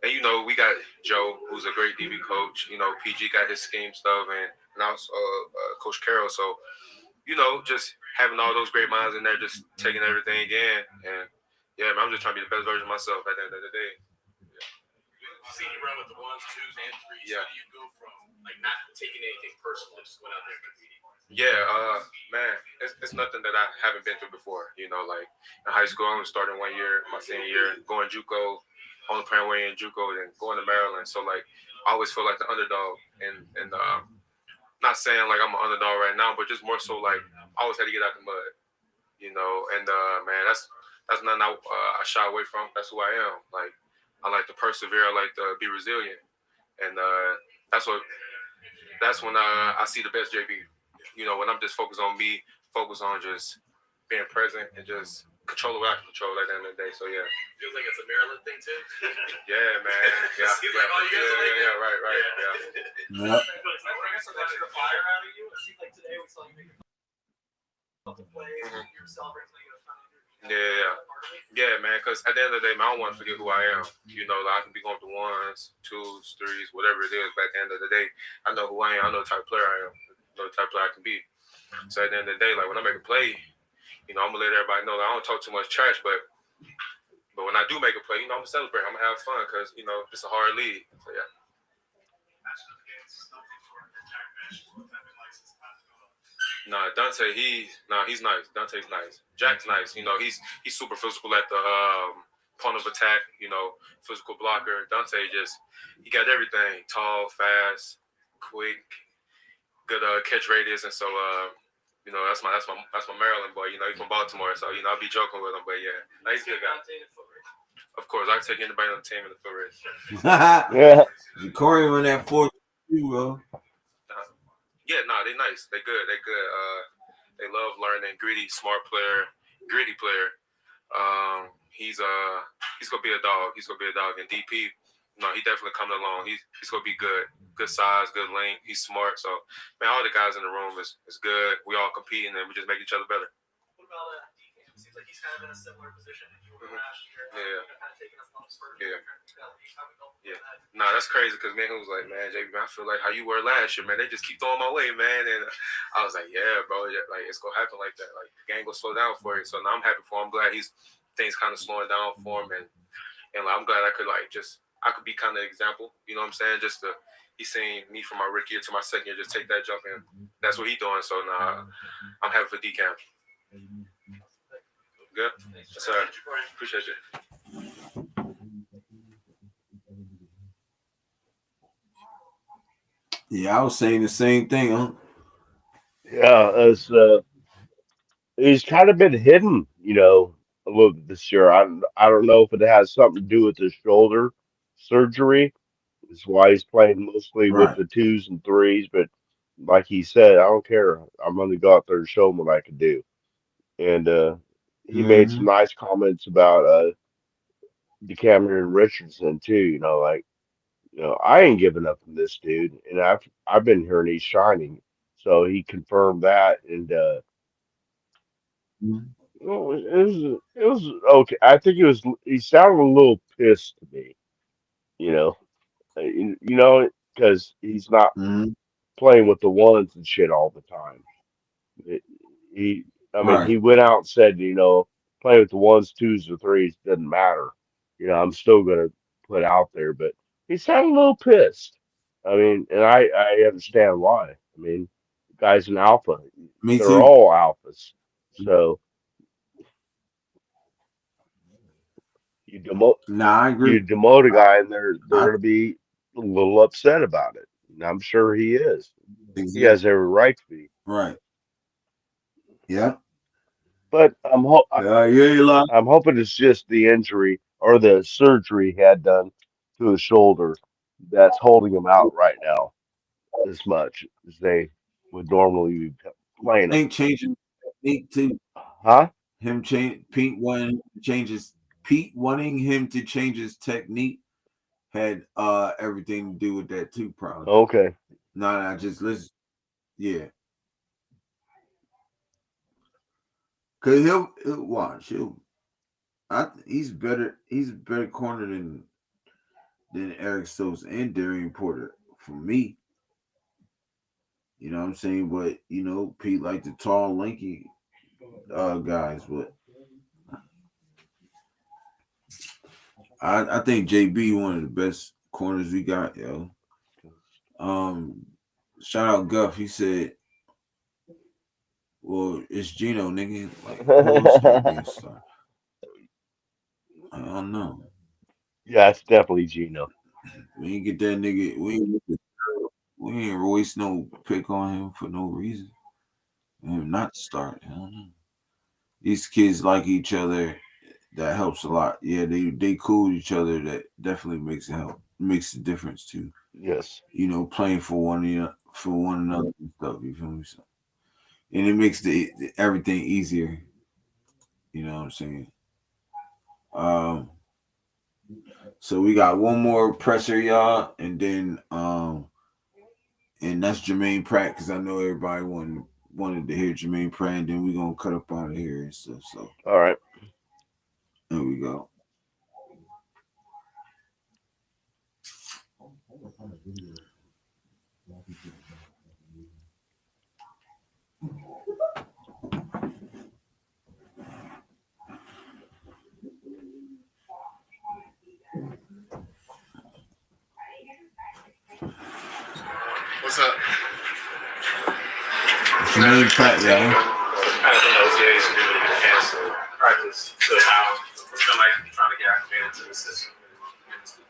And we got Joe, who's a great DB coach. PG got his scheme stuff, and now Coach Carroll. So just having all those great minds in there, just taking everything in, and yeah, man, I'm just trying to be the best version of myself at the end of the day. See you run with the 1s, 2s, and 3s. Yeah. How do you go from not taking anything personal, just going out there and competing? Yeah, man, it's nothing that I haven't been through before. Like in high school, I was starting 1 year, my senior year, going JUCO, only playing way in JUCO, then going to Maryland. So I always feel like the underdog, and not saying like I'm an underdog right now, but just more so like I always had to get out the mud, And man, that's nothing I shy away from. That's who I am. Like I like to persevere. I like to be resilient, and that's what that's when I see the best JB. When I'm just focused on me, focused on just being present and just control what I can control at the end of the day. So yeah. Feels like it's a Maryland thing too. Yeah, man. Yeah. Seems like all you guys are like yeah, right. Yeah. Yep. Some extra fire out of you. It seems like today we saw you make a couple plays. You were celebrating. Yeah, man. Because at the end of the day, man, I don't want to forget who I am. Like I can be going through ones, twos, threes, whatever it is. But at the end of the day, I know who I am. I know the type of player I am. I know the type of player I can be. So at the end of the day, like when I make a play, I'm gonna let everybody know that I don't talk too much trash, but when I do make a play, I'm gonna celebrate. I'm gonna have fun because it's a hard league. So yeah. Nah, Dante, he's nice. Dante's nice. Jack's nice. He's super physical at the point of attack. Physical blocker. Dante he got everything. Tall, fast, quick, good catch radius, and so that's my Maryland boy. He's from Baltimore, so I'll be joking with him, but yeah, he's a good guy. Of course, I can take anybody on the team in the foot race. Yeah. Corey on that 4-2, bro. Yeah, they nice. They good. They love learning. Gritty, smart player, gritty player. He's gonna be a dog. He's gonna be a dog. And DP, he definitely coming along. He's gonna be good. Good size, good length. He's smart. So man, all the guys in the room is good. We all competing and we just make each other better. What about DK? It seems like he's kind of in a similar position that you were last year. Yeah. Kind of taking us lumps for Yeah. Nah, that's crazy because man, he was like, man, JB, I feel like how you were last year, man. They just keep throwing my way, man. And I was like, yeah, bro, like it's gonna happen like that. Like the game gonna slow down for you. So now I'm happy for him. I'm glad things kind of slowing down for him, and like, I'm glad I could be kind of example. You know what I'm saying? He's seen me from my rookie year to my second year, just take that jump, and that's what he's doing. So now I'm happy for DCAM. Good, sir. Appreciate you. Yeah, I was saying the same thing, huh? Yeah, he's kind of been hidden, a little bit this year. I don't know if it has something to do with his shoulder surgery. That's why he's playing mostly with Right. the twos and threes. But like he said, I don't care. I'm going to go out there and show him what I can do. And he made Mm-hmm. some nice comments about Decameron Richardson too. I ain't giving up on this dude, and I've been hearing he's shining. So he confirmed that, and well, it was okay. I think he sounded a little pissed to me, you know, because he's not Mm-hmm. playing with the ones and shit all the time. It, he, I mean, Right. he went out and said, playing with the ones, twos, or threes doesn't matter. I'm still gonna put out there, but he sounded a little pissed. I mean, and I understand why. I mean, the guy's an alpha. Me They're too. all alphas. So you demote Nah, I you agree. demote a I, guy, and they're I gonna be a little upset about it. And I'm sure he is. He exactly. has every right to be. Right. Yeah. But You ain't lying. I'm hoping it's just the injury or the surgery he had done to his shoulder that's holding him out right now as much as they would normally be playing him. Ain't changing technique too. Huh? Pete wanting him to change his technique had everything to do with that too, probably. Okay. No, just listen. Yeah. Cause he'll watch. He's a better corner than Eric Stokes and Darian Porter for me. You know what I'm saying? But Pete like the tall, lanky guys. But I think JB one of the best corners we got, yo. Um, shout out Guff. He said, "Well, it's Gino, nigga. Like, who else gonna be a star? I don't know. Yeah, it's definitely Gino. We ain't get that nigga. We ain't waste no pick on him for no reason. Him not to start. I don't know. These kids like each other. That helps a lot. Yeah, they cool with each other. That definitely makes a difference too. Yes. You know, playing for one another and stuff. You feel me? So, and it makes everything easier. You know what I'm saying? Um, so we got one more presser, y'all, and then and that's Jermaine Pratt because I know everybody wanted to hear Jermaine Pratt, and then we're gonna cut up out of here and stuff. So All right. there we go. What's up? Jermaine Pratt, y'all. Kind of the OTAs and doing the chance to practice to how it's feel like trying to get acclimated to the system.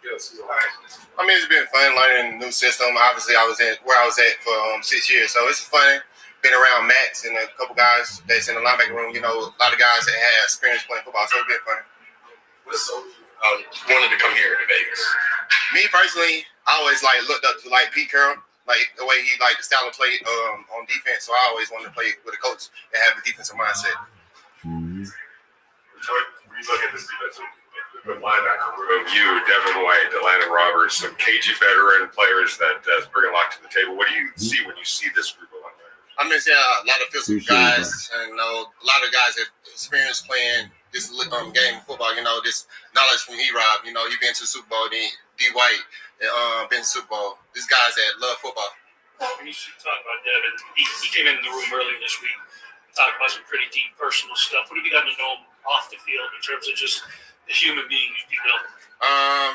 I mean, it's been fun learning a new system. Obviously, I was where I was at for 6 years, so it's fun. Been around Max and a couple guys that's in the linebacker room. You know, a lot of guys that had experience playing football, so it's been fun. So, wanted to come here to Vegas. Me personally, I always looked up to Pete Carroll, the way he the style of play on defense. So I always wanted to play with a coach that had a defensive mindset. Mm-hmm. When you look at this defensive linebacker room, you, Devin White, Delandon Roberts, some cagey veteran players that bring a lot to the table. What do you see when you see this group of linebackers? I mean, a lot of physical guys, and a lot of guys that experience playing this game of football. You know, this knowledge from E-Rob. You know, he been to the Super Bowl. D. White, been to the Super Bowl. These guys that love football. When you talk about Devin, he came in the room earlier this week, talked about some pretty deep personal stuff. What have you gotten to know him off the field in terms of just the human being, if you will?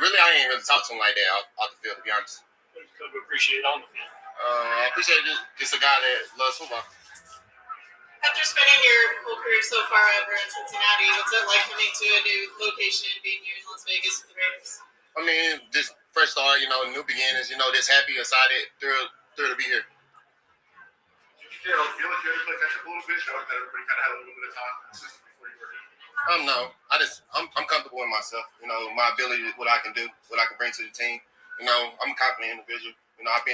Really, I ain't really talked to him like that off the field, to be honest. What do you come to appreciate on the field? I appreciate just a guy that loves football. After spending your whole career so far over in Cincinnati, what's it like coming to a new location, being here in Las Vegas with the Raiders? I mean, just fresh start, new beginnings, just happy, excited, thrilled to be here. Did you feel like you had to play catch up a little bit? That everybody kind of had a little bit of time before you were here? No. I'm comfortable in myself. My ability, what I can do, what I can bring to the team. I'm a confident individual. I've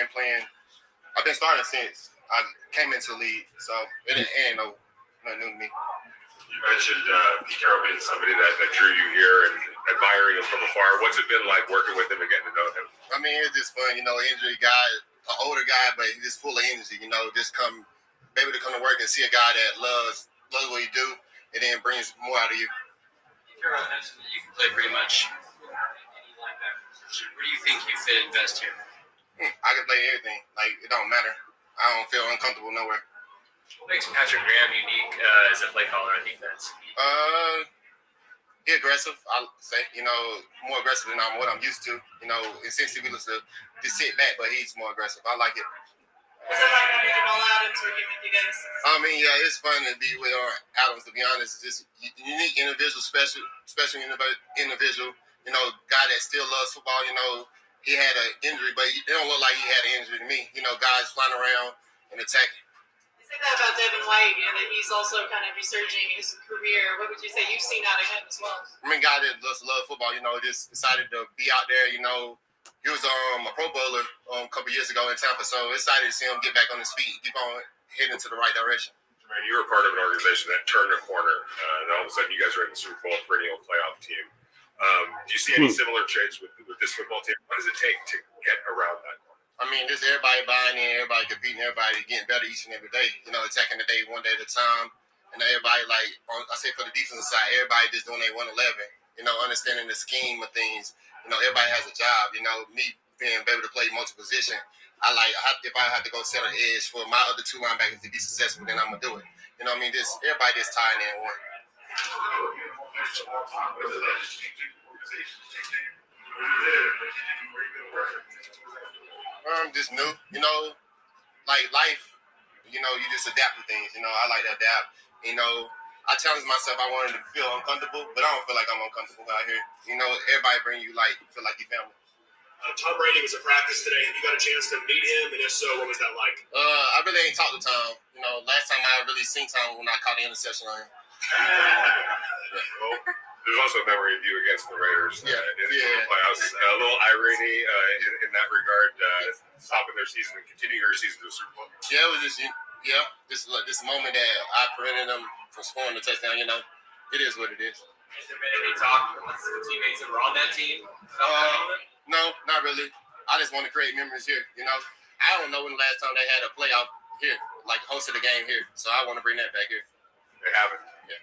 been starting since I came into the league, so it ain't nothing new to me. You mentioned Pete Carroll being somebody that drew you here and admiring him from afar. What's it been like working with him and getting to know him? I mean, it's just fun. Injury guy, an older guy, but he's just full of energy. Just be able to come to work and see a guy that loves what he do, and then brings more out of you. Carroll mentioned that you can play pretty much any linebacker. Where do you think you fit in best here? I can play everything. It don't matter. I don't feel uncomfortable nowhere. What makes Patrick Graham unique as a play caller on defense? He aggressive, I'll say. More aggressive than what I'm used to. Essentially, we look to just sit back, but he's more aggressive. I like it. What's it like having Jamal Adams working with you guys? I mean, yeah, it's fun to be with Adams, to be honest. It's just unique individual, special individual. Guy that still loves football. He had an injury, but it don't look like he had an injury to me. Guys flying around and attacking. You say that about Devin White, that he's also kind of resurging his career. What would you say you've seen out of him as well? I mean, guy that loves football, just decided to be out there, He was a Pro Bowler a couple years ago in Tampa, so excited to see him get back on his feet, keep on heading to the right direction. I mean, you were part of an organization that turned a corner, and all of a sudden you guys are in the Super Bowl, perennial playoff team. Do you see any similar traits with this football team? What does it take to get around that corner? I mean, just everybody buying in, everybody competing, everybody getting better each and every day. Attacking the day one day at a time. And everybody, I say for the defensive side, everybody just doing their 111. Understanding the scheme of things. Everybody has a job. Me being able to play multi-position, if I have to go set an edge for my other two linebackers to be successful, then I'm going to do it. Everybody just tying in one. Just new, life, you just adapt to things, I like to adapt, I challenge myself. I wanted to feel uncomfortable, but I don't feel like I'm uncomfortable out here. Everybody bring you feel like you family. Tom Brady was at practice today. Have you got a chance to meet him? And if so, what was that like? I really ain't talked to Tom. Last time I really seen Tom when I caught the interception on him. There's also a memory of you against the Raiders in the playoffs. A little irony in that regard, stopping their season and continuing your season to the Super Bowl. Yeah, it was just this moment that I prevented them from scoring the touchdown. You know, it is what it is. Has there been any talk with the teammates that were on that team? No, not really. I just want to create memories here. You know, I don't know when the last time they had a playoff here, like hosted a game here. So I want to bring that back here. They haven't. Yeah.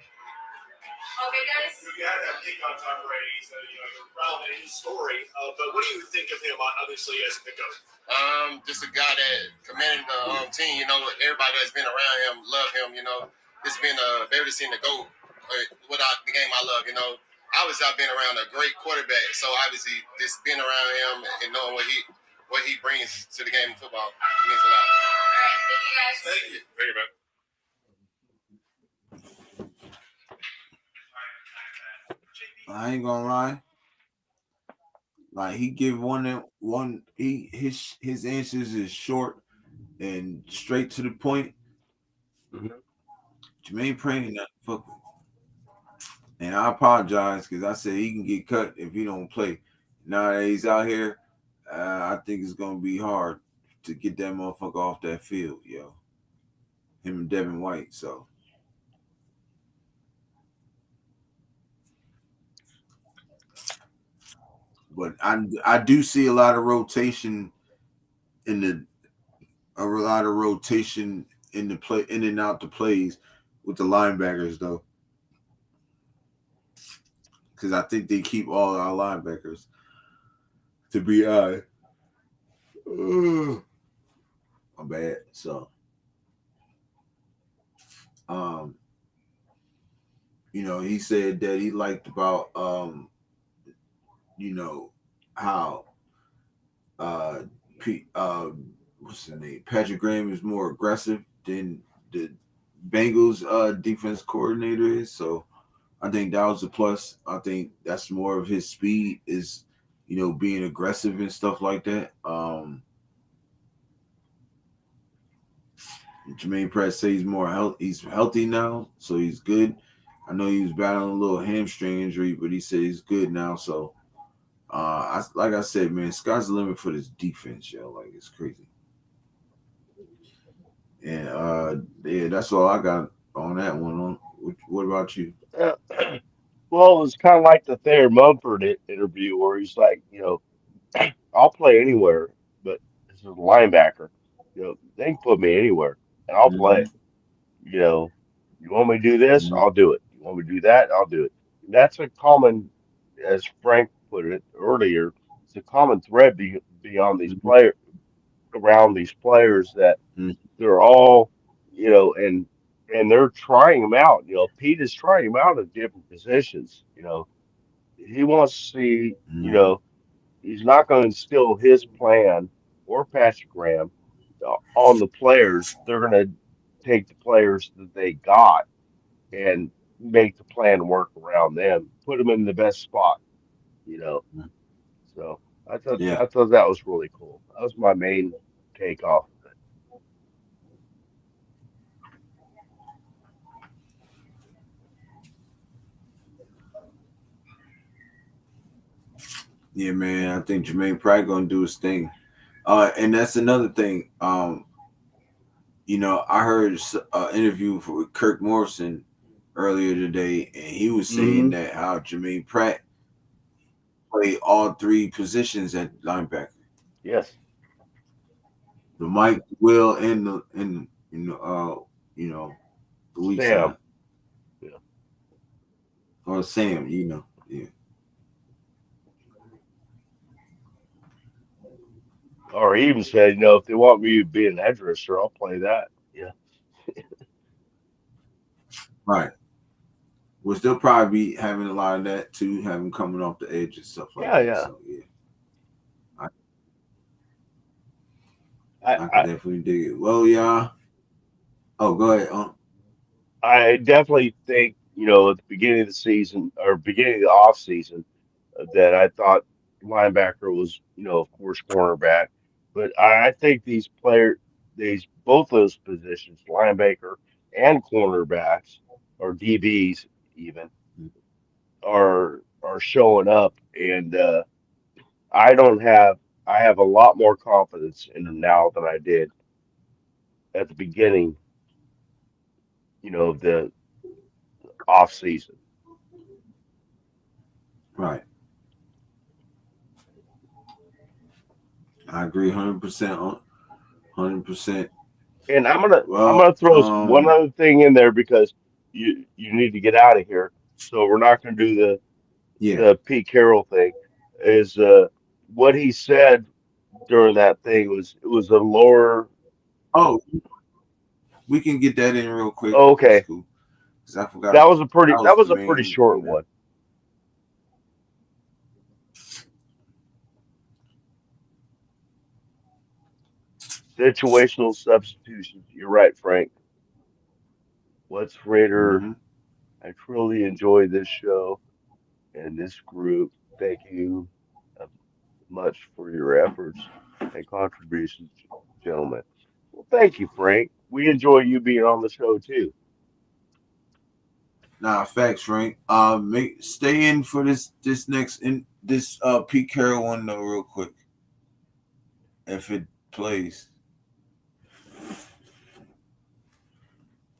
Okay, guys. You had that pick on Tom Brady, so you're relevant in his story. But what do you think of him, obviously, as the GOAT? Just a guy that commanded the team. You know, everybody that's been around him love him. You know, it's been very to see the GOAT without the game I love. You know, obviously I've been around a great quarterback, so obviously just being around him and knowing what he brings to the game of football means a lot. All right, thank you guys. Thank you. Thank you, man. I ain't gonna lie. Like he give his answers is short and straight to the point. Jermaine Pratt not fucking. And I apologize because I said he can get cut if he don't play. Now that he's out here, I think it's gonna be hard to get that motherfucker off that field, yo. Him and Devin White, so. But I do see a lot of rotation in the play in and out the plays with the linebackers though. Because I think they keep all our linebackers to be my bad. So you know, he said that he liked about you know, how what's his name? Patrick Graham is more aggressive than the Bengals defense coordinator is. So I think that was a plus. I think that's more of his speed is, you know, being aggressive and stuff like that. Jermaine Pratt says he's he's healthy now, so he's good. I know he was battling a little hamstring injury, but he said he's good now. So like I said, man, sky's the limit for this defense, yo. Like it's crazy. And yeah, that's all I got on that one. What about you? Well, it was kind of like the Thayer Mumford interview where he's like, I'll play anywhere, but this is a linebacker. They can put me anywhere and I'll play. You want me to do this? I'll do it. You want me to do that? I'll do it. And that's a common, as Frank put it earlier, it's a common thread beyond these players, around these players that they're all, and they're trying them out. Pete is trying them out at different positions. He wants to see, he's not going to instill his plan or Patrick Graham on the players. They're going to take the players that they got and make the plan work around them, put them in the best spot, you know. So Yeah. I thought that was really cool. That was my main take off of it. Yeah, man. I think Jermaine Pratt gonna do his thing. And that's another thing. You know, I heard an interview with Kirk Morrison earlier today, and he was saying that how Jermaine Pratt played all three positions at linebacker. Yes. The Mike, Will, and the weak Sam. side. Yeah. Or Sam, yeah. Or he even said, if they want me to be an edge rusher, I'll play that. Yeah. Right. We'll still probably be having a lot of that too, having coming off the edge and stuff like that. Yeah. So yeah. I can definitely dig it. Well, yeah. Oh, go ahead. I definitely think, at the beginning of the season or beginning of the off season, that I thought linebacker was, of course, cornerback. But I think both those positions, linebacker and cornerbacks or DBs even, are showing up, and I have a lot more confidence in them now than I did at the beginning, of the off season. Right. I agree 100% on 100%. And I'm Well, gonna throw one other thing in there because you need to get out of here. So we're not gonna do yeah. the Pete Carroll thing. Is what he said during that thing was it was a lower. Oh, we can get that in real quick. That's Okay, cool. Cause I forgot that was that the was a pretty main, short one. Situational substitutions. You're right, Frank. What's Raider? hmm I truly enjoy this show and this group. Thank you uh, much for your efforts and contributions, gentlemen. Well, thank you, Frank. We enjoy you being on the show too. Nah, facts, Frank. Stay in for this next in this Pete Carroll one though, real quick. If it plays,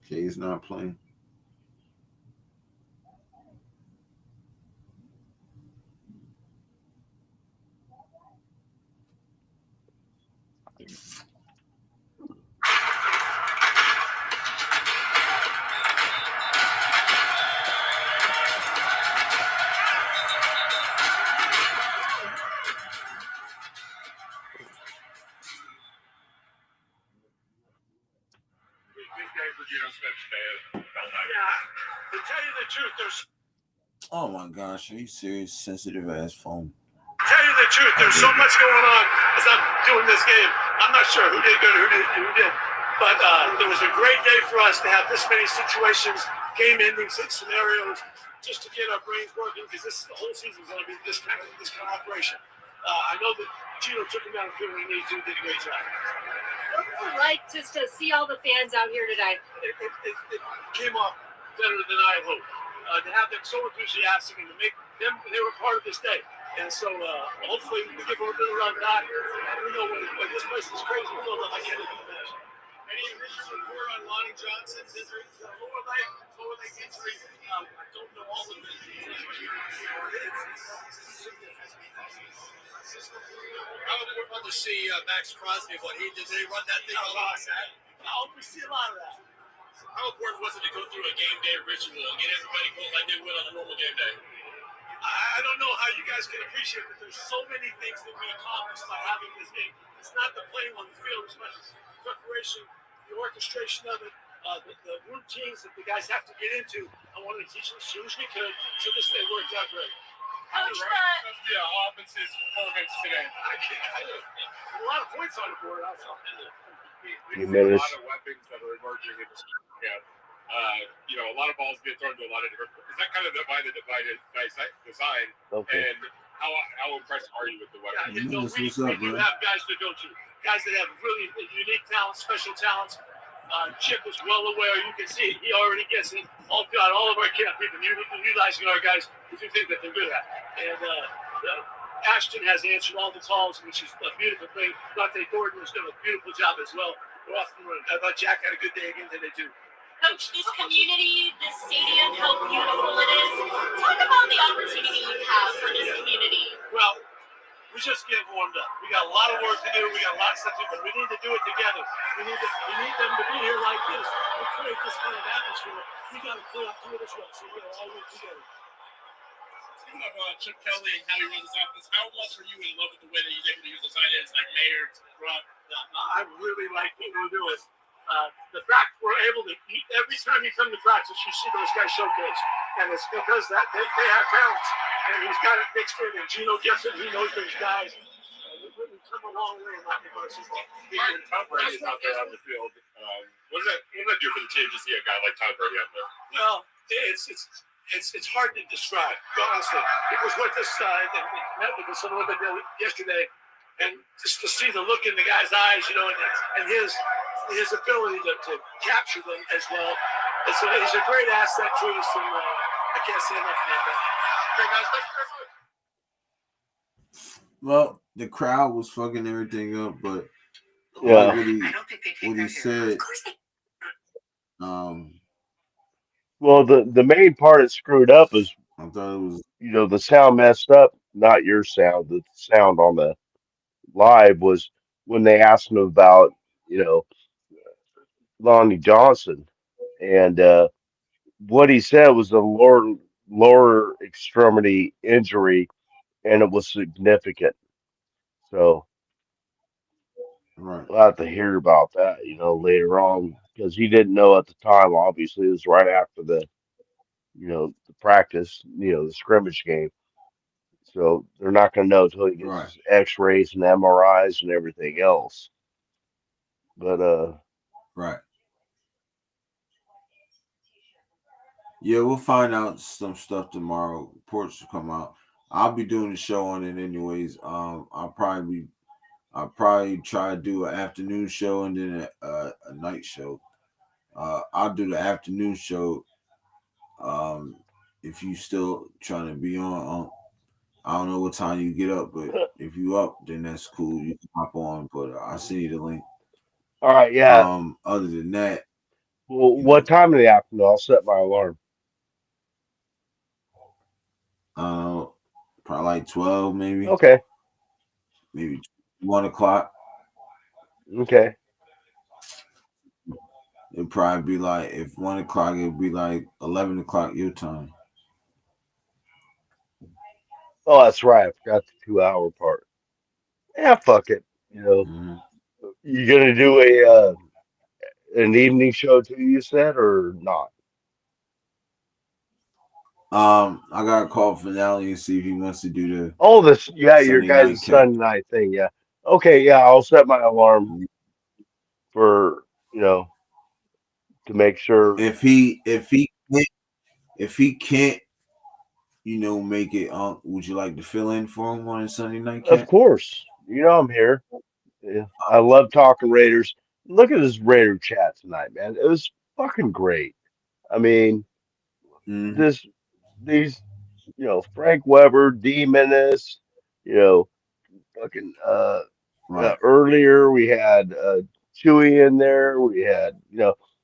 okay, it's not playing. Yeah, to tell you the truth, Oh my gosh, are you serious? Sensitive ass phone. there's so much going on as I'm doing this game. I'm not sure who did good, who did, but it was a great day for us to have this many situations, game-ending scenarios, just to get our brains working because the whole season is going to be this kind of operation. I know that Gino took him down the field when he needed to, did a great job. What was it like just to see all the fans out here today? It came off better than I had hoped. To have them so enthusiastic and to make them, they were part of this day. And so hopefully we give them a little run back. And we know when this place is crazy filled up, I can't even imagine. Any initial report on Lonnie Johnson's injury? Lower leg injury. I don't know all of it. How important to see Max Crosby, what he did? Did he run that thing a lot? No, we see a lot of that. How important was it to go through a game day ritual and get everybody going like they would on a normal game day? I don't know how you guys can appreciate that there's so many things that we accomplished by having this game. It's not the playing on the field, it's about the preparation, the orchestration of it, the routines that the guys have to get into. I wanted to teach them as soon as we could, so this day worked out great. Coach, Yeah, offense's performance today. A lot of points on the board. Few We see a minutes. lot of weapons that are emerging in this camp. A lot of balls get thrown to a lot of different. Is that kind of the divided design? Okay. And how impressed are you with the weapons? Yes, what's We up, do bro? have guys to go to, guys that have really unique talents, special talents. Chip is well aware. You can see he already gets it. All of our camp people utilizing our guys who think that they're good at. And Ashton has answered all the calls, which is a beautiful thing. Dante Thornton has done a beautiful job as well. We're off the run. I thought Jack had a good day again today too. Coach, this community, this stadium, how beautiful it is. Talk about the opportunity you have for this community. Well, we just get warmed up. We got a lot of work to do. We got a lot of stuff to do, but we need to do it together. We need them to be here like this. We create this kind of atmosphere. We got to play up to it as well. So we got to all work together. Speaking of Chip Kelly and how he runs his offense, how much are you in love with the way that he's able to use the tight ends like Mayer, Brock? I really like what we're doing. The fact we're able to, every time you come to practice, you see those guys showcase. And it's because that they have talents. And he's got it mixed in. And Gino gets it. He knows those guys. We've come a long way in that regard. Tom Brady is out there on the field. What does that do for the team to see a guy like Tom Brady out there? Well, it's hard to describe, honestly. It was with this and met with us a little bit yesterday, and just to see the look in the guy's eyes, and his ability to capture them as well. He's a great asset to us, and I can't say enough about that. Okay, guys, thank you very much. Well, the crowd was fucking everything up, but like Yeah. what he said, um, Well, the main part it screwed up is I thought it was the sound messed up. Not your sound. The sound on the live was when they asked him about you know Lonnie Johnson, and what he said was a lower extremity injury, and it was significant. So right, we'll have to hear about that, later on because he didn't know at the time. Obviously, it was right after the practice, the scrimmage game. So they're not going to know until he gets right, his X-rays and MRIs and everything else. But right. Yeah, we'll find out some stuff tomorrow. Reports will come out. I'll be doing the show on it anyways. I'll probably try to do an afternoon show and then a night show. I'll do the afternoon show. Um, if you still trying to be on, I don't know what time you get up, but if you up, then that's cool. You can hop on. But I'll send you the link. all right, yeah. Other than that, Well, you what know, time in the afternoon? I'll set my alarm. uh, probably like 12, Okay, maybe 1 o'clock. okay. It'd probably be like if 1 o'clock, it'd be like 11 o'clock your time. Oh, that's right. I forgot the 2 hour part. Yeah, fuck it. You know, Hmm. you gonna do an evening show too? You said or not? I got a call finale and see if he wants to do the Oh, this yeah, your Sunday guys' nightcap. Sunday night thing. Yeah. Okay, yeah. I'll set my alarm for to make sure. If he can't, make it. Would you like to fill in for him on a Sunday Of nightcap? course, I'm here. Yeah, I love talking Raiders. Look at this Raider chat tonight, man. It was fucking great. I mean, Hmm. this these Frank Weber, D Menace, you know, fucking Right, earlier we had Chewy in there. We had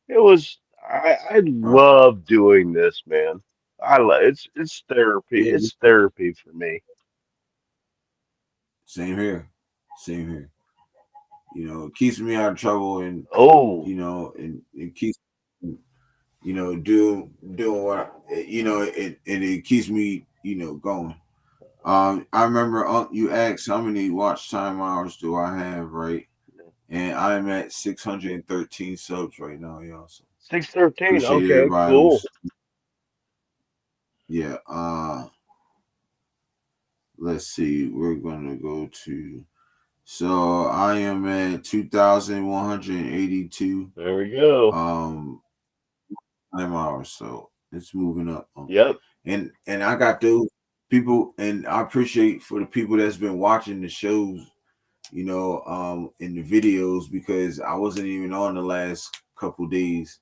it was I right. love doing this, man. It's therapy. Yeah, It's therapy for me. same here. Same here. It keeps me out of trouble, and Oh, and it keeps doing what it keeps me going. I remember you asked how many watch time hours do I have, right? And I'm at 613 subs right now, y'all. So 613. appreciate Okay, everybody cool. who's yeah. Let's see. We're gonna go to. So I am at 2,182 There we go. time hours. So it's moving up. Yep. And I got those people, and I appreciate for the people that's been watching the shows, in the videos because I wasn't even on the last couple days.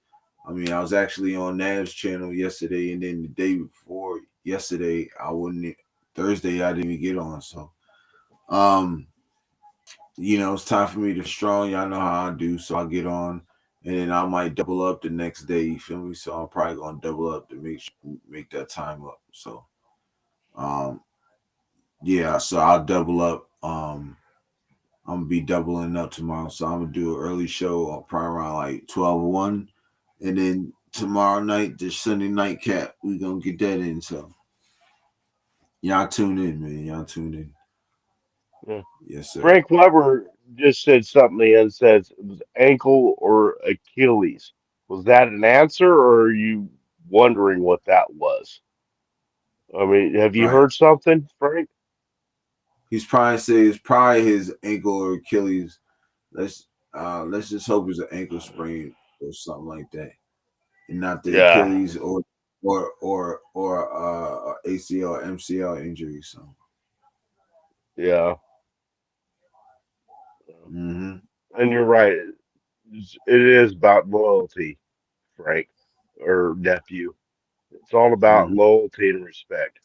I mean, I was actually on Nav's channel yesterday, and then the day before yesterday, I wouldn't. Thursday, I didn't even get on. So, um, it's time for me to strong. Y'all know how I do, so I'll get on, and then I might double up the next day. You feel me? So I'm probably gonna double up to make that time up. So, um, yeah. So I'll double up. I'm gonna be doubling up tomorrow, so I'm gonna do an early show probably around like 12 or 1, and then tomorrow night, the Sunday night cap, we gonna get that in. So y'all tune in, man. Y'all tune in. Yeah. Yes, sir. Frank Weber just said something and says it was ankle or Achilles. Was that an answer, or are you wondering what that was? I mean, have you Right. heard something, Frank? He's probably say it's probably his ankle or Achilles. Let's just hope it's an ankle sprain or something like that, and not the Yeah, Achilles or ACL or MCL injury. So. yeah. Hmm. And you're right. It is about loyalty, Frank, or nephew. It's all about Mm-hmm. loyalty and respect.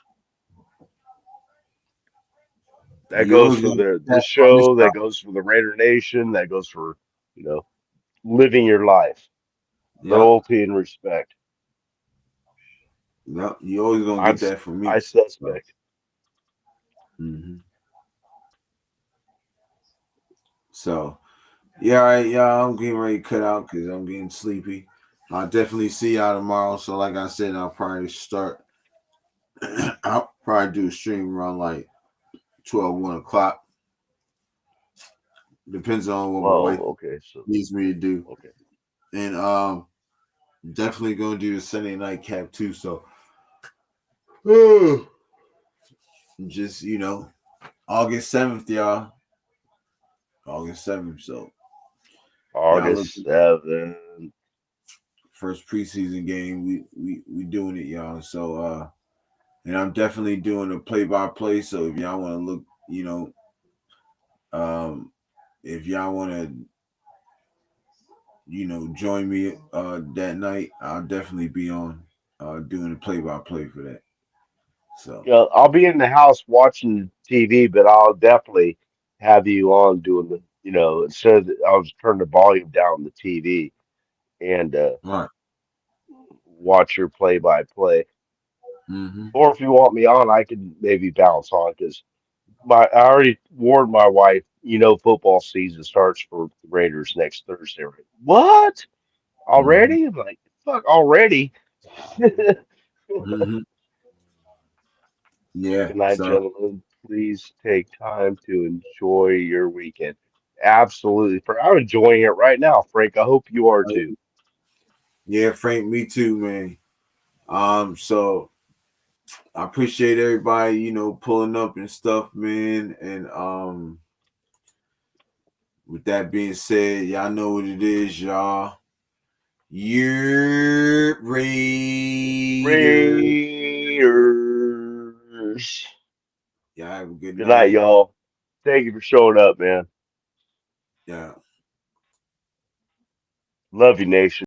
That You goes always for gonna get that this from this show. That stuff. goes for the Raider Nation. That goes for you know living your life. Yep. Loyalty and respect. Yep. You always gonna I'm get that from me. I So, suspect. hmm so yeah, all right, y'all. I'm getting ready to cut out because I'm getting sleepy. I'll definitely see y'all tomorrow. So, like I said, I'll probably start. I'll probably do a stream around like 1 o'clock. Depends on what my wife Well, okay, so needs me to do. okay. And definitely gonna do the Sunday night cap too. So just August 7th, y'all. August 7th. So y'all look August 7th. first preseason game. We doing it, y'all. So and I'm definitely doing a play by play. So if y'all want to look, um if y'all want to, join me that night, I'll definitely be on doing the play by play for that. So Yeah, I'll be in the house watching TV, but I'll definitely have you on doing instead of I'll just turn the volume down on the TV and all right. watch your play by play. Mm-hmm. Or if you want me on, I can maybe bounce on because I already warned my wife. Football season starts for the Raiders next Thursday. Right? What? Mm-hmm. Already? I'm like, fuck, already? Good Mm-hmm. Yeah. night, So gentlemen. Please take time to enjoy your weekend. Absolutely. I'm enjoying it right now, Frank. I hope you are too. yeah, Frank, me too, man. So I appreciate everybody, pulling up and stuff, man. And with that being said, y'all know what it is, y'all. Your Raider. Raiders. Y'all have a good Good night, night. y'all. Thank you for showing up, man. Yeah. Love you, nation.